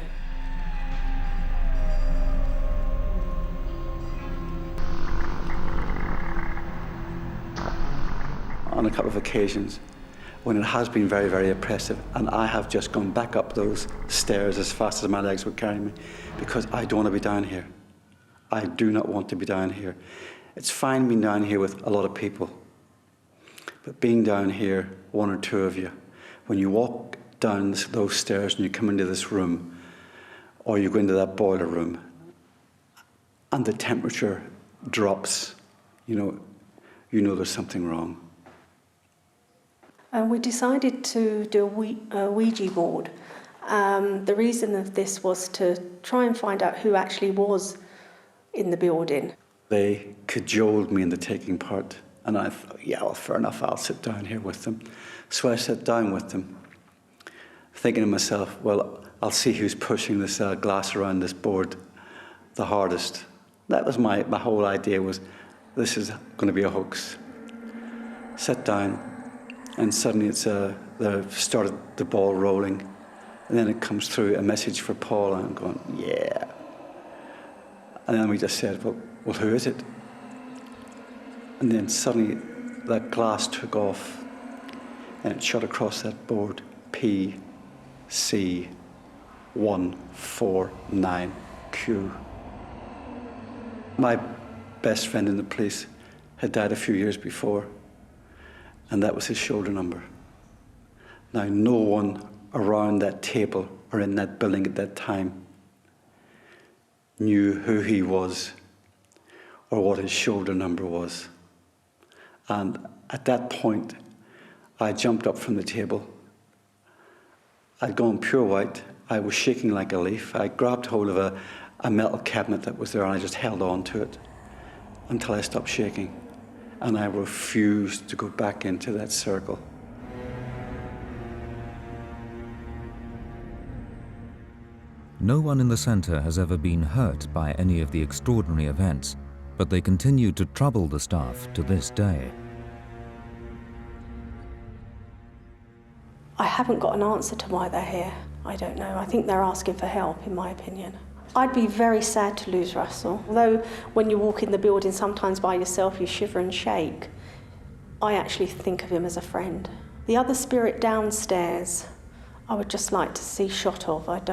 On a couple of occasions when it has been very, very oppressive, and I have just gone back up those stairs as fast as my legs would carry me because I don't want to be down here. I do not want to be down here. It's fine being down here with a lot of people, but being down here, one or two of you, when you walk down those stairs and you come into this room, or you go into that boiler room, and the temperature drops, you know there's something wrong. We decided to do a Ouija board. The reason of this was to try and find out who actually was in the building. They cajoled me into taking part, and I thought, yeah, well, fair enough, I'll sit down here with them. So I sat down with them, thinking to myself, well, I'll see who's pushing this glass around this board the hardest. That was my whole idea, was this is going to be a hoax. Sat down, and suddenly they've started the ball rolling, and then it comes through a message for Paul, and I'm going, yeah. And then we just said, well, who is it? And then suddenly that glass took off, and it shot across that board, PC149Q. My best friend in the police had died a few years before, and that was his shoulder number. Now, no one around that table or in that building at that time knew who he was or what his shoulder number was. And at that point, I jumped up from the table. I'd gone pure white. I was shaking like a leaf. I grabbed hold of a metal cabinet that was there, and I just held on to it until I stopped shaking. And I refused to go back into that circle. No one in the centre has ever been hurt by any of the extraordinary events, but they continue to trouble the staff to this day. I haven't got an answer to why they're here. I don't know. I think they're asking for help, in my opinion. I'd be very sad to lose Russell. Although when you walk in the building sometimes by yourself you shiver and shake, I actually think of him as a friend. The other spirit downstairs, I would just like to see shot of. I've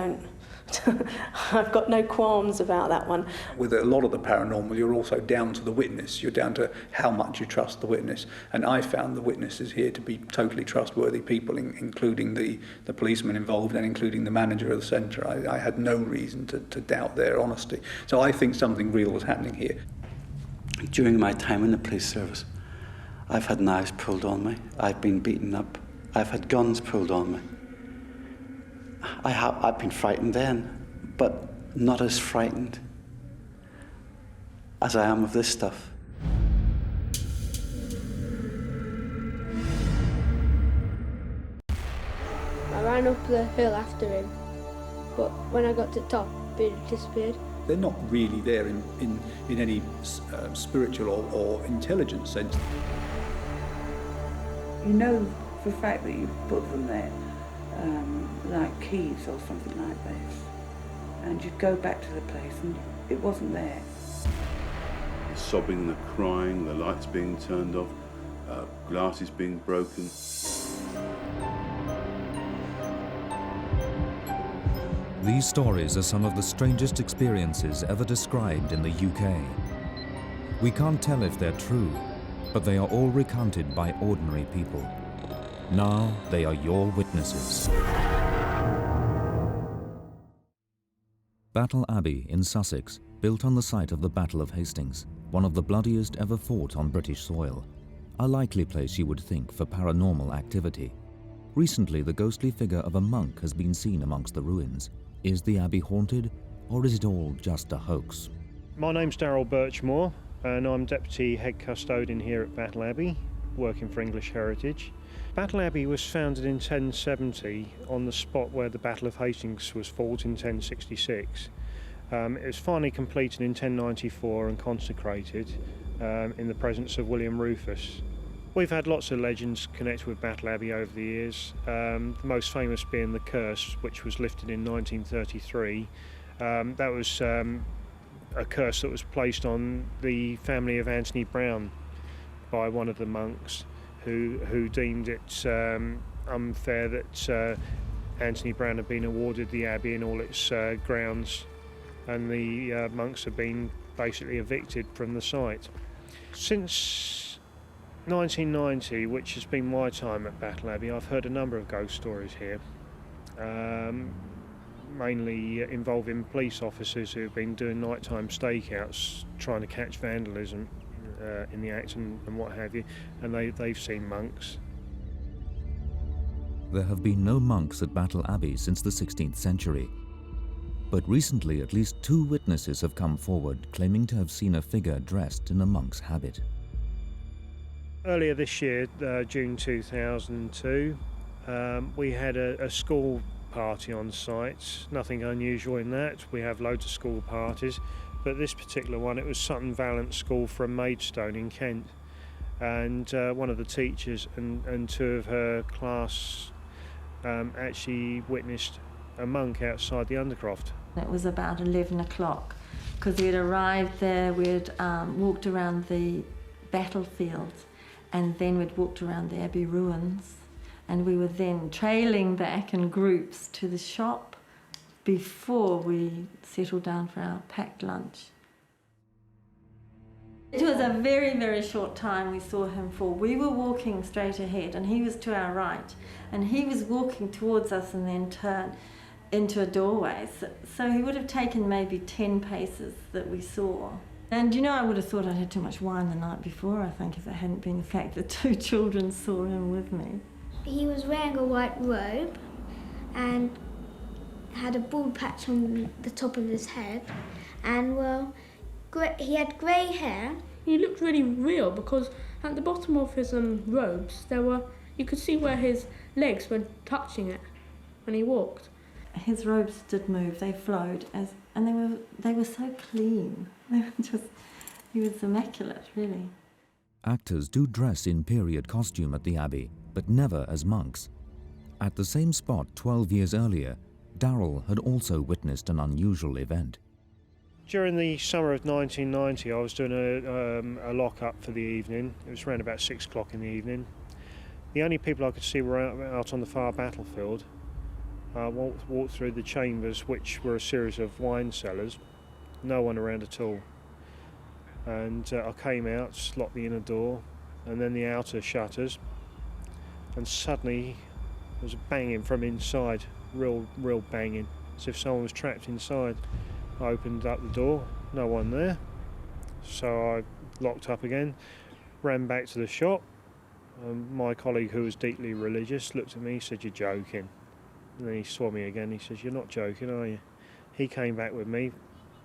got no qualms about that one. With a lot of the paranormal, you're also down to the witness. You're down to how much you trust the witness. And I found the witnesses here to be totally trustworthy people, including the policeman involved and including the manager of the centre. I had no reason to doubt their honesty. So I think something real was happening here. During my time in the police service, I've had knives pulled on me. I've been beaten up. I've had guns pulled on me. I've been frightened then, but not as frightened as I am of this stuff. I ran up the hill after him, but when I got to the top, it disappeared. They're not really there in any spiritual or intelligent sense. You know for a fact that you put them there, like keys or something like this, and you'd go back to the place and it wasn't there. The sobbing, the crying, the lights being turned off, glasses being broken. These stories are some of the strangest experiences ever described in the UK. We can't tell if they're true, but they are all recounted by ordinary people. Now they are your witnesses. Battle Abbey in Sussex, built on the site of the Battle of Hastings, one of the bloodiest ever fought on British soil. A likely place, you would think, for paranormal activity. Recently, the ghostly figure of a monk has been seen amongst the ruins. Is the abbey haunted, or is it all just a hoax? My name's Darryl Birchmore, and I'm Deputy Head Custodian here at Battle Abbey, working for English Heritage. Battle Abbey was founded in 1070 on the spot where the Battle of Hastings was fought in 1066. It was finally completed in 1094 and consecrated in the presence of William Rufus. We've had lots of legends connected with Battle Abbey over the years, the most famous being the curse, which was lifted in 1933. That was a curse that was placed on the family of Anthony Brown by one of the monks, who deemed it unfair that Anthony Brown had been awarded the abbey and all its grounds, and the monks had been basically evicted from the site. Since 1990, which has been my time at Battle Abbey, I've heard a number of ghost stories here, mainly involving police officers who have been doing nighttime stakeouts trying to catch vandalism. in the act and what have you, and they've seen monks. There have been no monks at Battle Abbey since the 16th century. But recently, at least 2 witnesses have come forward claiming to have seen a figure dressed in a monk's habit. Earlier this year, June 2002, we had a school party on site. Nothing unusual in that. We have loads of school parties, but this particular one, it was Sutton Valence School from Maidstone in Kent, and one of the teachers and 2 of her class actually witnessed a monk outside the Undercroft. It was about 11 o'clock because we'd arrived there, we'd walked around the battlefield, and then we'd walked around the Abbey ruins, and we were then trailing back in groups to the shop before we settled down for our packed lunch. It was a very, very short time we saw him for. We were walking straight ahead and he was to our right, and he was walking towards us and then turned into a doorway. So he would have taken maybe 10 paces that we saw. And you know, I would have thought I'd had too much wine the night before, I think, if it hadn't been the fact that 2 children saw him with me. He was wearing a white robe and had a bald patch on the top of his head, and well, he had grey hair. He looked really real because at the bottom of his robes you could see where his legs were touching it when he walked. His robes did move, they flowed, and they were so clean. He was immaculate, really. Actors do dress in period costume at the Abbey, but never as monks. At the same spot 12 years earlier, Darrell had also witnessed an unusual event. During the summer of 1990, I was doing a lock-up for the evening. It was around about 6 o'clock in the evening. The only people I could see were out on the far battlefield. I walked through the chambers, which were a series of wine cellars. No one around at all. And I came out, locked the inner door, and then the outer shutters. And suddenly, there was a banging from inside, real banging, as if someone was trapped inside. I opened up the door, no one there, so I locked up again, ran back to the shop. My colleague, who was deeply religious, looked at me, said, "You're joking." And then he saw me again, he says, "You're not joking, are you?" He came back with me,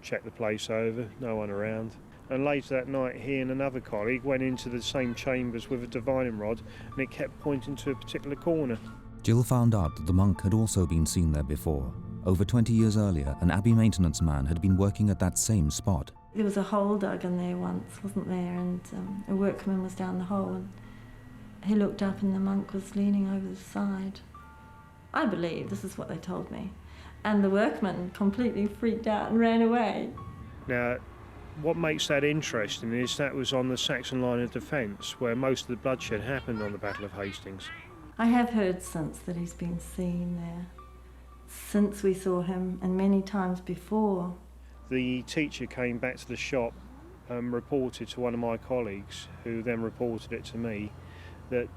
checked the place over, no one around. And later that night, he and another colleague went into the same chambers with a divining rod, and it kept pointing to a particular corner. Jill found out that the monk had also been seen there before. Over 20 years earlier, an Abbey maintenance man had been working at that same spot. There was a hole dug in there once, wasn't there? And a workman was down the hole, and he looked up and the monk was leaning over the side. I believe, this is what they told me. And the workman completely freaked out and ran away. Now, what makes that interesting is that was on the Saxon line of defence, where most of the bloodshed happened on the Battle of Hastings. I have heard since that he's been seen there, since we saw him, and many times before. The teacher came back to the shop and reported to one of my colleagues, who then reported it to me, that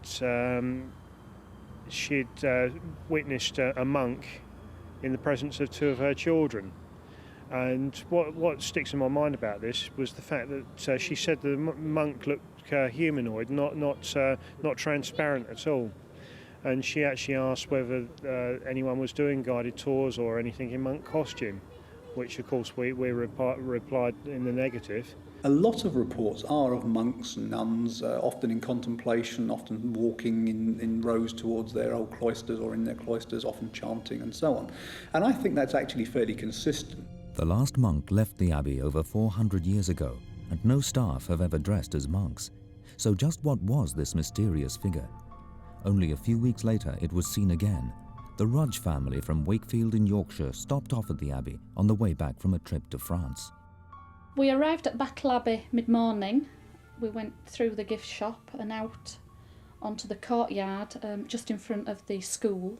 she'd witnessed a monk in the presence of 2 of her children. And what sticks in my mind about this was the fact that she said the monk looked humanoid, not transparent at all. And she actually asked whether anyone was doing guided tours or anything in monk costume, which of course we replied in the negative. A lot of reports are of monks and nuns, often in contemplation, often walking in rows towards their old cloisters or in their cloisters, often chanting and so on. And I think that's actually fairly consistent. The last monk left the Abbey over 400 years ago, and no staff have ever dressed as monks. So just what was this mysterious figure? Only a few weeks later, it was seen again. The Rudge family from Wakefield in Yorkshire stopped off at the Abbey on the way back from a trip to France. We arrived at Battle Abbey mid-morning. We went through the gift shop and out onto the courtyard just in front of the school.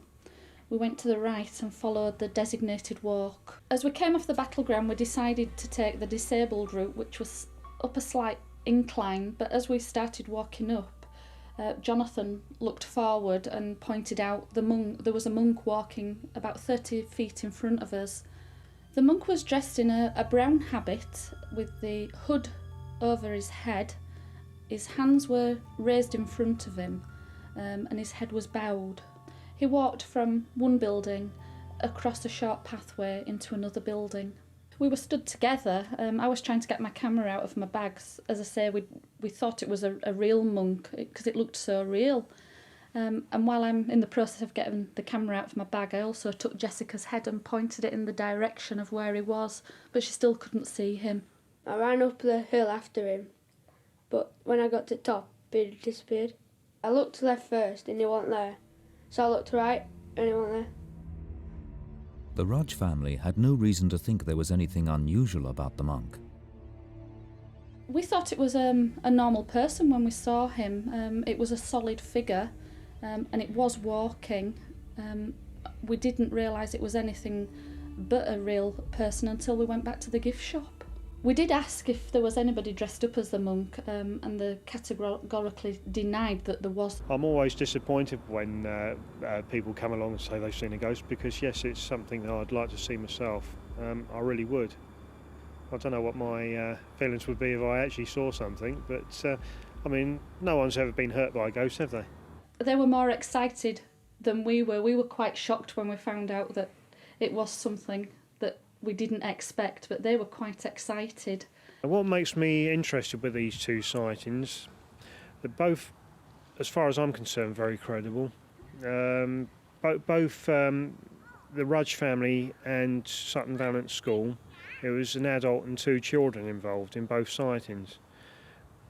We went to the right and followed the designated walk. As we came off the battleground, we decided to take the disabled route, which was up a slight incline, but as we started walking up, Jonathan looked forward and pointed out there was a monk walking about 30 feet in front of us. The monk was dressed in a brown habit with the hood over his head His hands were raised in front of him, and his head was bowed. He walked from one building across a short pathway into another building. We were stood together. I was trying to get my camera out of my bags. As I say, we thought it was a real monk because it looked so real. And while I'm in the process of getting the camera out of my bag, I also took Jessica's head and pointed it in the direction of where he was, but she still couldn't see him. I ran up the hill after him, but when I got to the top, he had disappeared. I looked left first and he wasn't there, so I looked right and he wasn't there. The Rudge family had no reason to think there was anything unusual about the monk. We thought it was a normal person when we saw him. It was a solid figure, and it was walking. We didn't realise it was anything but a real person until we went back to the gift shop. We did ask if there was anybody dressed up as the monk, and they categorically denied that there was. I'm always disappointed when people come along and say they've seen a ghost, because yes, it's something that I'd like to see myself. I really would. I don't know what my feelings would be if I actually saw something, but I mean, no one's ever been hurt by a ghost, have they? They were more excited than we were. We were quite shocked when we found out that it was something that we didn't expect, but they were quite excited. What makes me interested with these two sightings, they're both, as far as I'm concerned, very credible. Both the Rudge family and Sutton Valence School, there was an adult and two children involved in both sightings.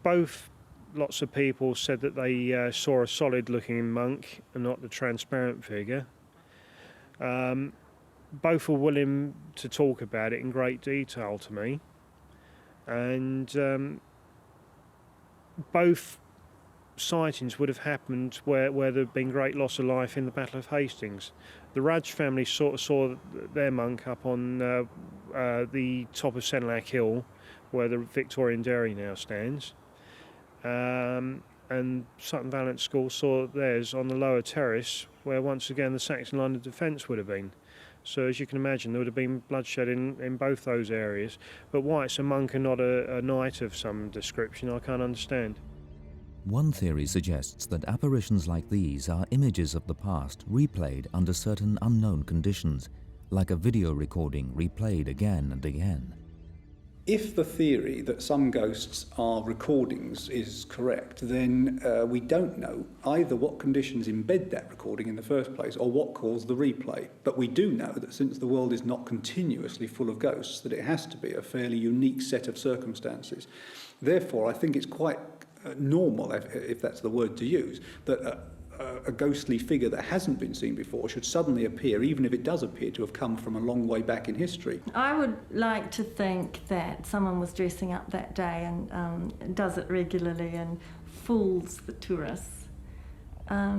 Both lots of people said that they saw a solid-looking monk and not the transparent figure. Both were willing to talk about it in great detail to me, and both sightings would have happened where there had been great loss of life in the Battle of Hastings. The Rudge family sort of saw their monk up on the top of Senlac Hill, where the Victorian Dairy now stands, and Sutton Valence School saw theirs on the lower terrace, where once again the Saxon line of defence would have been. So as you can imagine, there would have been bloodshed in both those areas. But why it's a monk and not a knight of some description, I can't understand. One theory suggests that apparitions like these are images of the past replayed under certain unknown conditions, like a video recording replayed again and again. If the theory that some ghosts are recordings is correct, then we don't know either what conditions embed that recording in the first place or what caused the replay. But we do know that since the world is not continuously full of ghosts, that it has to be a fairly unique set of circumstances. Therefore, I think it's quite normal, if that's the word to use, that a ghostly figure that hasn't been seen before should suddenly appear, even if it does appear to have come from a long way back in history. I would like to think that someone was dressing up that day and does it regularly and fools the tourists,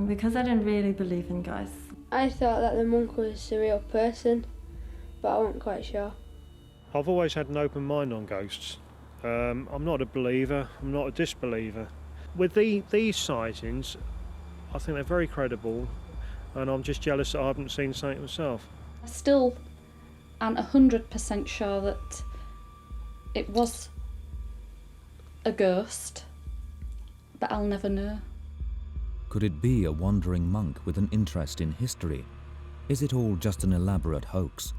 because I don't really believe in ghosts. I thought that the monk was a real person, but I wasn't quite sure. I've always had an open mind on ghosts. I'm not a believer, I'm not a disbeliever. With these sightings, I think they're very credible, and I'm just jealous that I haven't seen something myself. I still aren't 100% sure that it was a ghost, but I'll never know. Could it be a wandering monk with an interest in history? Is it all just an elaborate hoax?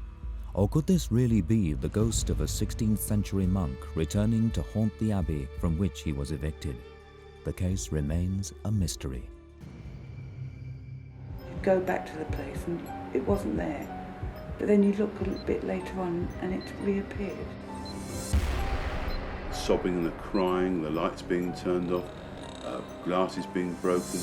Or could this really be the ghost of a 16th century monk returning to haunt the abbey from which he was evicted? The case remains a mystery. Go back to the place and it wasn't there, but then you look a little bit later on and it reappeared. Sobbing and the crying, the lights being turned off, glasses being broken.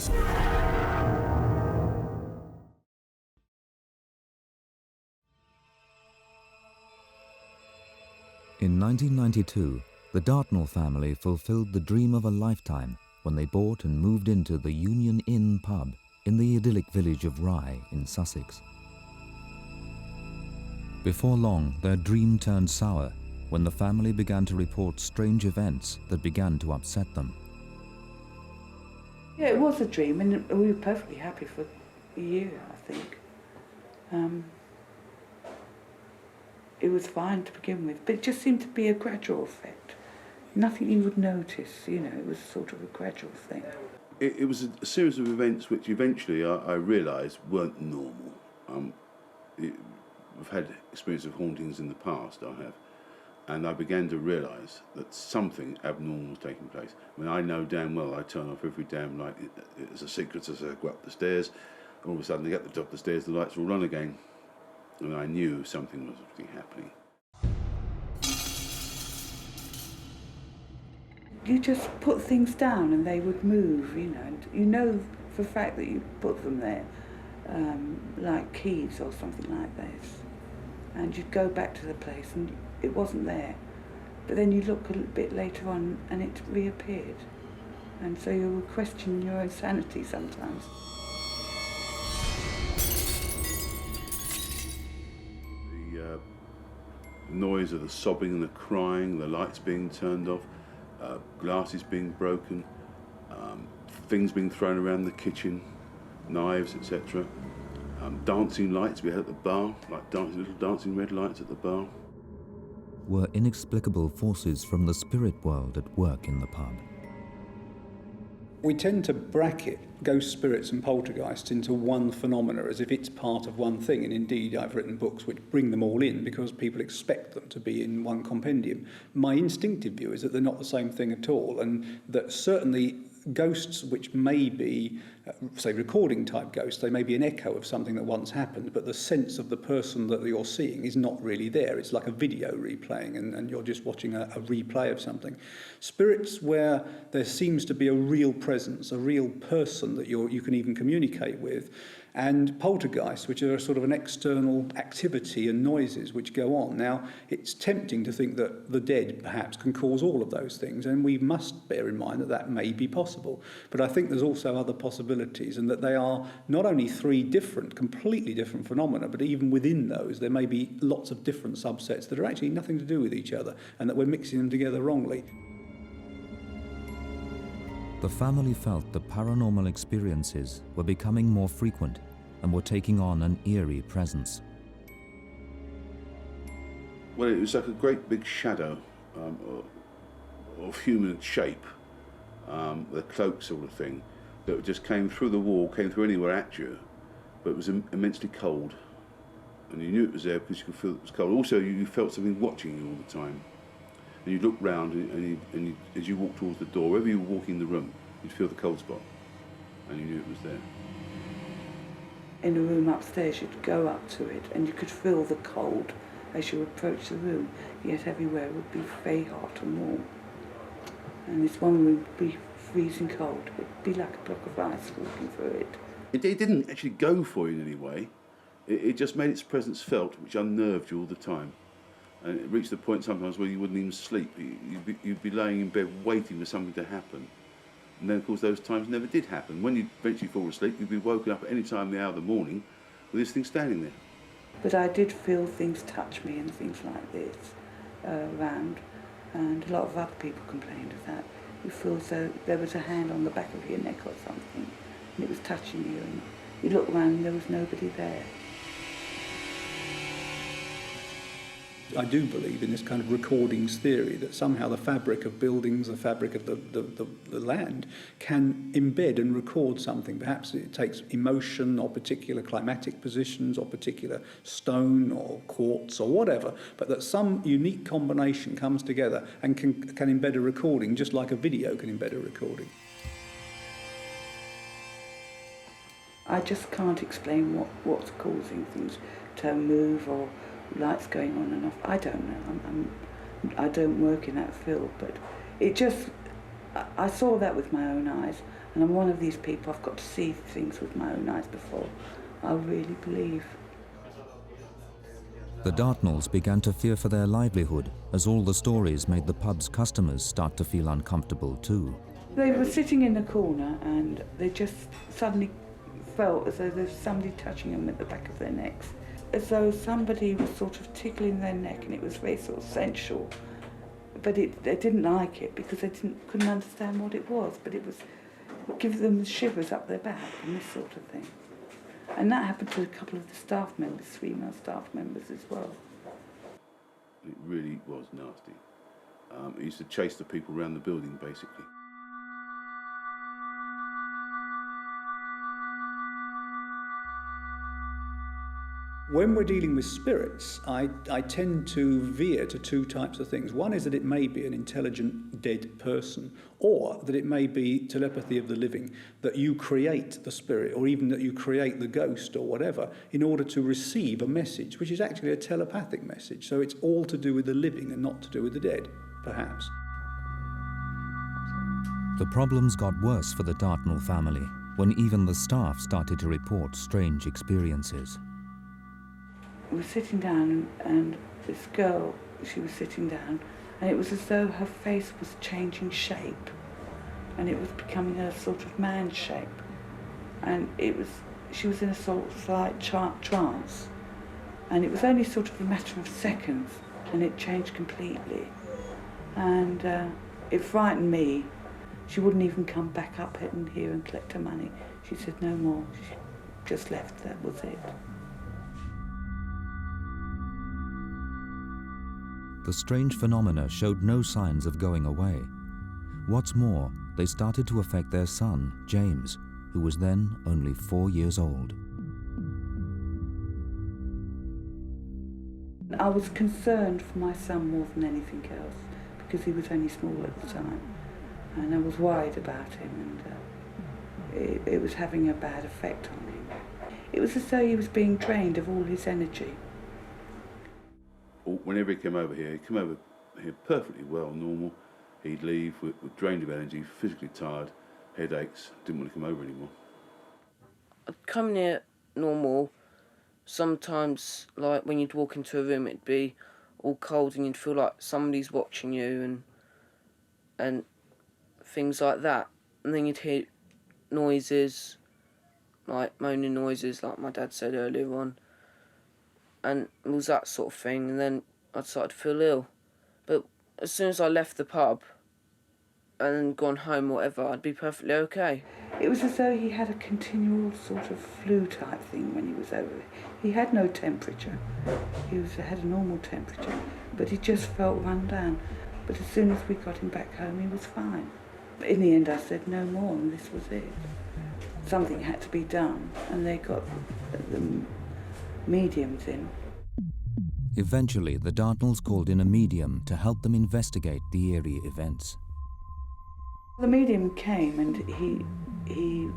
In 1992, the Dartnell family fulfilled the dream of a lifetime when they bought and moved into the Union Inn pub in the idyllic village of Rye in Sussex. Before long, their dream turned sour when the family began to report strange events that began to upset them. Yeah, it was a dream, and we were perfectly happy for a year, I think. It was fine to begin with, but it just seemed to be a gradual effect. nothing you would notice, you know, it was sort of a gradual thing. It was a series of events which eventually I realised weren't normal. I've had experience of hauntings in the past, I have, and I began to realise that something abnormal was taking place. I mean, I know damn well I turn off every damn light. It's a secret as I go up the stairs. All of a sudden, I get to the top of the stairs, the lights will run again, and I knew something was happening. You just put things down and they would move, you know, and you know for a fact that you put them there, like keys or something like this. And you'd go back to the place and it wasn't there. But then you look a little bit later on and it reappeared. And so you would question your own sanity sometimes. The noise of the sobbing and the crying, the lights being turned off, glasses being broken, things being thrown around the kitchen, knives, etc. Dancing lights we had at the bar, like little dancing red lights at the bar. Were inexplicable forces from the spirit world at work in the pub. We tend to bracket ghost spirits and poltergeists into one phenomena as if it's part of one thing, and indeed I've written books which bring them all in because people expect them to be in one compendium. My instinctive view is that they're not the same thing at all, and that certainly ghosts which may be, say, recording type ghosts, they may be an echo of something that once happened, but the sense of the person that you're seeing is not really there. It's like a video replaying and you're just watching a replay of something. Spirits where there seems to be a real presence, a real person that you can even communicate with, and poltergeists, which are sort of an external activity and noises which go on. Now, it's tempting to think that the dead perhaps can cause all of those things, and we must bear in mind that that may be possible. But I think there's also other possibilities, and that they are not only three different, completely different phenomena, but even within those there may be lots of different subsets that are actually nothing to do with each other, and that we're mixing them together wrongly. The family felt the paranormal experiences were becoming more frequent and were taking on an eerie presence. Well, it was like a great big shadow of human shape, the cloak sort of thing, that just came through the wall, came through anywhere at you, but it was immensely cold. And you knew it was there because you could feel it was cold. Also, you felt something watching you all the time. And you look round and as you walk towards the door, wherever you were walking the room, you'd feel the cold spot, and you knew it was there. In a room upstairs, you'd go up to it and you could feel the cold as you approach the room, yet everywhere would be very hot and warm. And this one room would be freezing cold. It would be like a block of ice walking through it. It didn't actually go for you in any way. It just made its presence felt, which unnerved you all the time. And it reached the point sometimes where you wouldn't even sleep. You'd be laying in bed waiting for something to happen. And then, of course, those times never did happen. When you'd eventually fall asleep, you'd be woken up at any time of the hour of the morning with this thing standing there. But I did feel things touch me and things like this around. And a lot of other people complained of that. You feel as though there was a hand on the back of your neck or something, and it was touching you, and you look around and there was nobody there. I do believe in this kind of recordings theory that somehow the fabric of buildings, the fabric of the land can embed and record something. Perhaps it takes emotion or particular climatic positions or particular stone or quartz or whatever, but that some unique combination comes together and can embed a recording just like a video can embed a recording. I just can't explain what's causing things to move or lights going on and off. I don't know. I don't work in that field, but it just, I saw that with my own eyes, and I'm one of these people, I've got to see things with my own eyes before I really believe. The Dartnells began to fear for their livelihood as all the stories made the pub's customers start to feel uncomfortable too. They were sitting in the corner and they just suddenly felt as though there was somebody touching them at the back of their necks, as though somebody was sort of tickling their neck, and it was very sort of sensual. But they didn't like it because they couldn't understand what it was, but it was giving them shivers up their back and this sort of thing. And that happened to a couple of the staff members, female staff members as well. It really was nasty. He used to chase the people around the building, basically. When we're dealing with spirits, I tend to veer to two types of things. One is that it may be an intelligent dead person, or that it may be telepathy of the living, that you create the spirit, or even that you create the ghost or whatever, in order to receive a message, which is actually a telepathic message. So it's all to do with the living and not to do with the dead, perhaps. The problems got worse for the Dartnell family when even the staff started to report strange experiences. We were sitting down and this girl, she was sitting down and it was as though her face was changing shape and it was becoming a sort of man shape, and she was in a sort of slight trance, and it was only sort of a matter of seconds and it changed completely, and it frightened me. She wouldn't even come back up in here and collect her money. She said no more. She just left, that was it. The strange phenomena showed no signs of going away. What's more, they started to affect their son, James, who was then only 4 years old. I was concerned for my son more than anything else because he was only small at the time, and I was worried about him, and it was having a bad effect on him. It was as though he was being drained of all his energy. Whenever he came over here, he'd come over here perfectly well, normal. He'd leave with drained of energy, physically tired, headaches, didn't want to come over anymore. I'd come near normal. Sometimes, like when you'd walk into a room, it'd be all cold and you'd feel like somebody's watching you and things like that. And then you'd hear noises, like moaning noises, like my dad said earlier on. And it was that sort of thing, and then I'd start to feel ill. But as soon as I left the pub and then gone home or whatever, I'd be perfectly okay. It was as though he had a continual sort of flu type thing when he was over there. He had no temperature. He had a normal temperature, but he just felt run down. But as soon as we got him back home, he was fine. But in the end, I said no more, and this was it. Something had to be done, and they got the mediums in. Eventually, the Dartnells called in a medium to help them investigate the eerie events. The medium came and he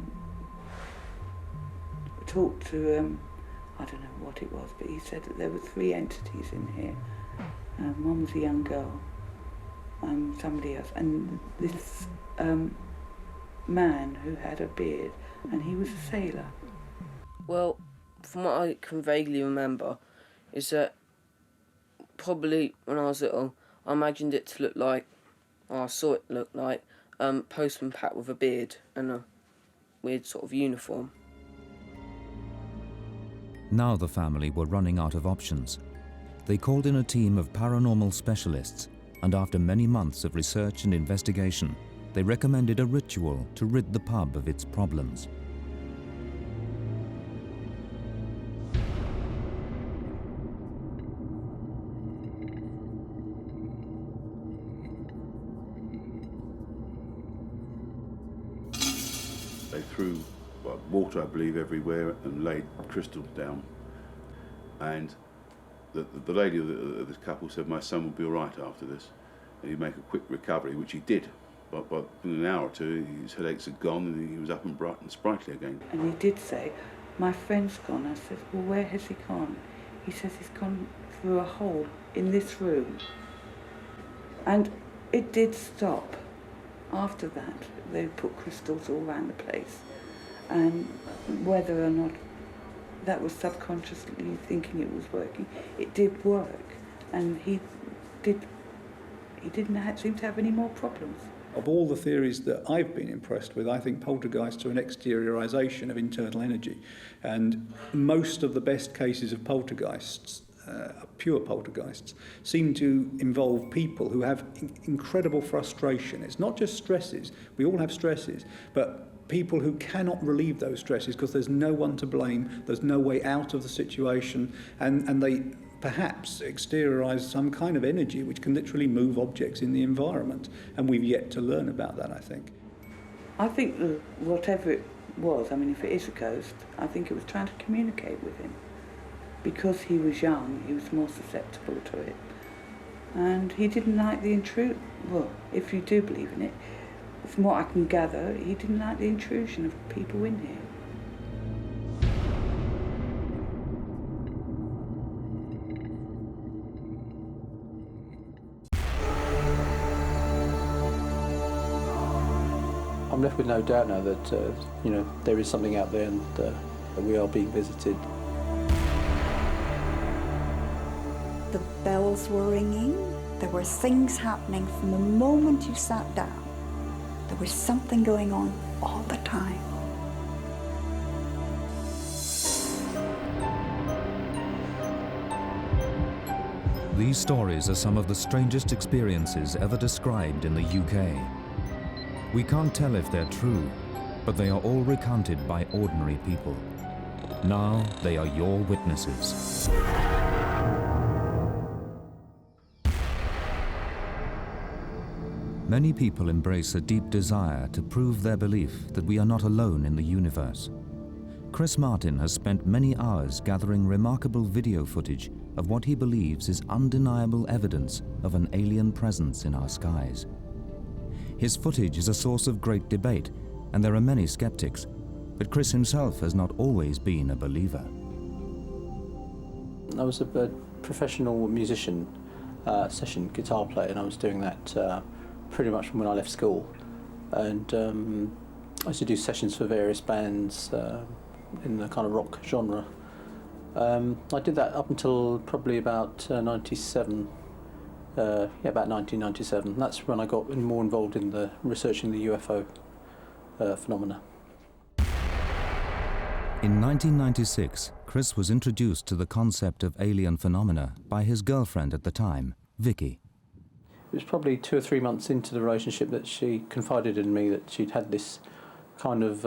talked to, I don't know what it was, but he said that there were 3 entities in here. One was a young girl, somebody else, and this man who had a beard, and he was a sailor. Well, from what I can vaguely remember, is that probably when I was little, I imagined it to look like, or I saw it look like, Postman Pat with a beard and a weird sort of uniform. Now the family were running out of options. They called in a team of paranormal specialists, and after many months of research and investigation, they recommended a ritual to rid the pub of its problems. They threw water, I believe, everywhere and laid crystals down. And the lady of this couple said, my son will be all right after this, and he'd make a quick recovery, which he did. But in an hour or two, his headaches had gone and he was up and bright and sprightly again. And he did say, my friend's gone. I said, well, where has he gone? He says he's gone through a hole in this room. And it did stop. After that, they put crystals all around the place. And whether or not that was subconsciously thinking it was working, it did work. And he didn't seem to have any more problems. Of all the theories that I've been impressed with, I think poltergeists are an exteriorisation of internal energy. And most of the best cases of poltergeists, pure poltergeists, seem to involve people who have incredible frustration. It's not just stresses. We all have stresses, but people who cannot relieve those stresses because there's no one to blame, there's no way out of the situation, and they perhaps exteriorise some kind of energy which can literally move objects in the environment. And we've yet to learn about that, I think. I think that whatever it was, I mean, if it is a ghost, I think it was trying to communicate with him. Because he was young, he was more susceptible to it. And he didn't like the intrusion. Well, if you do believe in it, from what I can gather, he didn't like the intrusion of people in here. I'm left with no doubt now that you know, there is something out there and that we are being visited. The bells were ringing. There were things happening from the moment you sat down. There was something going on all the time. These stories are some of the strangest experiences ever described in the UK. We can't tell if they're true, but they are all recounted by ordinary people. Now they are your witnesses. Many people embrace a deep desire to prove their belief that we are not alone in the universe. Chris Martin has spent many hours gathering remarkable video footage of what he believes is undeniable evidence of an alien presence in our skies. His footage is a source of great debate, and there are many skeptics, but Chris himself has not always been a believer. I was a professional musician, session guitar player, and I was doing that pretty much from when I left school. And I used to do sessions for various bands in the kind of rock genre. I did that up until probably about 97. About 1997. That's when I got more involved in the researching the UFO phenomena. In 1996, Chris was introduced to the concept of alien phenomena by his girlfriend at the time, Vicky. It was probably 2 or 3 months into the relationship that she confided in me that she'd had this kind of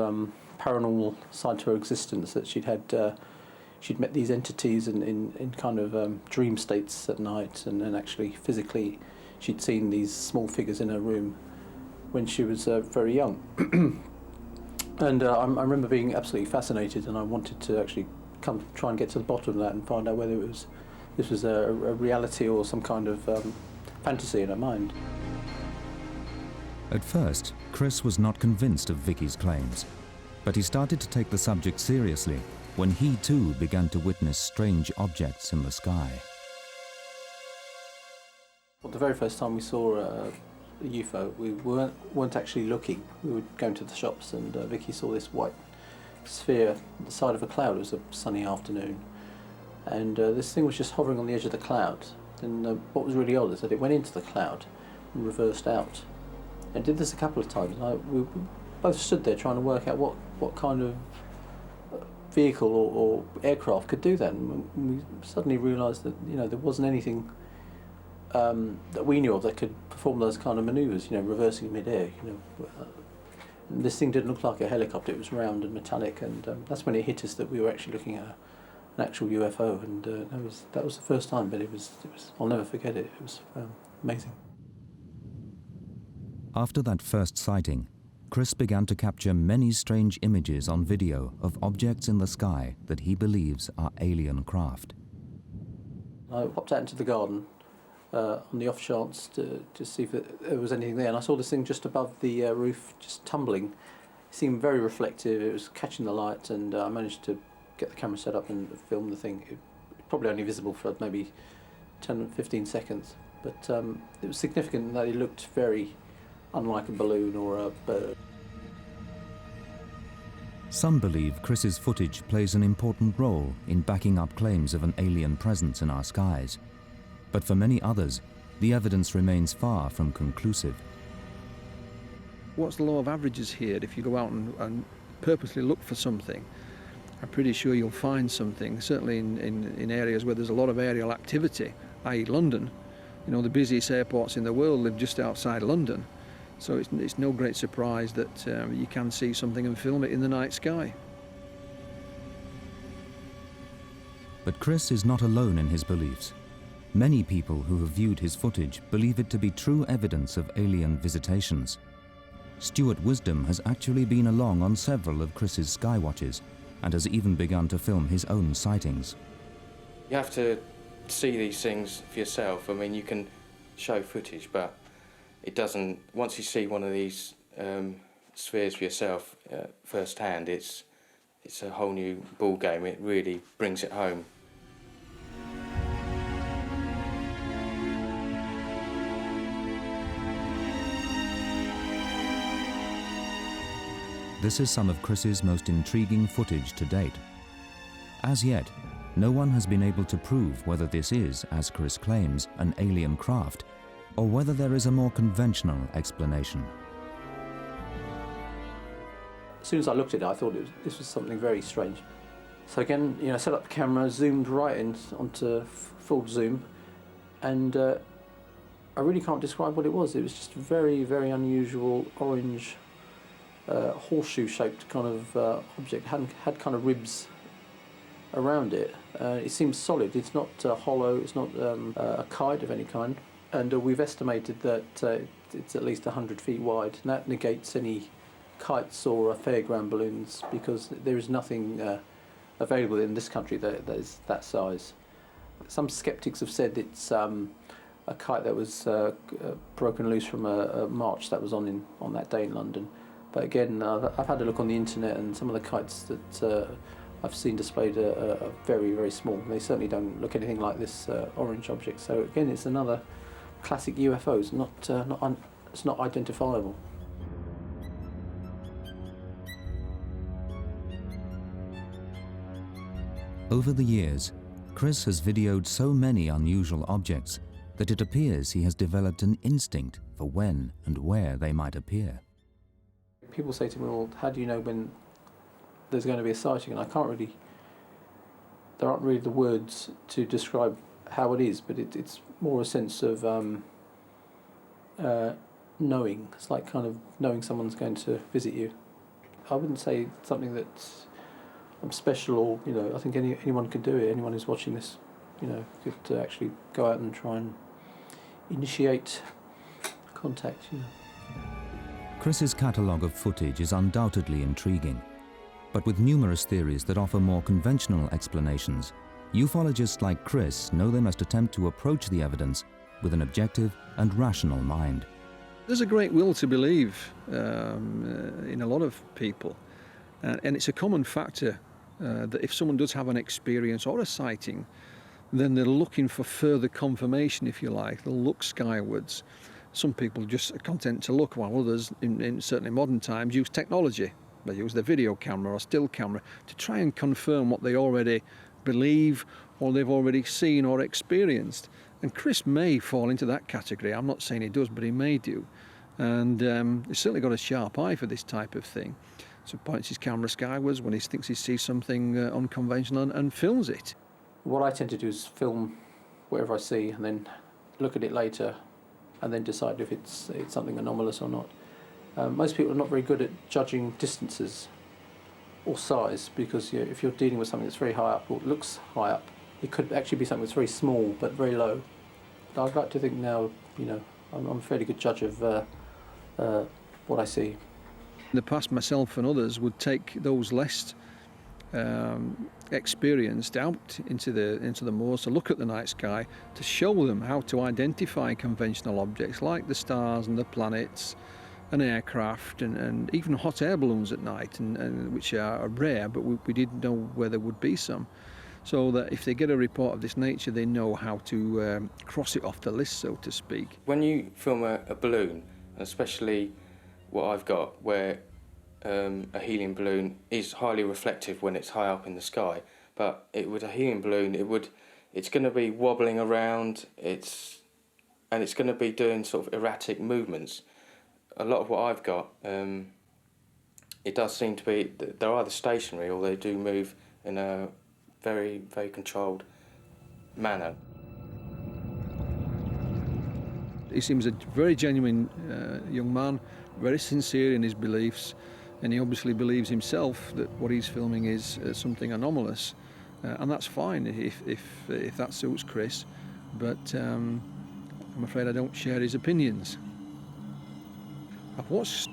paranormal side to her existence, that she'd met these entities in kind of dream states at night, and actually physically she'd seen these small figures in her room when she was very young. And I remember being absolutely fascinated, and I wanted to actually try and get to the bottom of that and find out whether this was a reality or some kind of fantasy in her mind. At first, Chris was not convinced of Vicky's claims, but he started to take the subject seriously when he too began to witness strange objects in the sky. Well, the very first time we saw a UFO, we weren't actually looking. We were going to the shops, and Vicky saw this white sphere on the side of a cloud. It was a sunny afternoon, and this thing was just hovering on the edge of the cloud. And what was really odd is that it went into the cloud and reversed out. And did this a couple of times. We both stood there trying to work out what kind of vehicle or aircraft could do that. And we suddenly realised that there wasn't anything that we knew of that could perform those kind of manoeuvres, reversing mid-air. And this thing didn't look like a helicopter. It was round and metallic, and that's when it hit us that we were actually looking at an actual UFO. And that was the first time, but it was I'll never forget it. It was amazing. After that first sighting, Chris began to capture many strange images on video of objects in the sky that he believes are alien craft. I popped out into the garden on the off chance to see if there was anything there, and I saw this thing just above the roof, just tumbling. It seemed very reflective. It was catching the light, and I managed to get the camera set up and film the thing. It was probably only visible for maybe 10 or 15 seconds, but it was significant that it looked very unlike a balloon or a bird. Some believe Chris's footage plays an important role in backing up claims of an alien presence in our skies. But for many others, the evidence remains far from conclusive. What's the law of averages here? If you go out and purposely look for something, I'm pretty sure you'll find something, certainly in areas where there's a lot of aerial activity, i.e. London. The busiest airports in the world live just outside London. So it's no great surprise that you can see something and film it in the night sky. But Chris is not alone in his beliefs. Many people who have viewed his footage believe it to be true evidence of alien visitations. Stuart Wisdom has actually been along on several of Chris's skywatches and has even begun to film his own sightings. You have to see these things for yourself. I mean, you can show footage, but it doesn't. Once you see one of these spheres for yourself firsthand, it's a whole new ball game. It really brings it home. This is some of Chris's most intriguing footage to date. As yet, no one has been able to prove whether this is, as Chris claims, an alien craft, or whether there is a more conventional explanation. As soon as I looked at it, I thought this was something very strange. So again, you know, set up the camera, zoomed right in onto full zoom, and I really can't describe what it was. It was just very, very unusual orange, horseshoe-shaped kind of object. Had kind of ribs around it. It seems solid. It's not hollow. It's not a kite of any kind. And we've estimated that it's at least 100 feet wide. And that negates any kites or fairground balloons, because there is nothing available in this country that is that size. Some skeptics have said it's a kite that was broken loose from a march that was on that day in London. But again, I've had a look on the internet, and some of the kites that I've seen displayed are very, very small. They certainly don't look anything like this orange object. So again, it's another classic UFO. It's not identifiable. Over the years, Chris has videoed so many unusual objects that it appears he has developed an instinct for when and where they might appear. People say to me, well, how do you know when there's going to be a sighting? And there aren't really the words to describe how it is, but it's more a sense of knowing. It's like kind of knowing someone's going to visit you. I wouldn't say something that's special, or, you know, I think anyone could do it. Anyone who's watching this, you know, could actually go out and try and initiate contact, you know. Chris's catalogue of footage is undoubtedly intriguing, but with numerous theories that offer more conventional explanations, ufologists like Chris know they must attempt to approach the evidence with an objective and rational mind. There's a great will to believe in a lot of people, and it's a common factor that if someone does have an experience or a sighting, then they're looking for further confirmation, if you like. They'll look skywards. Some people just are content to look, while others, in certainly modern times, use technology. They use the video camera or still camera to try and confirm what they already believe or they've already seen or experienced. And Chris may fall into that category. I'm not saying he does, but he may do. And he's certainly got a sharp eye for this type of thing. So points his camera skywards when he thinks he sees something unconventional and films it. What I tend to do is film whatever I see and then look at it later and then decide if it's something anomalous or not. Most people are not very good at judging distances or size, because if you're dealing with something that's very high up or looks high up, it could actually be something that's very small but very low. But I'd like to think now, you know, I'm a fairly good judge of what I see. In the past, myself and others would take those less experienced out into the moors to look at the night sky, to show them how to identify conventional objects like the stars and the planets, an aircraft, and even hot air balloons at night, and which are rare, but we didn't know where there would be some. So that if they get a report of this nature, they know how to cross it off the list, so to speak. When you film a balloon, especially what I've got, where a helium balloon is highly reflective when it's high up in the sky, but with a helium balloon, it's going to be wobbling around, and it's going to be doing sort of erratic movements. A lot of what I've got, it does seem to be, they're either stationary or they do move in a very, very controlled manner. He seems a very genuine young man, very sincere in his beliefs, and he obviously believes himself that what he's filming is something anomalous. and that's fine if that suits Chris, but I'm afraid I don't share his opinions. I've watched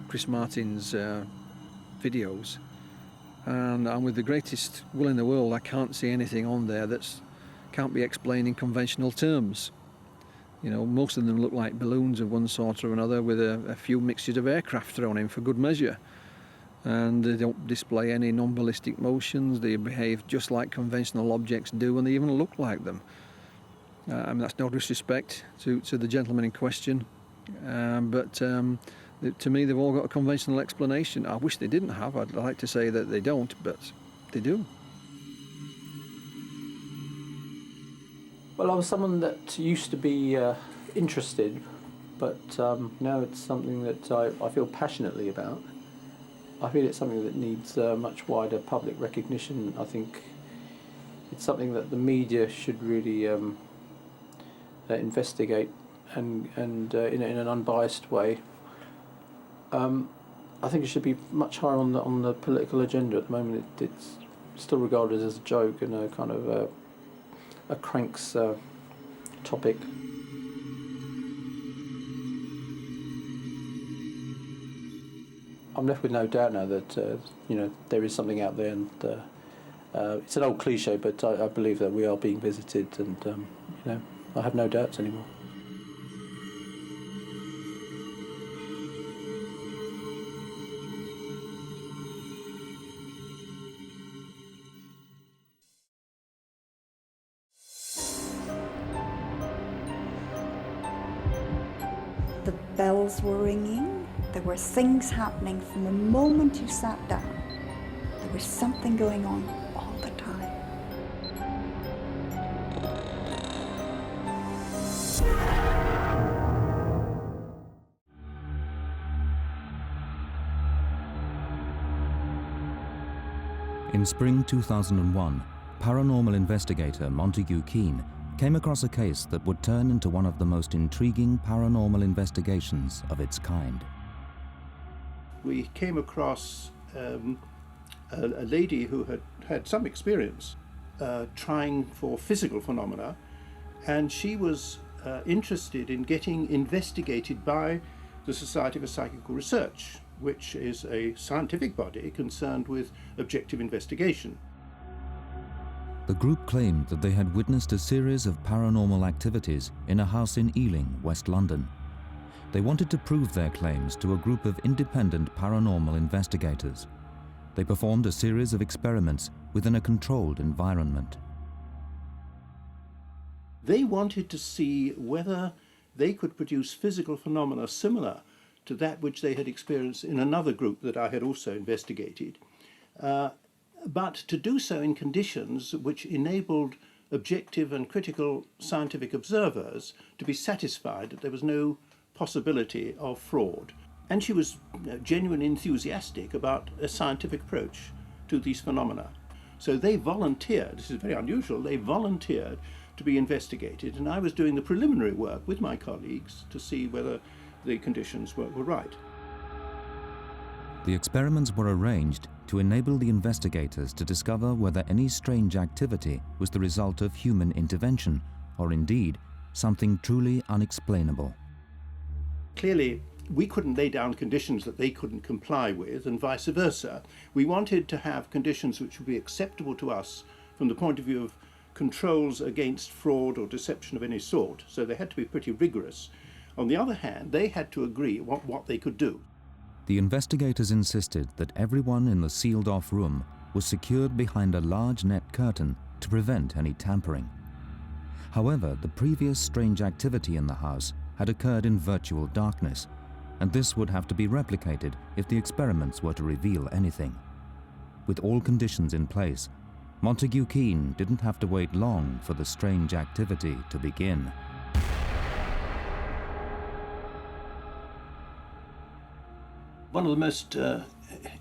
Chris Martin's videos, and with the greatest will in the world, I can't see anything on there that can't be explained in conventional terms. You know, most of them look like balloons of one sort or another with a few mixtures of aircraft thrown in for good measure. And they don't display any non-ballistic motions, they behave just like conventional objects do, and they even look like them. I mean, that's no disrespect to the gentleman in question, but to me they've all got a conventional explanation. I wish they didn't have. I'd like to say that they don't, but they do. Well, I was someone that used to be interested, but now it's something that I feel passionately about. I feel it's something that needs much wider public recognition. I think it's something that the media should really investigate and in an unbiased way. I think it should be much higher on the political agenda. At the moment, it's still regarded as a joke and a kind of a cranks topic. I'm left with no doubt now that there is something out there, and it's an old cliche, but I believe that we are being visited, and I have no doubts anymore. The bells were ringing. There were things happening from the moment you sat down. There was something going on all the time. In spring 2001, paranormal investigator Montague Keane came across a case that would turn into one of the most intriguing paranormal investigations of its kind. We came across a lady who had some experience trying for physical phenomena, and she was interested in getting investigated by the Society for Psychical Research, which is a scientific body concerned with objective investigation. The group claimed that they had witnessed a series of paranormal activities in a house in Ealing, West London. They wanted to prove their claims to a group of independent paranormal investigators. They performed a series of experiments within a controlled environment. They wanted to see whether they could produce physical phenomena similar to that which they had experienced in another group that I had also investigated, but to do so in conditions which enabled objective and critical scientific observers to be satisfied that there was no possibility of fraud. And she was genuinely enthusiastic about a scientific approach to these phenomena. So they volunteered, this is very unusual, they volunteered to be investigated, and I was doing the preliminary work with my colleagues to see whether the conditions were right. The experiments were arranged to enable the investigators to discover whether any strange activity was the result of human intervention, or indeed, something truly unexplainable. Clearly, we couldn't lay down conditions that they couldn't comply with, and vice versa. We wanted to have conditions which would be acceptable to us from the point of view of controls against fraud or deception of any sort, so they had to be pretty rigorous. On the other hand, they had to agree what they could do. The investigators insisted that everyone in the sealed-off room was secured behind a large net curtain to prevent any tampering. However, the previous strange activity in the house had occurred in virtual darkness, and this would have to be replicated if the experiments were to reveal anything. With all conditions in place, Montague Keane didn't have to wait long for the strange activity to begin. One of the most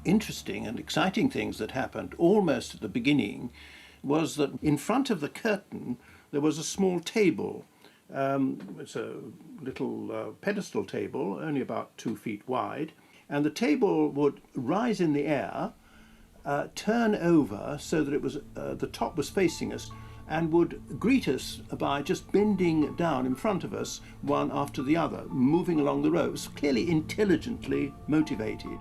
interesting and exciting things that happened almost at the beginning was that in front of the curtain there was a small table. It's a little pedestal table, only about 2 feet wide, and the table would rise in the air turn over so that it was the top was facing us, and would greet us by just bending down in front of us, one after the other, moving along the road. It was clearly intelligently motivated.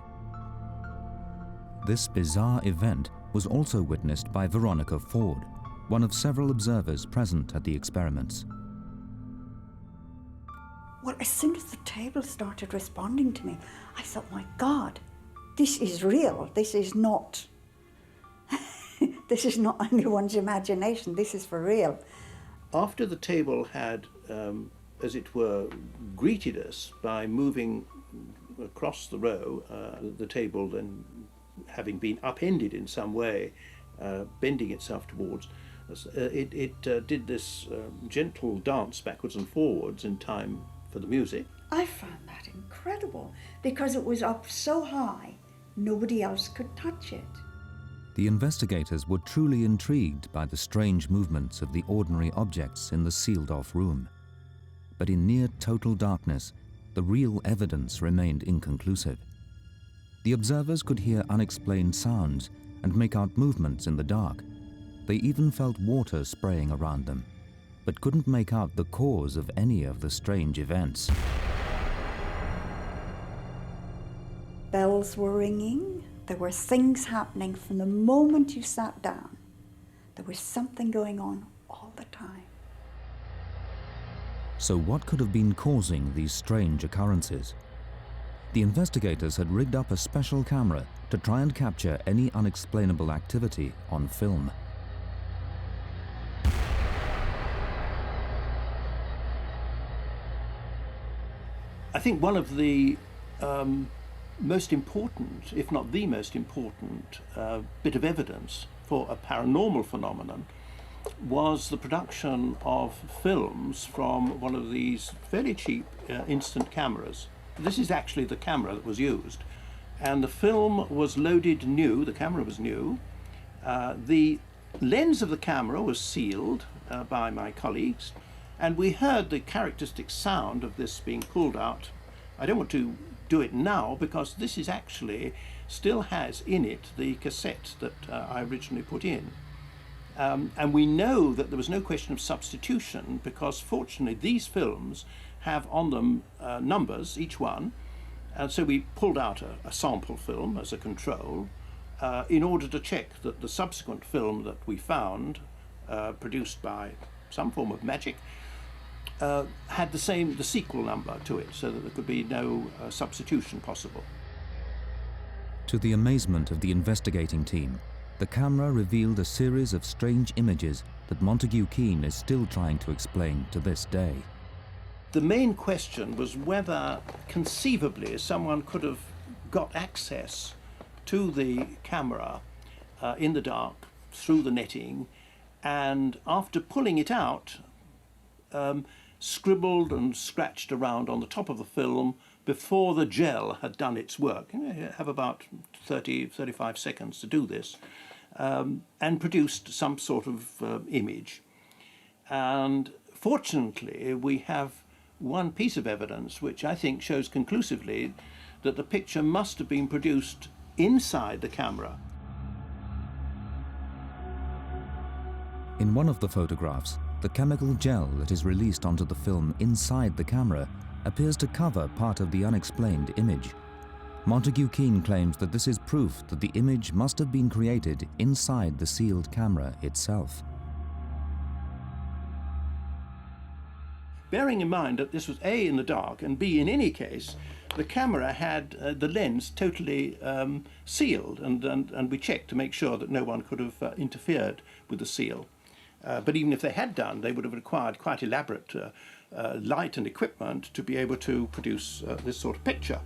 This bizarre event was also witnessed by Veronica Ford, one of several observers present at the experiments. Well, as soon as the table started responding to me, I thought, my God, this is real. This is not this is not anyone's imagination. This is for real. After the table had, as it were, greeted us by moving across the row, the table then having been upended in some way, bending itself towards us, it did this gentle dance backwards and forwards in time for the music. I found that incredible because it was up so high, nobody else could touch it. The investigators were truly intrigued by the strange movements of the ordinary objects in the sealed-off room. But in near total darkness, the real evidence remained inconclusive. The observers could hear unexplained sounds and make out movements in the dark. They even felt water spraying around them, but couldn't make out the cause of any of the strange events. Bells were ringing. There were things happening from the moment you sat down. There was something going on all the time. So what could have been causing these strange occurrences? The investigators had rigged up a special camera to try and capture any unexplainable activity on film. I think one of the most important, if not the most important, bit of evidence for a paranormal phenomenon was the production of films from one of these fairly cheap instant cameras. This is actually the camera that was used, and the film was loaded new, the camera was new. The lens of the camera was sealed by my colleagues, and we heard the characteristic sound of this being pulled out. I don't want to do it now because this is actually still has in it the cassette that I originally put in. And we know that there was no question of substitution because fortunately these films have on them numbers, each one, and so we pulled out a sample film as a control in order to check that the subsequent film that we found, produced by some form of magic, had the sequel number to it, so that there could be no substitution possible. To the amazement of the investigating team, the camera revealed a series of strange images that Montague Keen is still trying to explain to this day. The main question was whether conceivably someone could have got access to the camera in the dark through the netting, and after pulling it out, scribbled and scratched around on the top of the film before the gel had done its work. You have about 35 seconds to do this, and produced some sort of image. And fortunately, we have one piece of evidence which I think shows conclusively that the picture must have been produced inside the camera. In one of the photographs, the chemical gel that is released onto the film inside the camera appears to cover part of the unexplained image. Montague Keen claims that this is proof that the image must have been created inside the sealed camera itself. Bearing in mind that this was A, in the dark, and B, in any case, the camera had the lens totally sealed, and we checked to make sure that no one could have interfered with the seal. But even if they had done, they would have required quite elaborate light and equipment to be able to produce this sort of picture.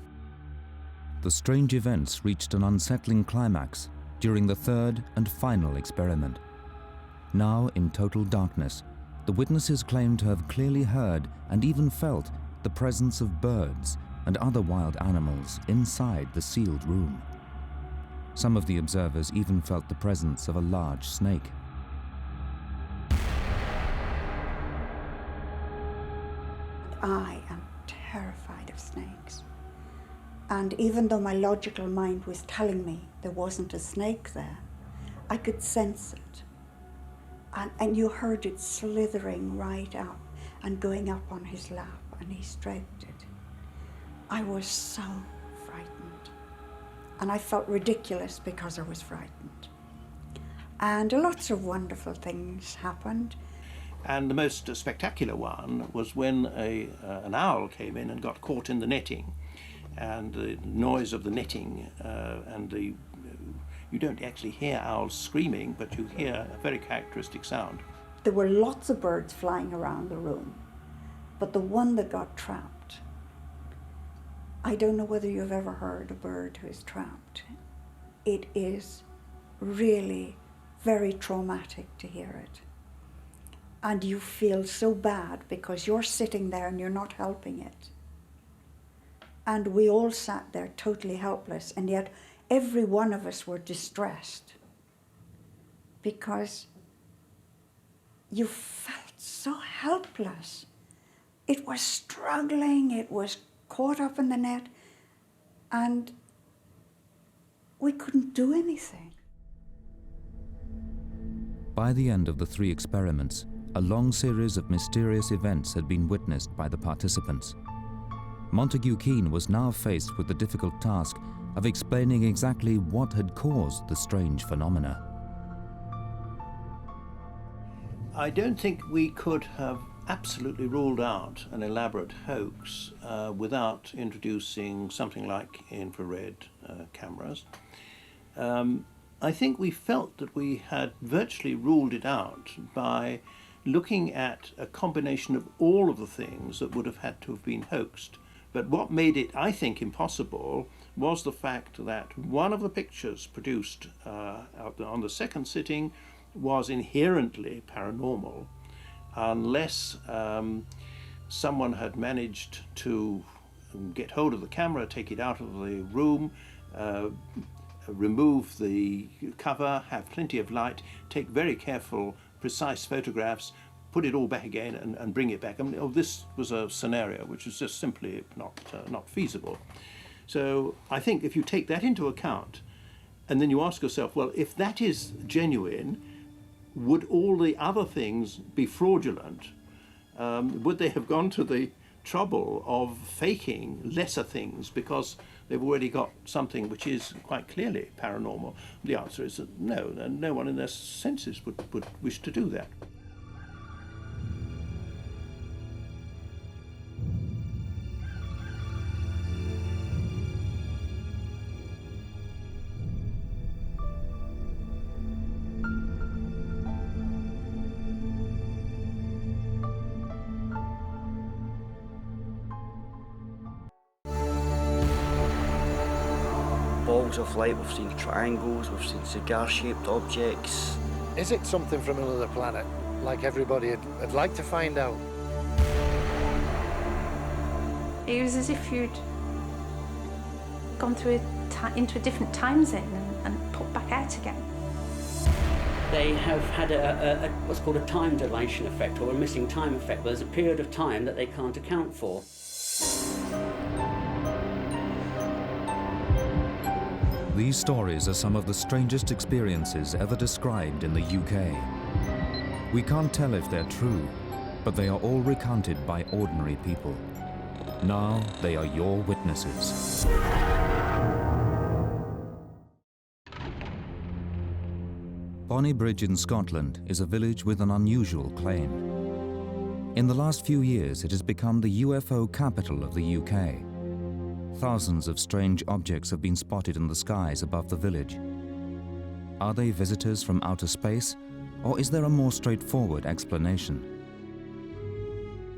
The strange events reached an unsettling climax during the third and final experiment. Now in total darkness, the witnesses claimed to have clearly heard and even felt the presence of birds and other wild animals inside the sealed room. Some of the observers even felt the presence of a large snake. I am terrified of snakes. And even though my logical mind was telling me there wasn't a snake there, I could sense it. And you heard it slithering right up and going up on his lap, and he stroked it. I was so frightened. And I felt ridiculous because I was frightened. And lots of wonderful things happened. And the most spectacular one was when an owl came in and got caught in the netting. And the noise of the netting you don't actually hear owls screaming, but you hear a very characteristic sound. There were lots of birds flying around the room, but the one that got trapped, I don't know whether you've ever heard a bird who is trapped. It is really very traumatic to hear it. And you feel so bad because you're sitting there and you're not helping it. And we all sat there totally helpless, and yet every one of us were distressed because you felt so helpless. It was struggling, it was caught up in the net, and we couldn't do anything. By the end of the 3 experiments, a long series of mysterious events had been witnessed by the participants. Montague Keen was now faced with the difficult task of explaining exactly what had caused the strange phenomena. I don't think we could have absolutely ruled out an elaborate hoax without introducing something like infrared cameras. I think we felt that we had virtually ruled it out by looking at a combination of all of the things that would have had to have been hoaxed. But what made it, I think, impossible was the fact that one of the pictures produced on the second sitting was inherently paranormal, unless someone had managed to get hold of the camera, take it out of the room, remove the cover, have plenty of light, take very careful, precise photographs, put it all back again and bring it back. I mean, this was a scenario which was just simply not feasible. So I think if you take that into account, and then you ask yourself, well, if that is genuine, would all the other things be fraudulent? Would they have gone to the trouble of faking lesser things because they've already got something which is quite clearly paranormal? The answer is that no, and no one in their senses would wish to do that. Balls of light, we've seen triangles, we've seen cigar-shaped objects. Is it something from another planet, like everybody would like to find out? It was as if you'd gone through into a different time zone and put back out again. They have had a what's called a time dilation effect, or a missing time effect. There's a period of time that they can't account for. These stories are some of the strangest experiences ever described in the UK. We can't tell if they're true, but they are all recounted by ordinary people. Now they are your witnesses. Bonnybridge in Scotland is a village with an unusual claim. In the last few years, it has become the UFO capital of the UK. Thousands of strange objects have been spotted in the skies above the village. Are they visitors from outer space, or is there a more straightforward explanation?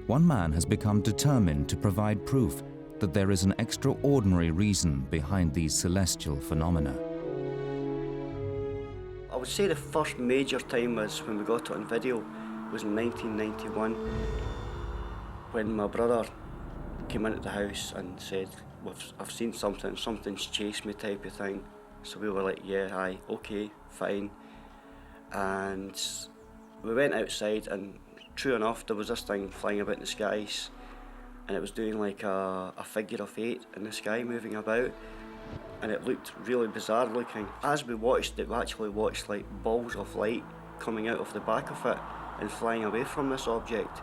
One man has become determined to provide proof that there is an extraordinary reason behind these celestial phenomena. I would say the first major time was when we got it on video, was in 1991, when my brother came into the house and said, I've seen something, something's chased me type of thing. So we were like, yeah, aye, okay, fine. And we went outside, and true enough, there was this thing flying about in the skies. and it was doing like a figure of 8 in the sky moving about, and it looked really bizarre looking. As we watched it, we actually watched like balls of light coming out of the back of it and flying away from this object.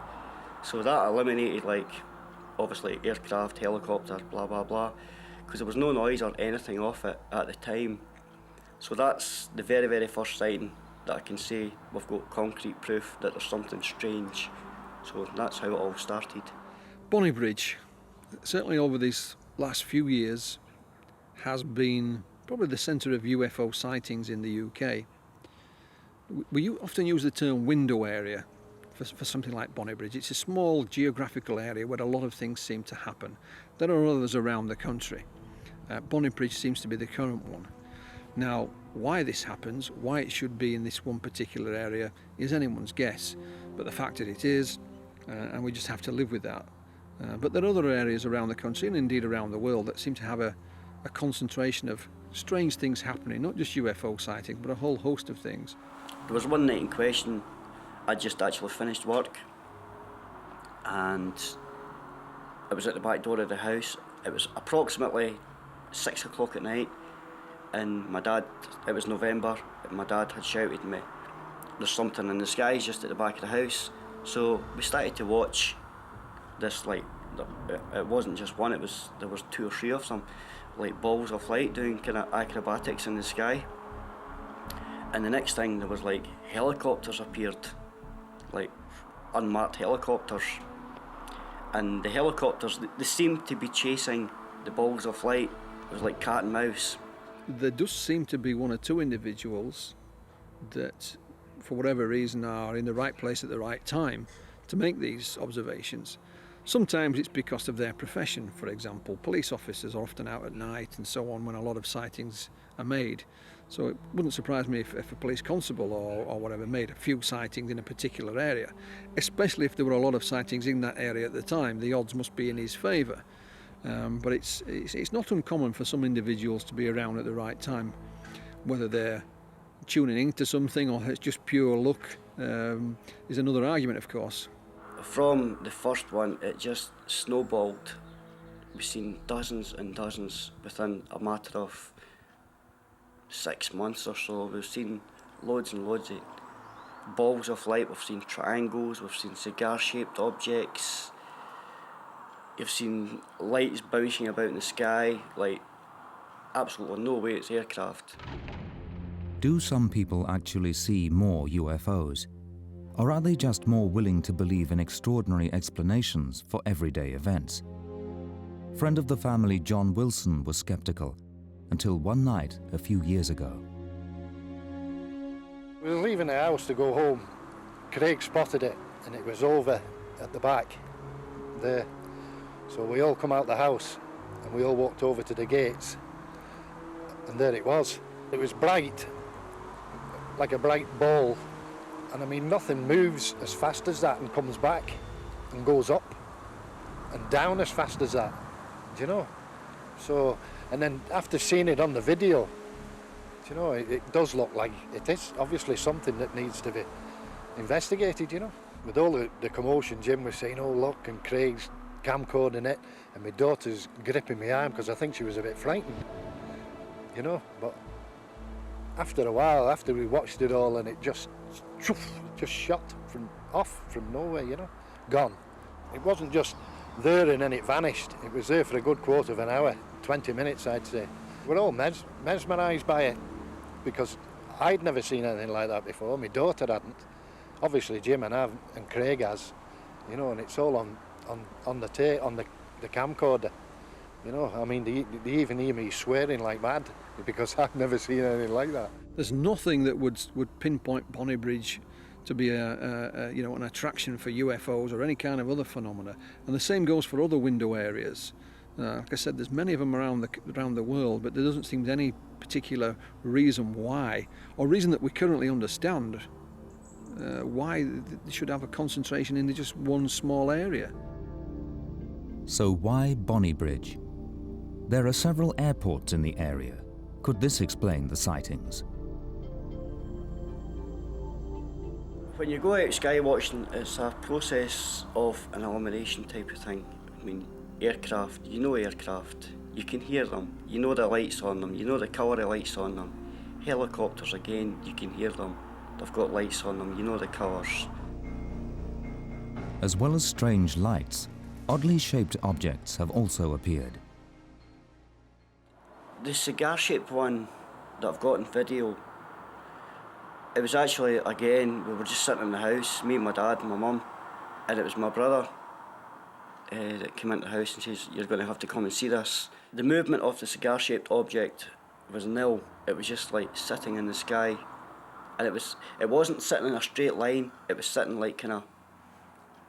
So that eliminated like obviously aircraft, helicopter, blah blah blah, because there was no noise or anything off it at the time. So that's the very, very first sighting that I can say we've got concrete proof that there's something strange. So that's how it all started. Bonnybridge, certainly over these last few years, has been probably the centre of UFO sightings in the UK. We often use the term window area for something like Bonnybridge. It's a small geographical area where a lot of things seem to happen. There are others around the country. Bonnybridge seems to be the current one. Now, why this happens, why it should be in this one particular area, is anyone's guess. But the fact that it is, and we just have to live with that. But there are other areas around the country, and indeed around the world, that seem to have a concentration of strange things happening, not just UFO sightings, but a whole host of things. There was one night in question, I just actually finished work, and I was at the back door of the house. It was approximately 6 o'clock at night, and my dad, it was November, and my dad had shouted at me, "There's something in the skies just at the back of the house." So we started to watch this, like, it wasn't just one, there was 2 or 3 of them, like balls of light doing kind of acrobatics in the sky. And the next thing, there was like helicopters appeared, like unmarked helicopters. And the helicopters, they seemed to be chasing the balls of light. It was like cat and mouse. There does seem to be 1 or 2 individuals that, for whatever reason, are in the right place at the right time to make these observations. Sometimes it's because of their profession. For example, police officers are often out at night and so on when a lot of sightings are made. So it wouldn't surprise me if a police constable or whatever made a few sightings in a particular area, especially if there were a lot of sightings in that area at the time. The odds must be in his favour. But it's not uncommon for some individuals to be around at the right time, whether they're tuning into something or it's just pure luck is another argument, of course. From the first one, it just snowballed. We've seen dozens and dozens within a matter of 6 months or so. We've seen loads and loads of balls of light. We've seen triangles. We've seen cigar-shaped objects. You've seen lights bouncing about in the sky, like absolutely no way it's aircraft. Do some people actually see more UFOs? Or are they just more willing to believe in extraordinary explanations for everyday events? Friend of the family John Wilson was skeptical, until one night a few years ago. We were leaving the house to go home. Craig spotted it, and it was over at the back there. So we all come out the house, and we all walked over to the gates, and there it was. It was bright, like a bright ball. And I mean, nothing moves as fast as that and comes back and goes up and down as fast as that, do you know? So, and then after seeing it on the video, do you know, it does look like it is obviously something that needs to be investigated, you know? With all the commotion, Jim was saying, "Oh look," and Craig's camcording it, and my daughter's gripping my arm because I think she was a bit frightened, you know? But after a while, after we watched it all, and it just shot off from nowhere, you know, gone. It wasn't just there and then it vanished. It was there for a good quarter of an hour, 20 minutes, I'd say. We're all mesmerised by it because I'd never seen anything like that before. My daughter hadn't. Obviously, Jim and I and Craig has, you know, and it's all on the camcorder. You know, I mean, they even hear me swearing like mad because I've never seen anything like that. There's nothing that would pinpoint Bonnybridge to be an attraction for UFOs or any kind of other phenomena, and the same goes for other window areas. Like I said, there's many of them around the world, but there doesn't seem to be any particular reason why, or reason that we currently understand, why they should have a concentration in just one small area. So why Bonnybridge? There are several airports in the area. Could this explain the sightings? When you go out sky watching, it's a process of an elimination type of thing. I mean, aircraft, you know aircraft, you can hear them, you know the lights on them, you know the colour of lights on them. Helicopters, again, you can hear them, they've got lights on them, you know the colours. As well as strange lights, oddly shaped objects have also appeared. The cigar-shaped one that I've got in video, it was actually, again, we were just sitting in the house, me and my dad and my mum, and it was my brother that came into the house and says, "You're going to have to come and see this." The movement of the cigar-shaped object was nil. It was just like sitting in the sky, and it wasn't sitting in a straight line. It was sitting like kind of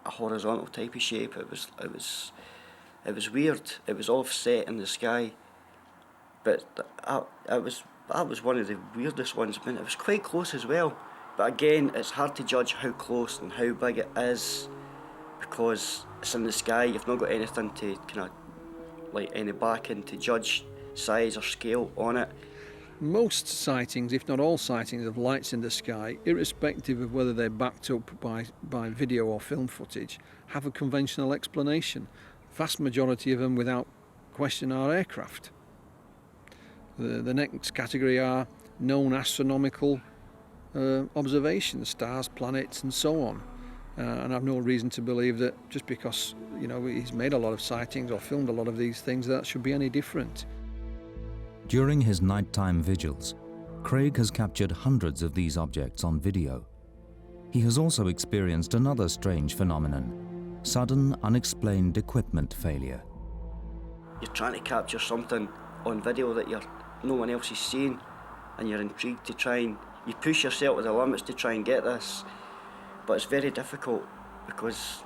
a horizontal type of shape. It was weird. It was offset in the sky, but that was one of the weirdest ones. I mean, it was quite close as well. But again, it's hard to judge how close and how big it is because it's in the sky. You've not got anything to kind of like any backing to judge size or scale on it. Most sightings, if not all sightings, of lights in the sky, irrespective of whether they're backed up by video or film footage, have a conventional explanation. Vast majority of them, without question, are aircraft. The next category are known astronomical observations, stars, planets and so on. And I've no reason to believe that just because, you know, he's made a lot of sightings or filmed a lot of these things, that should be any different. During his nighttime vigils, Craig has captured hundreds of these objects on video. He has also experienced another strange phenomenon: sudden, unexplained equipment failure. You're trying to capture something on video that no one else is seeing, and you're intrigued to try and you push yourself to the limits to try and get this, but it's very difficult because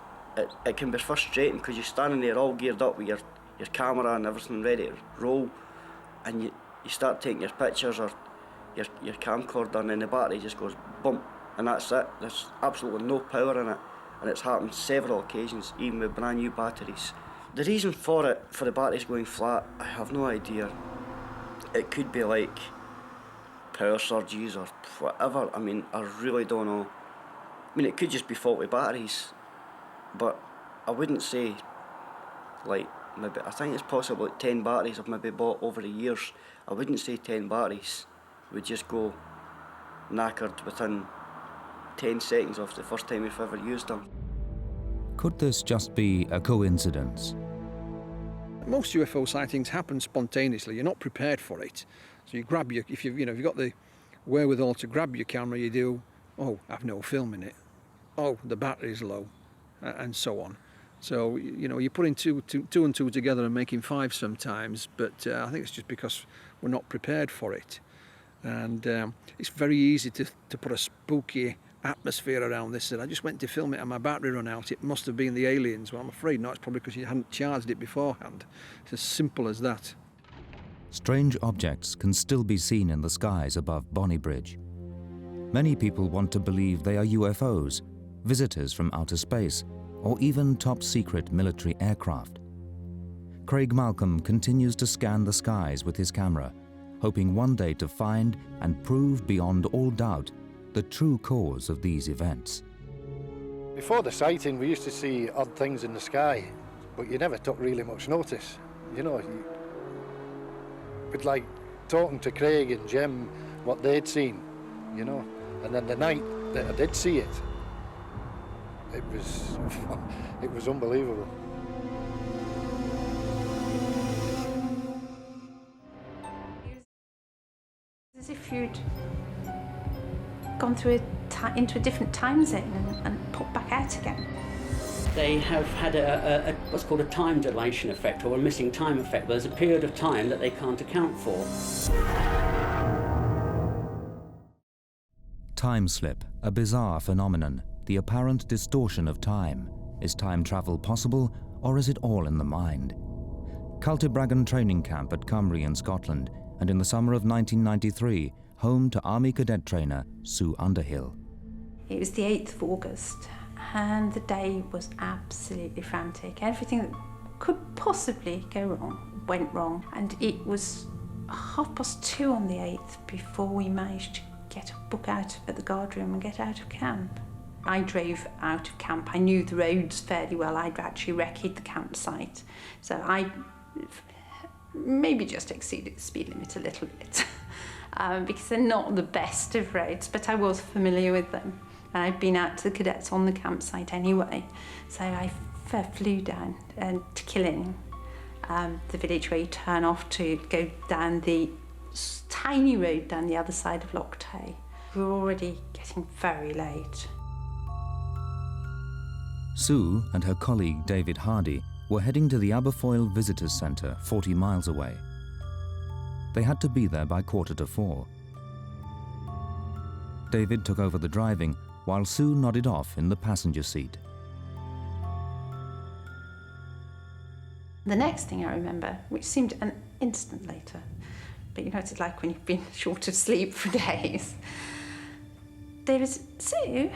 it can be frustrating because you're standing there all geared up with your camera and everything ready to roll, and you start taking your pictures or your camcorder, and then the battery just goes bump, and that's it. There's absolutely no power in it, and it's happened several occasions, even with brand new batteries. The reason for the batteries going flat, I have no idea. It could be like power surges or whatever. I mean, I really don't know. I mean, it could just be faulty batteries, but I wouldn't say, like, maybe, I think it's possible like 10 batteries I've maybe bought over the years. I wouldn't say 10 batteries would just go knackered within 10 seconds of the first time you've ever used them. Could this just be a coincidence? Most UFO sightings happen spontaneously. You're not prepared for it. So you grab if you've got the wherewithal to grab your camera, you do, oh, I've no film in it. Oh, the battery's low, and so on. So, you know, you're putting two and two together and making five sometimes, but I think it's just because we're not prepared for it. And it's very easy to put a spooky atmosphere around this. And I just went to film it and my battery ran out. It must have been the aliens. Well, I'm afraid not. It's probably because you hadn't charged it beforehand. It's as simple as that. Strange objects can still be seen in the skies above Bonnybridge. Many people want to believe they are UFOs, visitors from outer space, or even top-secret military aircraft. Craig Malcolm continues to scan the skies with his camera, hoping one day to find and prove beyond all doubt the true cause of these events. Before the sighting, we used to see odd things in the sky, but you never took really much notice. You know, it's like talking to Craig and Jim what they'd seen, you know. And then the night that I did see it, it was unbelievable. As if you'd gone through into a different time zone and popped back out again. They have had a what's called a time dilation effect, or a missing time effect. There's a period of time that they can't account for. Time slip, a bizarre phenomenon, the apparent distortion of time. Is time travel possible, or is it all in the mind? Cultibragan training camp at Cymru in Scotland, and in the summer of 1993, home to Army cadet trainer Sue Underhill. It was the 8th of August, and the day was absolutely frantic. Everything that could possibly go wrong went wrong, and it was 2:30 on the 8th before we managed to get a book out at the guard room and get out of camp. I drove out of camp. I knew the roads fairly well. I'd actually recce'd the campsite. So I maybe just exceeded the speed limit a little bit because they're not the best of roads, but I was familiar with them. And I'd been out to the cadets on the campsite anyway. So I flew down to Ealing, the village where you turn off to go down the tiny road down the other side of Loch Tay. We were already getting very late. Sue and her colleague David Hardy were heading to the Aberfoyle Visitors Centre 40 miles away. They had to be there by 3:45. David took over the driving while Sue nodded off in the passenger seat. The next thing I remember, which seemed an instant later, but you know what it's like when you've been short of sleep for days. David said, "Sue,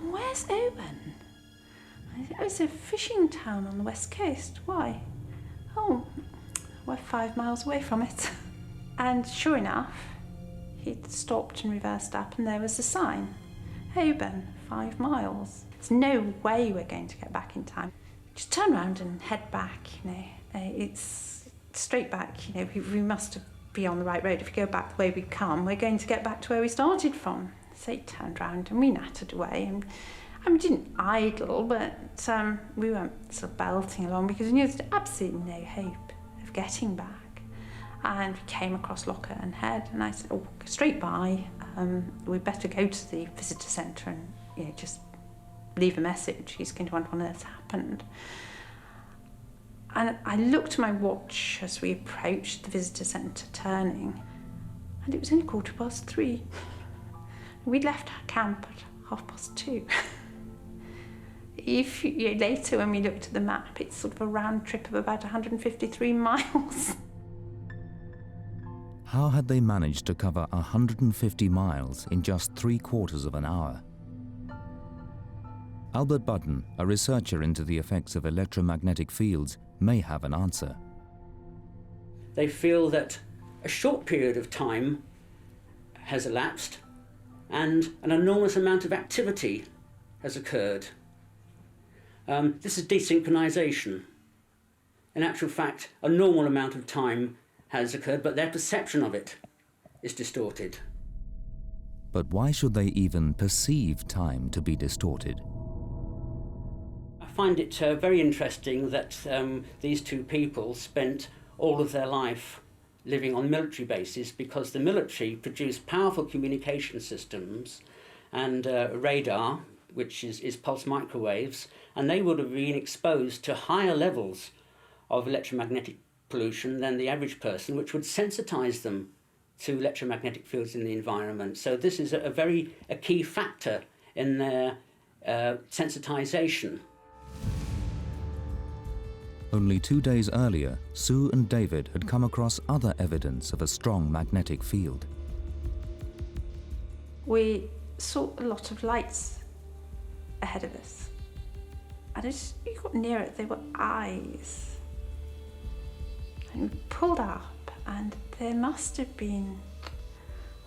where's Oban?" I said, "Oh, it's a fishing town on the west coast. Why?" "Oh, we're 5 miles away from it." And sure enough, he'd stopped and reversed up and there was a sign. Oban, 5 miles. There's no way we're going to get back in time. Just turn around and head back, you know. It's straight back, you know, we must be on the right road. If we go back the way we've come, we're going to get back to where we started from. So he turned round and we nattered away. And we didn't idle, but we weren't sort of belting along because we knew there was absolutely no hope of getting back. And we came across Locker and Head, and I said, "Oh, go straight by. We'd better go to the visitor centre and, you know, just leave a message. He's going to wonder what on earth happened." And I looked at my watch as we approached the visitor centre turning, and it was only 3:15. We'd left our camp at 2:30. If you know, later when we looked at the map, it's sort of a round trip of about 153 miles. How had they managed to cover 150 miles in just 3/4 of an hour? Albert Budden, a researcher into the effects of electromagnetic fields, may have an answer. They feel that a short period of time has elapsed and an enormous amount of activity has occurred. This is desynchronization. In actual fact, a normal amount of time has occurred, but their perception of it is distorted. But why should they even perceive time to be distorted? I find it very interesting that these two people spent all of their life living on military bases because the military produced powerful communication systems and radar, which is pulse microwaves, and they would have been exposed to higher levels of electromagnetic pollution than the average person, which would sensitize them to electromagnetic fields in the environment. So this is a key factor in their sensitization. Only 2 days earlier, Sue and David had come across other evidence of a strong magnetic field. We saw a lot of lights ahead of us. And as we got near it, they were eyes. And we pulled up, and there must have been,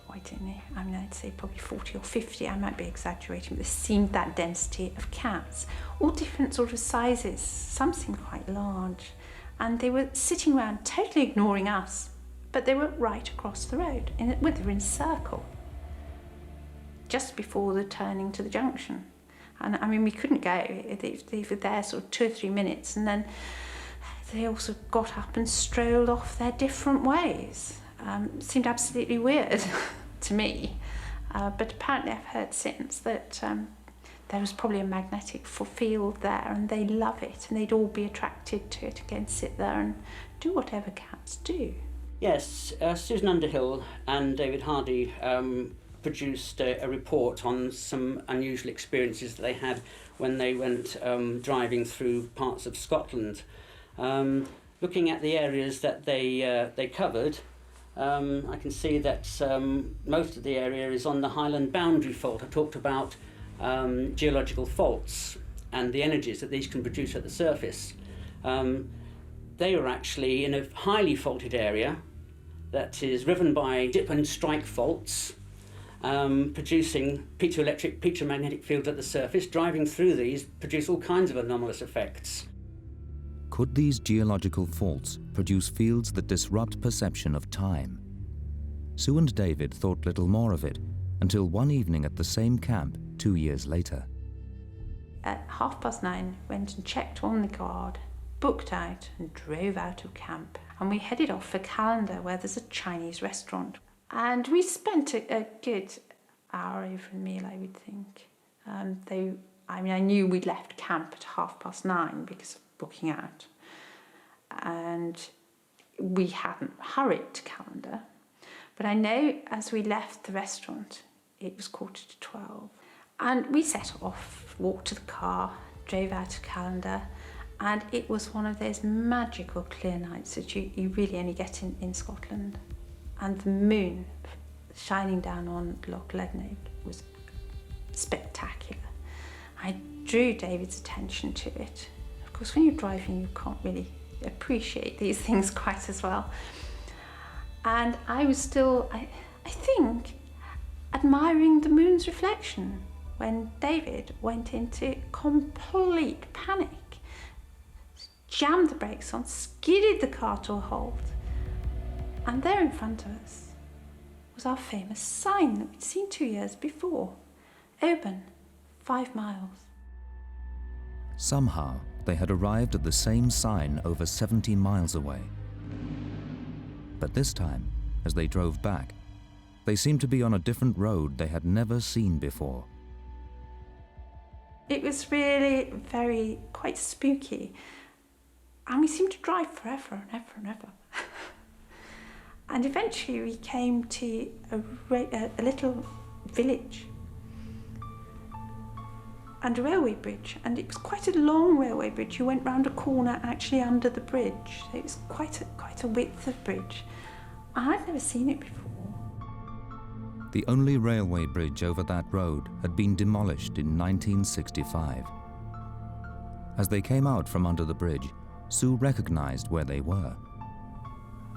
I don't know, I mean, I'd say probably 40 or 50, I might be exaggerating, but there seemed that density of cats, all different sort of sizes. Some seemed quite large, and they were sitting around totally ignoring us, but they were right across the road, they were in a circle, just before the turning to the junction. And I mean, we couldn't go, they were there sort of 2 or 3 minutes, and then they also got up and strolled off their different ways. It seemed absolutely weird to me, but apparently I've heard since that there was probably a magnetic field there and they love it and they'd all be attracted to it, again sit there and do whatever cats do. Yes, Susan Underhill and David Hardy produced a report on some unusual experiences that they had when they went driving through parts of Scotland. Looking at the areas that they covered, I can see that most of the area is on the Highland Boundary Fault. I talked about geological faults and the energies that these can produce at the surface. They were actually in a highly faulted area that is riven by dip and strike faults, producing piezoelectric magnetic fields at the surface. Driving through these produce all kinds of anomalous effects. Could these geological faults produce fields that disrupt perception of time? Sue and David thought little more of it until one evening at the same camp 2 years later. At 9:30, went and checked on the guard, booked out and drove out of camp. And we headed off for Callender, where there's a Chinese restaurant. And we spent a good hour over a meal, I would think. I knew we'd left camp at 9:30 because of booking out. And we hadn't hurried to Callender. But I know as we left the restaurant, it was 12:15. And we set off, walked to the car, drove out of Callender, and it was one of those magical clear nights that you really only get in Scotland. And the moon shining down on Loch Legnagh was spectacular. I drew David's attention to it. Of course, when you're driving, you can't really appreciate these things quite as well. And I was still, I think, admiring the moon's reflection when David went into complete panic, jammed the brakes on, skidded the car to a halt, and there in front of us was our famous sign that we'd seen 2 years before. Oban, 5 miles. Somehow, they had arrived at the same sign over 70 miles away. But this time, as they drove back, they seemed to be on a different road they had never seen before. It was really quite spooky. And we seemed to drive forever and ever and ever. And eventually we came to a little village and a railway bridge. And it was quite a long railway bridge. You went round a corner actually under the bridge. It was quite a width of bridge. I'd never seen it before. The only railway bridge over that road had been demolished in 1965. As they came out from under the bridge, Sue recognized where they were.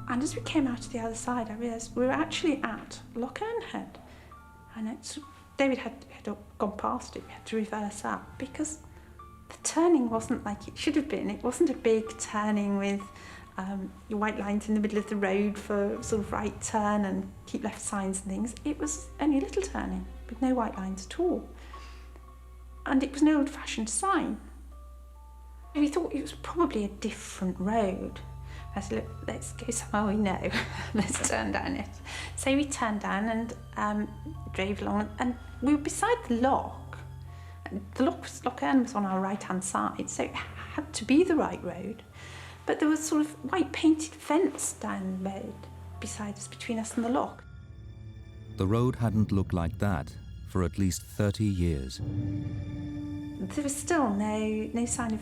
And as we came out to the other side, I realised we were actually at Loch Head. And David had gone past it. We had to reverse up because the turning wasn't like it should have been. It wasn't a big turning with your white lines in the middle of the road for sort of right turn and keep left signs and things. It was only a little turning with no white lines at all. And it was an old-fashioned sign. We thought it was probably a different road. I said, look, let's go somewhere we know. Let's turn down it. So we turned down and drove along, and we were beside the loch. The Loch Earn was on our right-hand side, so it had to be the right road. But there was sort of white painted fence down the road beside us, between us and the loch. The road hadn't looked like that for at least 30 years. There was still no sign of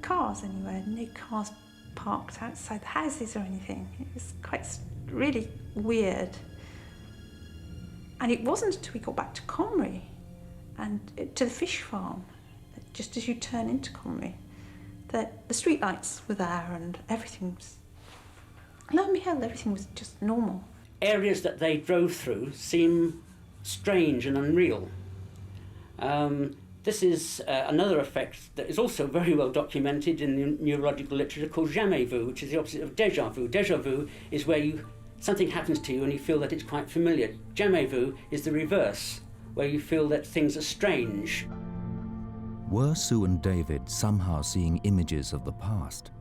cars anywhere, no cars parked outside the houses or anything. It was quite really weird. And it wasn't until we got back to Comrie and to the fish farm, just as you turn into Comrie, that the streetlights were there and everything was, lo and behold, everything was just normal. Areas that they drove through seem strange and unreal. This is another effect that is also very well documented in the neurological literature called jamais vu, which is the opposite of déjà vu. Déjà vu is where something happens to you and you feel that it's quite familiar. Jamais vu is the reverse, where you feel that things are strange. Were Sue and David somehow seeing images of the past?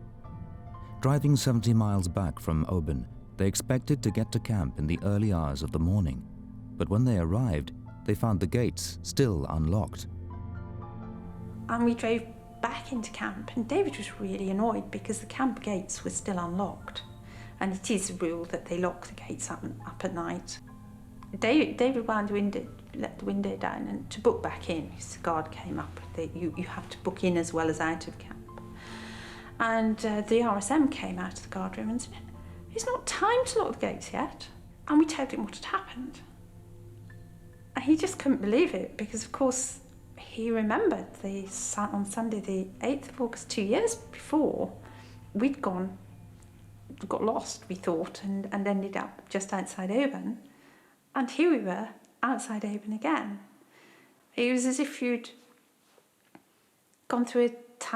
Driving 70 miles back from Oban, they expected to get to camp in the early hours of the morning. But when they arrived, they found the gates still unlocked. And we drove back into camp, and David was really annoyed because the camp gates were still unlocked. And it is a rule that they lock the gates up at night. David wound the window, let the window down, and to book back in, the guard came up. You have to book in as well as out of camp. And the RSM came out of the guard room and said, it's not time to lock the gates yet. And we told him what had happened. And he just couldn't believe it because, of course, he remembered on Sunday, the 8th of August, 2 years before, we'd got lost, we thought, and ended up just outside Oban. And here we were, outside Avon again. It was as if you'd gone through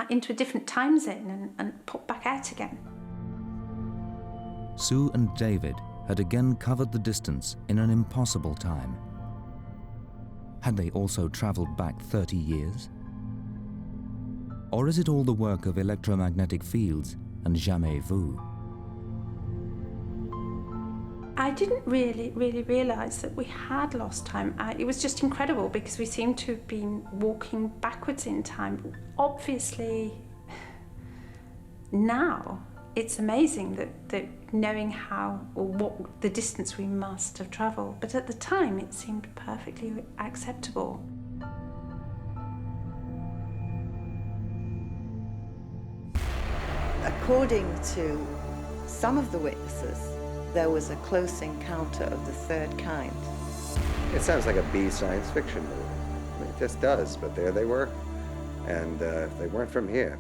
into a different time zone and popped back out again. Sue and David had again covered the distance in an impossible time. Had they also travelled back 30 years? Or is it all the work of electromagnetic fields and jamais vu? I didn't really realise that we had lost time. It was just incredible because we seemed to have been walking backwards in time. Obviously, now it's amazing that knowing how or what the distance we must have travelled, but at the time it seemed perfectly acceptable. According to some of the witnesses, there was a close encounter of the third kind. It sounds like a B science fiction movie. It just does, but there they were. And they weren't from here.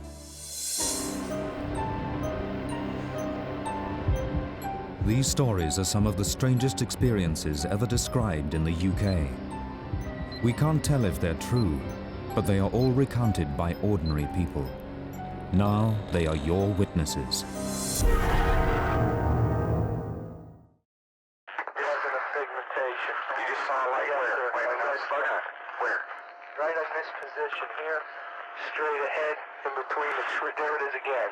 These stories are some of the strangest experiences ever described in the UK. We can't tell if they're true, but they are all recounted by ordinary people. Now they are your witnesses. Right in this position here, straight ahead, in between the there it is again.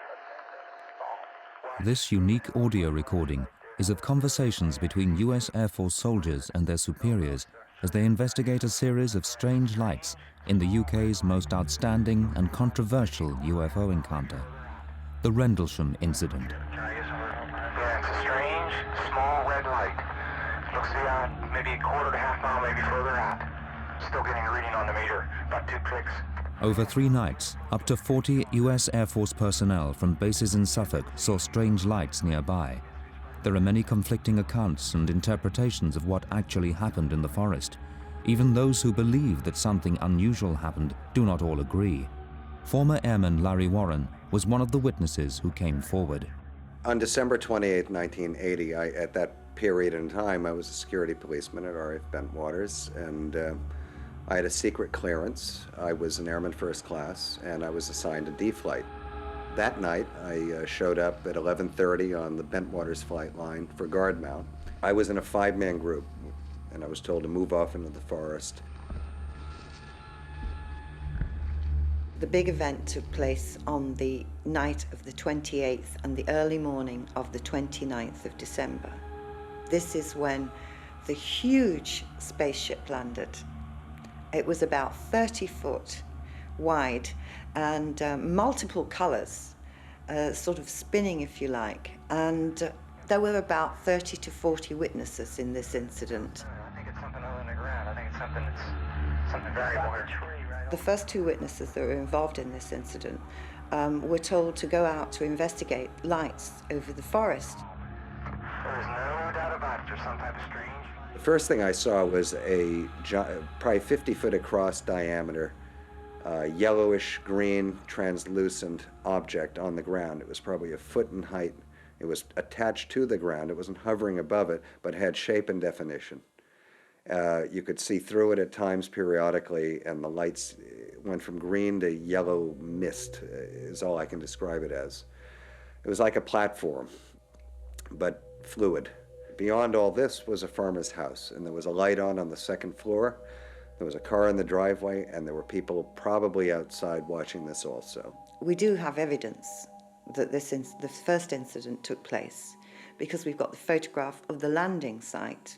This unique audio recording is of conversations between US Air Force soldiers and their superiors as they investigate a series of strange lights in the UK's most outstanding and controversial UFO encounter, the Rendlesham incident. Yeah, it's a strange, small red light. Looks to be maybe a quarter to half mile, maybe further out. Still getting a reading on the meter, about 2 clicks. Over 3 nights, up to 40 US Air Force personnel from bases in Suffolk saw strange lights nearby. There are many conflicting accounts and interpretations of what actually happened in the forest. Even those who believe that something unusual happened do not all agree. Former airman Larry Warren was one of the witnesses who came forward. On December 28, 1980, at that period in time, I was a security policeman at RAF Bentwaters, and I had a secret clearance. I was an airman first class, and I was assigned a D flight. That night, I showed up at 11:30 on the Bentwaters flight line for guard mount. I was in a 5-man group, and I was told to move off into the forest. The big event took place on the night of the 28th and the early morning of the 29th of December. This is when the huge spaceship landed. It was about 30 foot wide and multiple colors, sort of spinning if you like, and there were about 30 to 40 witnesses in this incident. I think it's something other than the ground. I think it's something very large. The first 2 witnesses that were involved in this incident were told to go out to investigate lights over the forest. There's no doubt about it. There's some type of strange. The first thing I saw was a probably 50 foot across diameter, yellowish green translucent object on the ground. It was probably a foot in height. It was attached to the ground. It wasn't hovering above it, but had shape and definition. You could see through it at times periodically, and the lights went from green to yellow mist, is all I can describe it as. It was like a platform, but fluid. Beyond all this was a farmer's house, and there was a light on the 2nd floor. There was a car in the driveway, and there were people probably outside watching this also. We do have evidence that the first incident took place because we've got the photograph of the landing site.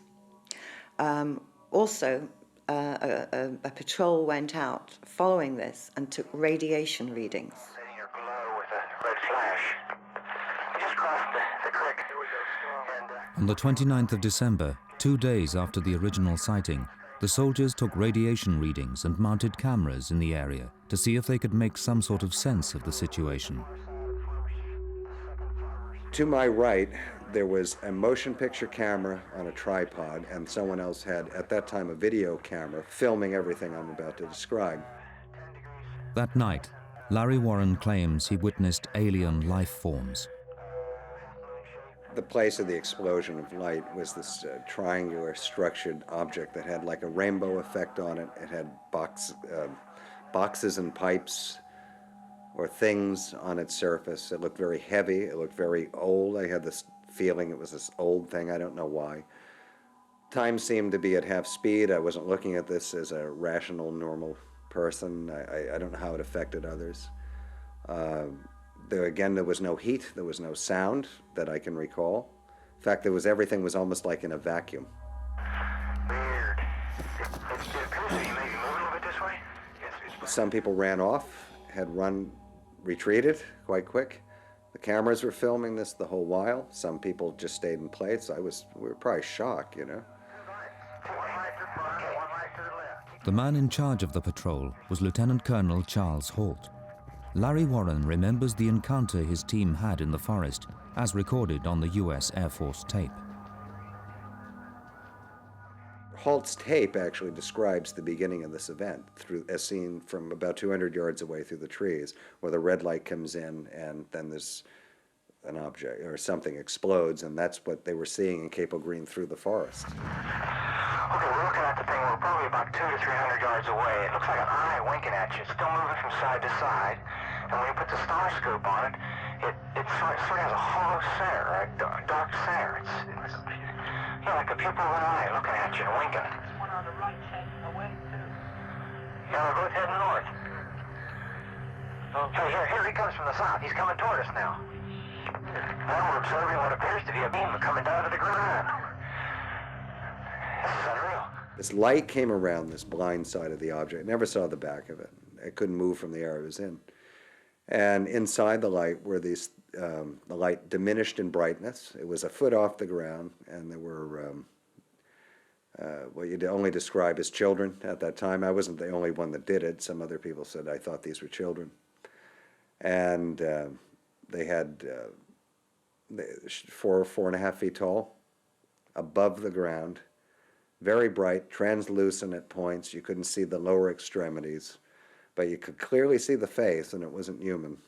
Also, a patrol went out following this and took radiation readings. Setting her glow with a red flash. Just crossed the creek. On the 29th of December, 2 days after the original sighting, the soldiers took radiation readings and mounted cameras in the area to see if they could make some sort of sense of the situation. To my right, there was a motion picture camera on a tripod, and someone else had, at that time, a video camera filming everything I'm about to describe. That night, Larry Warren claims he witnessed alien life forms. The place of the explosion of light was this triangular structured object that had like a rainbow effect on it. It had boxes and pipes or things on its surface. It looked very heavy. It looked very old. I had this feeling it was this old thing. I don't know why. Time seemed to be at half speed. I wasn't looking at this as a rational, normal person. I don't know how it affected others. There was no heat. There was no sound that I can recall. In fact, everything was almost like in a vacuum. Weird. It appears to be maybe moving a little bit this way. Some people ran off, retreated quite quick. The cameras were filming this the whole while. Some people just stayed in place. We were probably shocked, you know. The man in charge of the patrol was Lieutenant Colonel Charles Holt. Larry Warren remembers the encounter his team had in the forest, as recorded on the US Air Force tape. Holt's tape actually describes the beginning of this event, as seen from about 200 yards away through the trees, where the red light comes in and then there's an object or something explodes, and that's what they were seeing in Capel Green through the forest. Okay, we're looking at the thing. We're probably about 200 to 300 yards away. It looks like an eye winking at you. It's still moving from side to side. And when you put the star scope on it, it sort of has a hollow center, a dark center. It's like a pupil of an eye looking at you and winking. One on the right heading away too. Yeah, we're both heading north. Okay, here he comes from the south. He's coming toward us now. Now we're observing what appears to be a beam coming down to the ground. This is unreal. This light came around this blind side of the object. Never saw the back of it. It couldn't move from the area it was in. And inside the light were these, the light diminished in brightness. It was a foot off the ground, and there were what you'd only describe as children at that time. I wasn't the only one that did it. Some other people said I thought these were children. And they had 4.5 feet tall, above the ground, very bright, translucent at points. You couldn't see the lower extremities, but you could clearly see the face, and it wasn't human.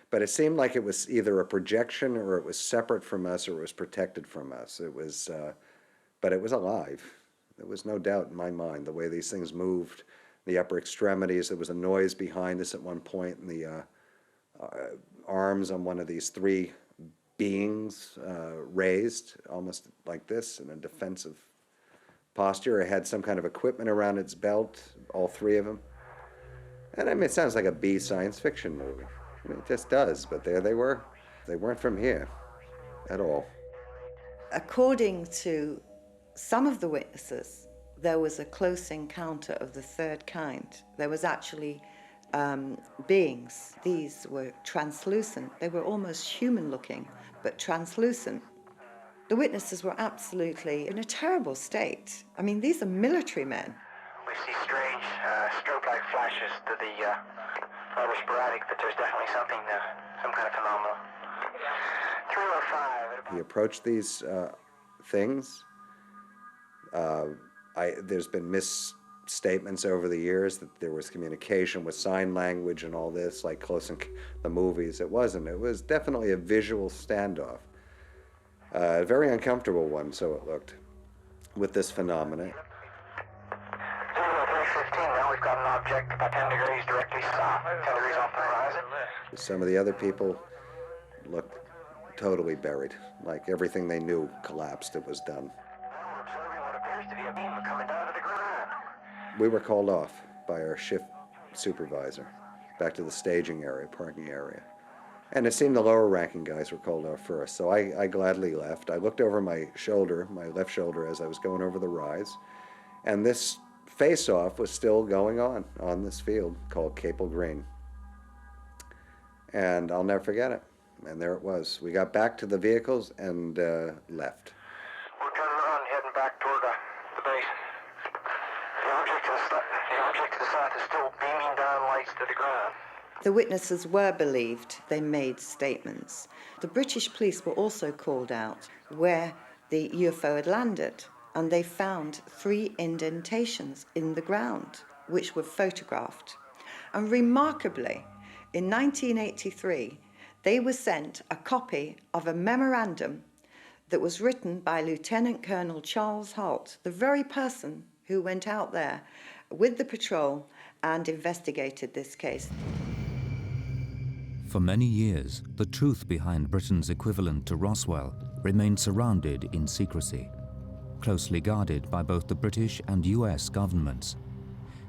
But it seemed like it was either a projection, or it was separate from us, or it was protected from us. It was, but it was alive. There was no doubt in my mind the way these things moved. The upper extremities, there was a noise behind us at one point, and the arms on one of these three beings raised, almost like this, in a defensive posture. It had some kind of equipment around its belt, all three of them. And I mean, it sounds like a B science fiction movie. I mean, it just does, but there they were. They weren't from here at all. According to some of the witnesses, there was a close encounter of the third kind. There was actually beings. These were translucent. They were almost human-looking, but translucent. The witnesses were absolutely in a terrible state. I mean, these are military men. We see strange strobe-like flashes to the rather sporadic, but there's definitely something, some kind of phenomenon. 305. He approached these things. There's been misstatements over the years that there was communication with sign language and all this, like close in the movies. It wasn't. It was definitely a visual standoff. A very uncomfortable one, so it looked, with this phenomenon. 315, now we've got an object about 10 degrees directly south, 10 degrees off the horizon. Some of the other people looked totally buried, like everything they knew collapsed. It was done. We're observing what appears to be a beam coming down to the ground. We were called off by our shift supervisor back to the staging area, parking area. And it seemed the lower ranking guys were called off first, so I gladly left. I looked over my shoulder, my left shoulder, as I was going over the rise, and this face-off was still going on this field called Capel Green. And I'll never forget it. And there it was. We got back to the vehicles and left. We're turning around, heading back toward the base. The object to the south is still beaming down lights to the ground. The witnesses were believed. They made statements. The British police were also called out where the UFO had landed, and they found 3 indentations in the ground, which were photographed. And remarkably, in 1983, they were sent a copy of a memorandum that was written by Lieutenant Colonel Charles Holt, the very person who went out there with the patrol and investigated this case. For many years, the truth behind Britain's equivalent to Roswell remained surrounded in secrecy, closely guarded by both the British and US governments.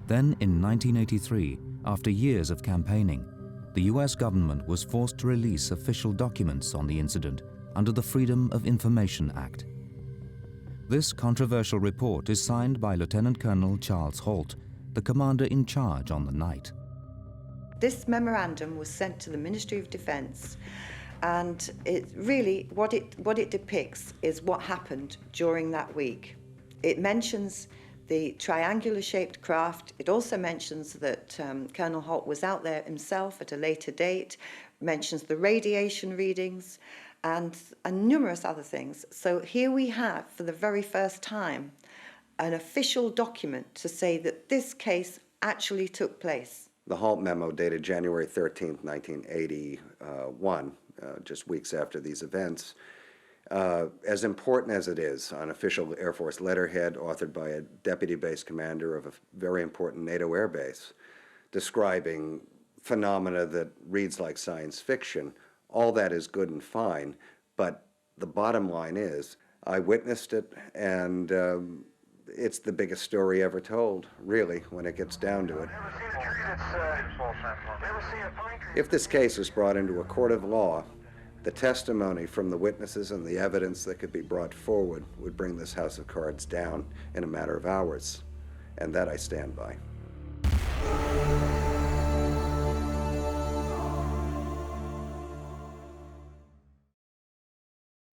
Then, in 1983, after years of campaigning, the US government was forced to release official documents on the incident under the Freedom of Information Act. This controversial report is signed by Lieutenant Colonel Charles Holt, the commander in charge on the night. This memorandum was sent to the Ministry of Defence, and it really, what it depicts is what happened during that week. It mentions the triangular-shaped craft. It also mentions that Colonel Holt was out there himself at a later date, mentions the radiation readings, and numerous other things. So here we have, for the very first time, an official document to say that this case actually took place. The Holt memo, dated January 13th, 1981, just weeks after these events, as important as it is, on official Air Force letterhead authored by a deputy base commander of a very important NATO air base, describing phenomena that reads like science fiction, all that is good and fine, but the bottom line is, I witnessed it, and it's the biggest story ever told, really, when it gets down to it. If this case was brought into a court of law, the testimony from the witnesses and the evidence that could be brought forward would bring this house of cards down in a matter of hours, and that I stand by.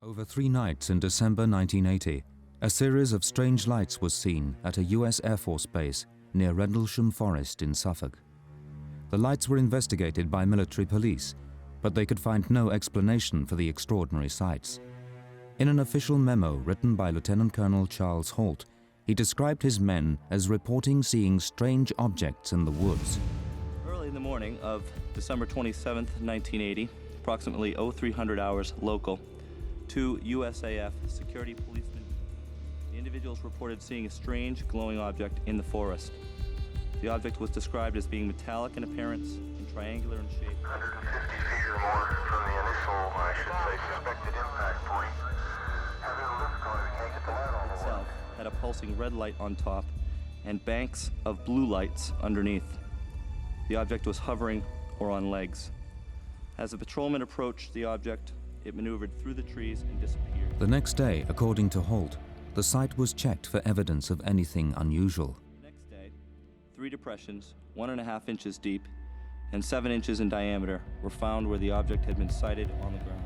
Over 3 nights in December 1980, a series of strange lights was seen at a US Air Force base near Rendlesham Forest in Suffolk. The lights were investigated by military police, but they could find no explanation for the extraordinary sights. In an official memo written by Lieutenant Colonel Charles Holt, he described his men as reporting seeing strange objects in the woods. Early in the morning of December 27th, 1980, approximately 0300 hours local, 2 USAF security policemen, the individuals reported seeing a strange glowing object in the forest. The object was described as being metallic in appearance and triangular in shape. 150 feet or more from the initial, I should say, suspected impact point. Having a difficulty, we can't get the light on the Itself had a pulsing red light on top and banks of blue lights underneath. The object was hovering or on legs. As the patrolman approached the object, it maneuvered through the trees and disappeared. The next day, according to Holt, the site was checked for evidence of anything unusual. The next day, 3 depressions, 1.5 inches deep and 7 inches in diameter, were found where the object had been sighted on the ground.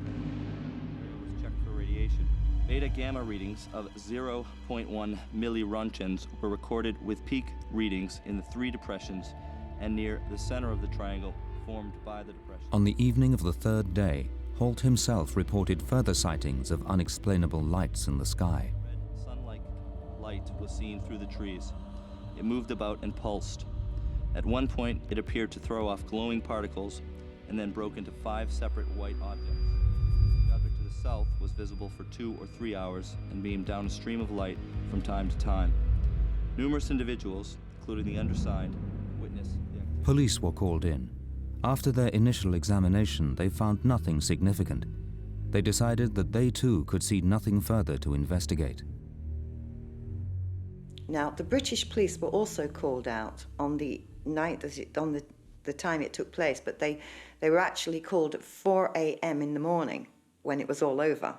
It was checked for radiation. Beta-gamma readings of 0.1 milliroentgens were recorded with peak readings in the 3 depressions and near the center of the triangle formed by the depression. On the evening of the 3rd day, Holt himself reported further sightings of unexplainable lights in the sky. Red sun-like light was seen through the trees. It moved about and pulsed. At one point, it appeared to throw off glowing particles and then broke into 5 separate white objects. The object to the south was visible for 2 or 3 hours and beamed down a stream of light from time to time. Numerous individuals, including the undersigned, witnessed the activity. Police were called in. After their initial examination, they found nothing significant. They decided that they too could see nothing further to investigate. Now, the British police were also called out on the night, on the time it took place, but they were actually called at 4 a.m. in the morning when it was all over.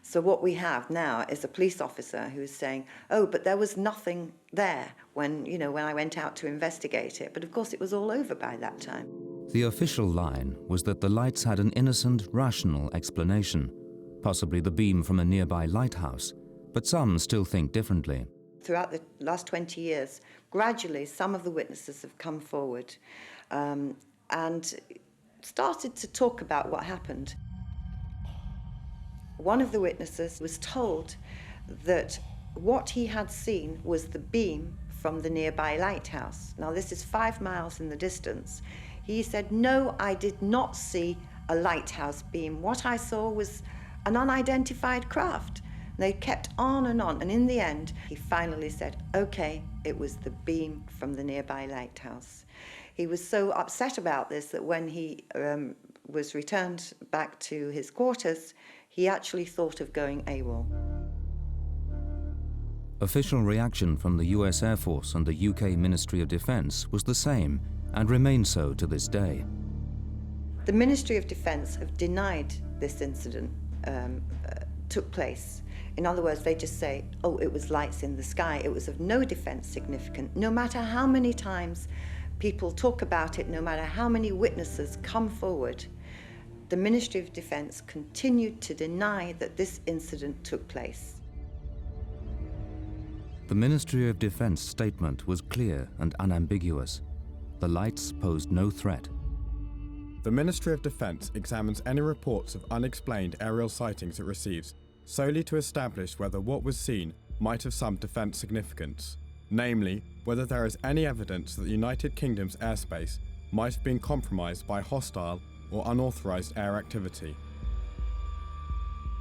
So what we have now is a police officer who is saying, oh, but there was nothing there when I went out to investigate it. But of course it was all over by that time. The official line was that the lights had an innocent, rational explanation, possibly the beam from a nearby lighthouse, but some still think differently. Throughout the last 20 years, gradually some of the witnesses have come forward and started to talk about what happened. One of the witnesses was told that what he had seen was the beam from the nearby lighthouse. Now, this is 5 miles in the distance. He said, no, I did not see a lighthouse beam. What I saw was an unidentified craft. They kept on, and in the end, he finally said, okay, it was the beam from the nearby lighthouse. He was so upset about this that when he was returned back to his quarters, he actually thought of going AWOL. Official reaction from the US Air Force and the UK Ministry of Defence was the same and remains so to this day. The Ministry of Defence have denied this incident took place. In other words, they just say, oh, it was lights in the sky. It was of no defence significance. No matter how many times people talk about it, no matter how many witnesses come forward, the Ministry of Defence continued to deny that this incident took place. The Ministry of Defence statement was clear and unambiguous. The lights posed no threat. The Ministry of Defence examines any reports of unexplained aerial sightings it receives solely to establish whether what was seen might have some defence significance, namely, whether there is any evidence that the United Kingdom's airspace might have been compromised by hostile or unauthorised air activity.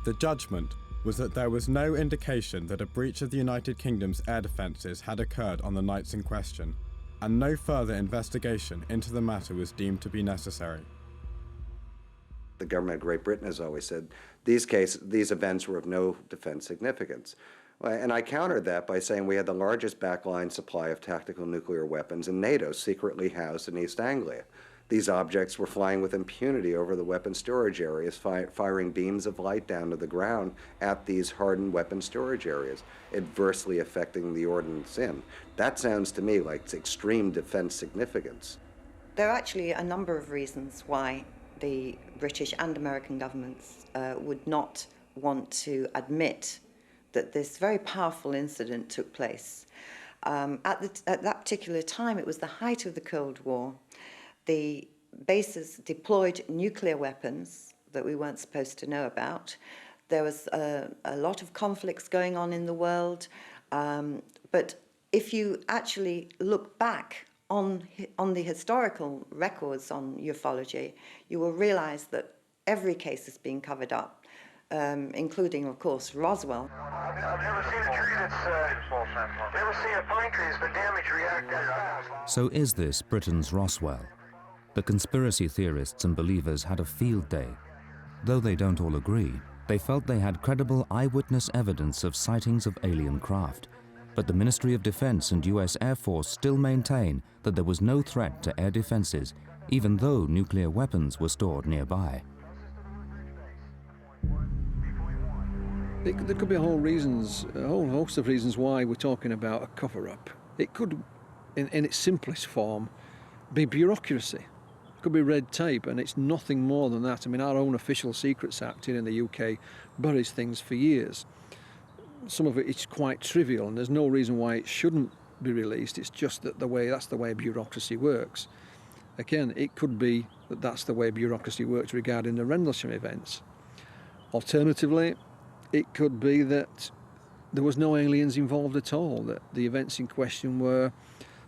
The judgment was that there was no indication that a breach of the United Kingdom's air defences had occurred on the nights in question, and no further investigation into the matter was deemed to be necessary. The government of Great Britain has always said these events were of no defence significance. And I countered that by saying we had the largest backline supply of tactical nuclear weapons in NATO secretly housed in East Anglia. These objects were flying with impunity over the weapon storage areas, firing beams of light down to the ground at these hardened weapon storage areas, adversely affecting the ordnance in. That sounds to me like it's extreme defence significance. There are actually a number of reasons why the British and American governments would not want to admit that this very powerful incident took place. At that particular time, it was the height of the Cold War. The bases deployed nuclear weapons that we weren't supposed to know about. There was a lot of conflicts going on in the world. But if you actually look back on the historical records on ufology, you will realize that every case has been covered up, including, of course, Roswell. I've never seen a tree that's, never seen a pine tree that's been damaged react that fast. So is this Britain's Roswell? The conspiracy theorists and believers had a field day. Though they don't all agree, they felt they had credible eyewitness evidence of sightings of alien craft. But the Ministry of Defence and US Air Force still maintain that there was no threat to air defences, even though nuclear weapons were stored nearby. There could be a whole host of reasons why we're talking about a cover-up. It could, in its simplest form, be bureaucracy. It could be red tape, and it's nothing more than that. I mean, our own Official Secrets Act here in the UK buries things for years. Some of it is quite trivial, and there's no reason why it shouldn't be released. It's just that that's the way bureaucracy works. Again, it could be that that's the way bureaucracy works regarding the Rendlesham events. Alternatively, it could be that there was no aliens involved at all, that the events in question were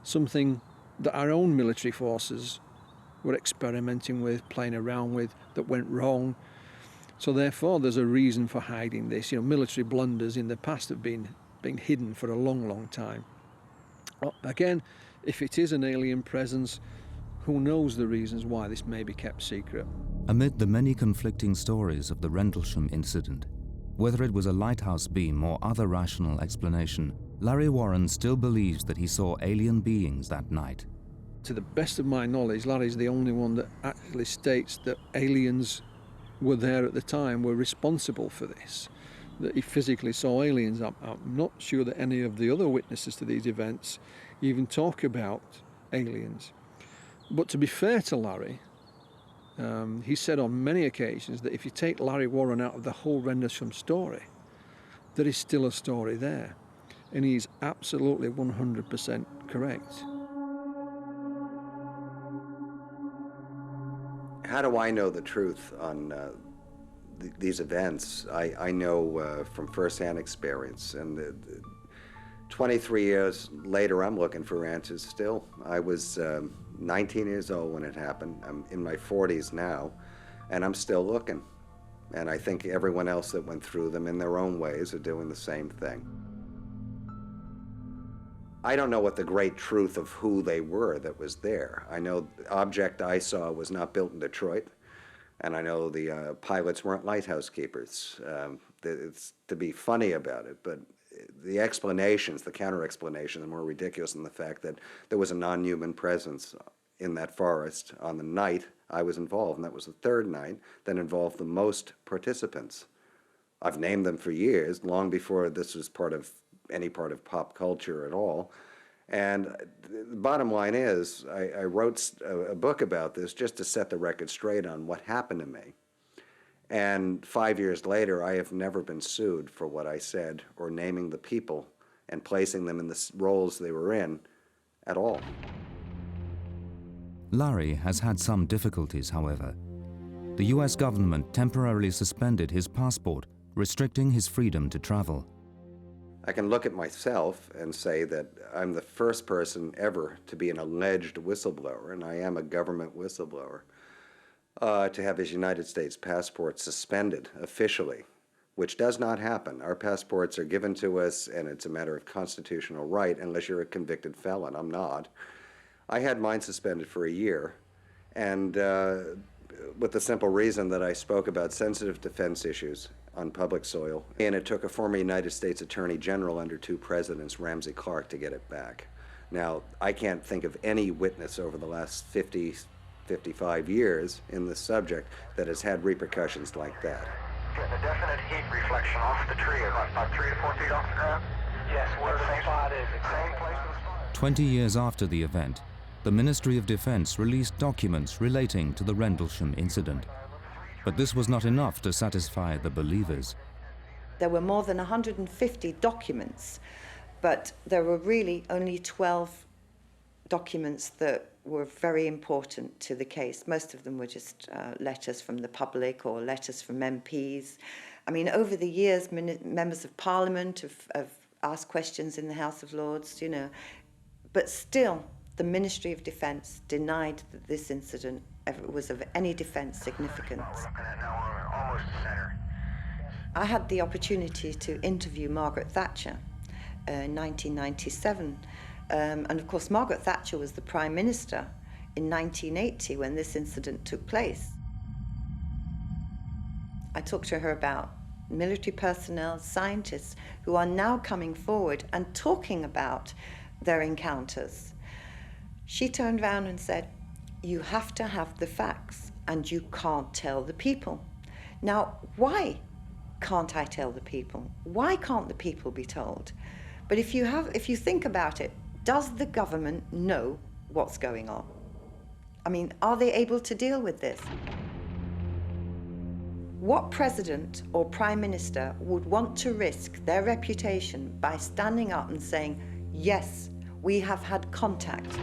something that our own military forces were experimenting with, playing around with, that went wrong. So therefore there's a reason for hiding this. Military blunders in the past have been hidden for a long, long time. Again, if it is an alien presence, who knows the reasons why this may be kept secret. Amid the many conflicting stories of the Rendlesham incident, whether it was a lighthouse beam or other rational explanation, Larry Warren still believes that he saw alien beings that night. To the best of my knowledge, Larry's the only one that actually states that aliens were there at the time, were responsible for this, that he physically saw aliens. I'm not sure that any of the other witnesses to these events even talk about aliens. But to be fair to Larry, he said on many occasions that if you take Larry Warren out of the whole Rendlesham story, there is still a story there. And he's absolutely 100% correct. How do I know the truth on these events? I know from firsthand experience, and 23 years later I'm looking for answers still. I was 19 years old when it happened. I'm in my 40s now, and I'm still looking. And I think everyone else that went through them in their own ways are doing the same thing. I don't know what the great truth of who they were that was there. I know the object I saw was not built in Detroit, and I know the pilots weren't lighthouse keepers. It's to be funny about it, but the explanations, the counter-explanations, are more ridiculous than the fact that there was a non-human presence in that forest on the night I was involved, and that was the third night that involved the most participants. I've named them for years, long before this was any part of pop culture at all. And the bottom line is, I wrote a book about this just to set the record straight on what happened to me. And 5 years later, I have never been sued for what I said or naming the people and placing them in the roles they were in at all. Larry has had some difficulties, however. The US government temporarily suspended his passport, restricting his freedom to travel. I can look at myself and say that I'm the first person ever to be an alleged whistleblower, and I am a government whistleblower, to have his United States passport suspended officially, which does not happen. Our passports are given to us, and it's a matter of constitutional right, unless you're a convicted felon. I'm not. I had mine suspended for a year, and with the simple reason that I spoke about sensitive defense issues on public soil, and it took a former United States Attorney General under two presidents, Ramsey Clark, to get it back. Now, I can't think of any witness over the last 55 years in this subject that has had repercussions like that. Getting a definite heat reflection off the tree, about 3 to 4 feet off the ground. Yes, where the spot is, same place as the spot. 20 years after the event, the Ministry of Defense released documents relating to the Rendlesham incident. But this was not enough to satisfy the believers. There were more than 150 documents, but there were really only 12 documents that were very important to the case. Most of them were just letters from the public or letters from MPs. I mean, over the years, members of Parliament have asked questions in the House of Lords, you know, but still, the Ministry of Defence denied that this incident was of any defence significance. I had the opportunity to interview Margaret Thatcher in 1997. And of course, Margaret Thatcher was the Prime Minister in 1980 when this incident took place. I talked to her about military personnel, scientists who are now coming forward and talking about their encounters. She turned around and said, "You have to have the facts and you can't tell the people." Now, why can't I tell the people? Why can't the people be told? But if you think about it, does the government know what's going on? I mean, are they able to deal with this? What president or prime minister would want to risk their reputation by standing up and saying, "Yes, we have had contact"?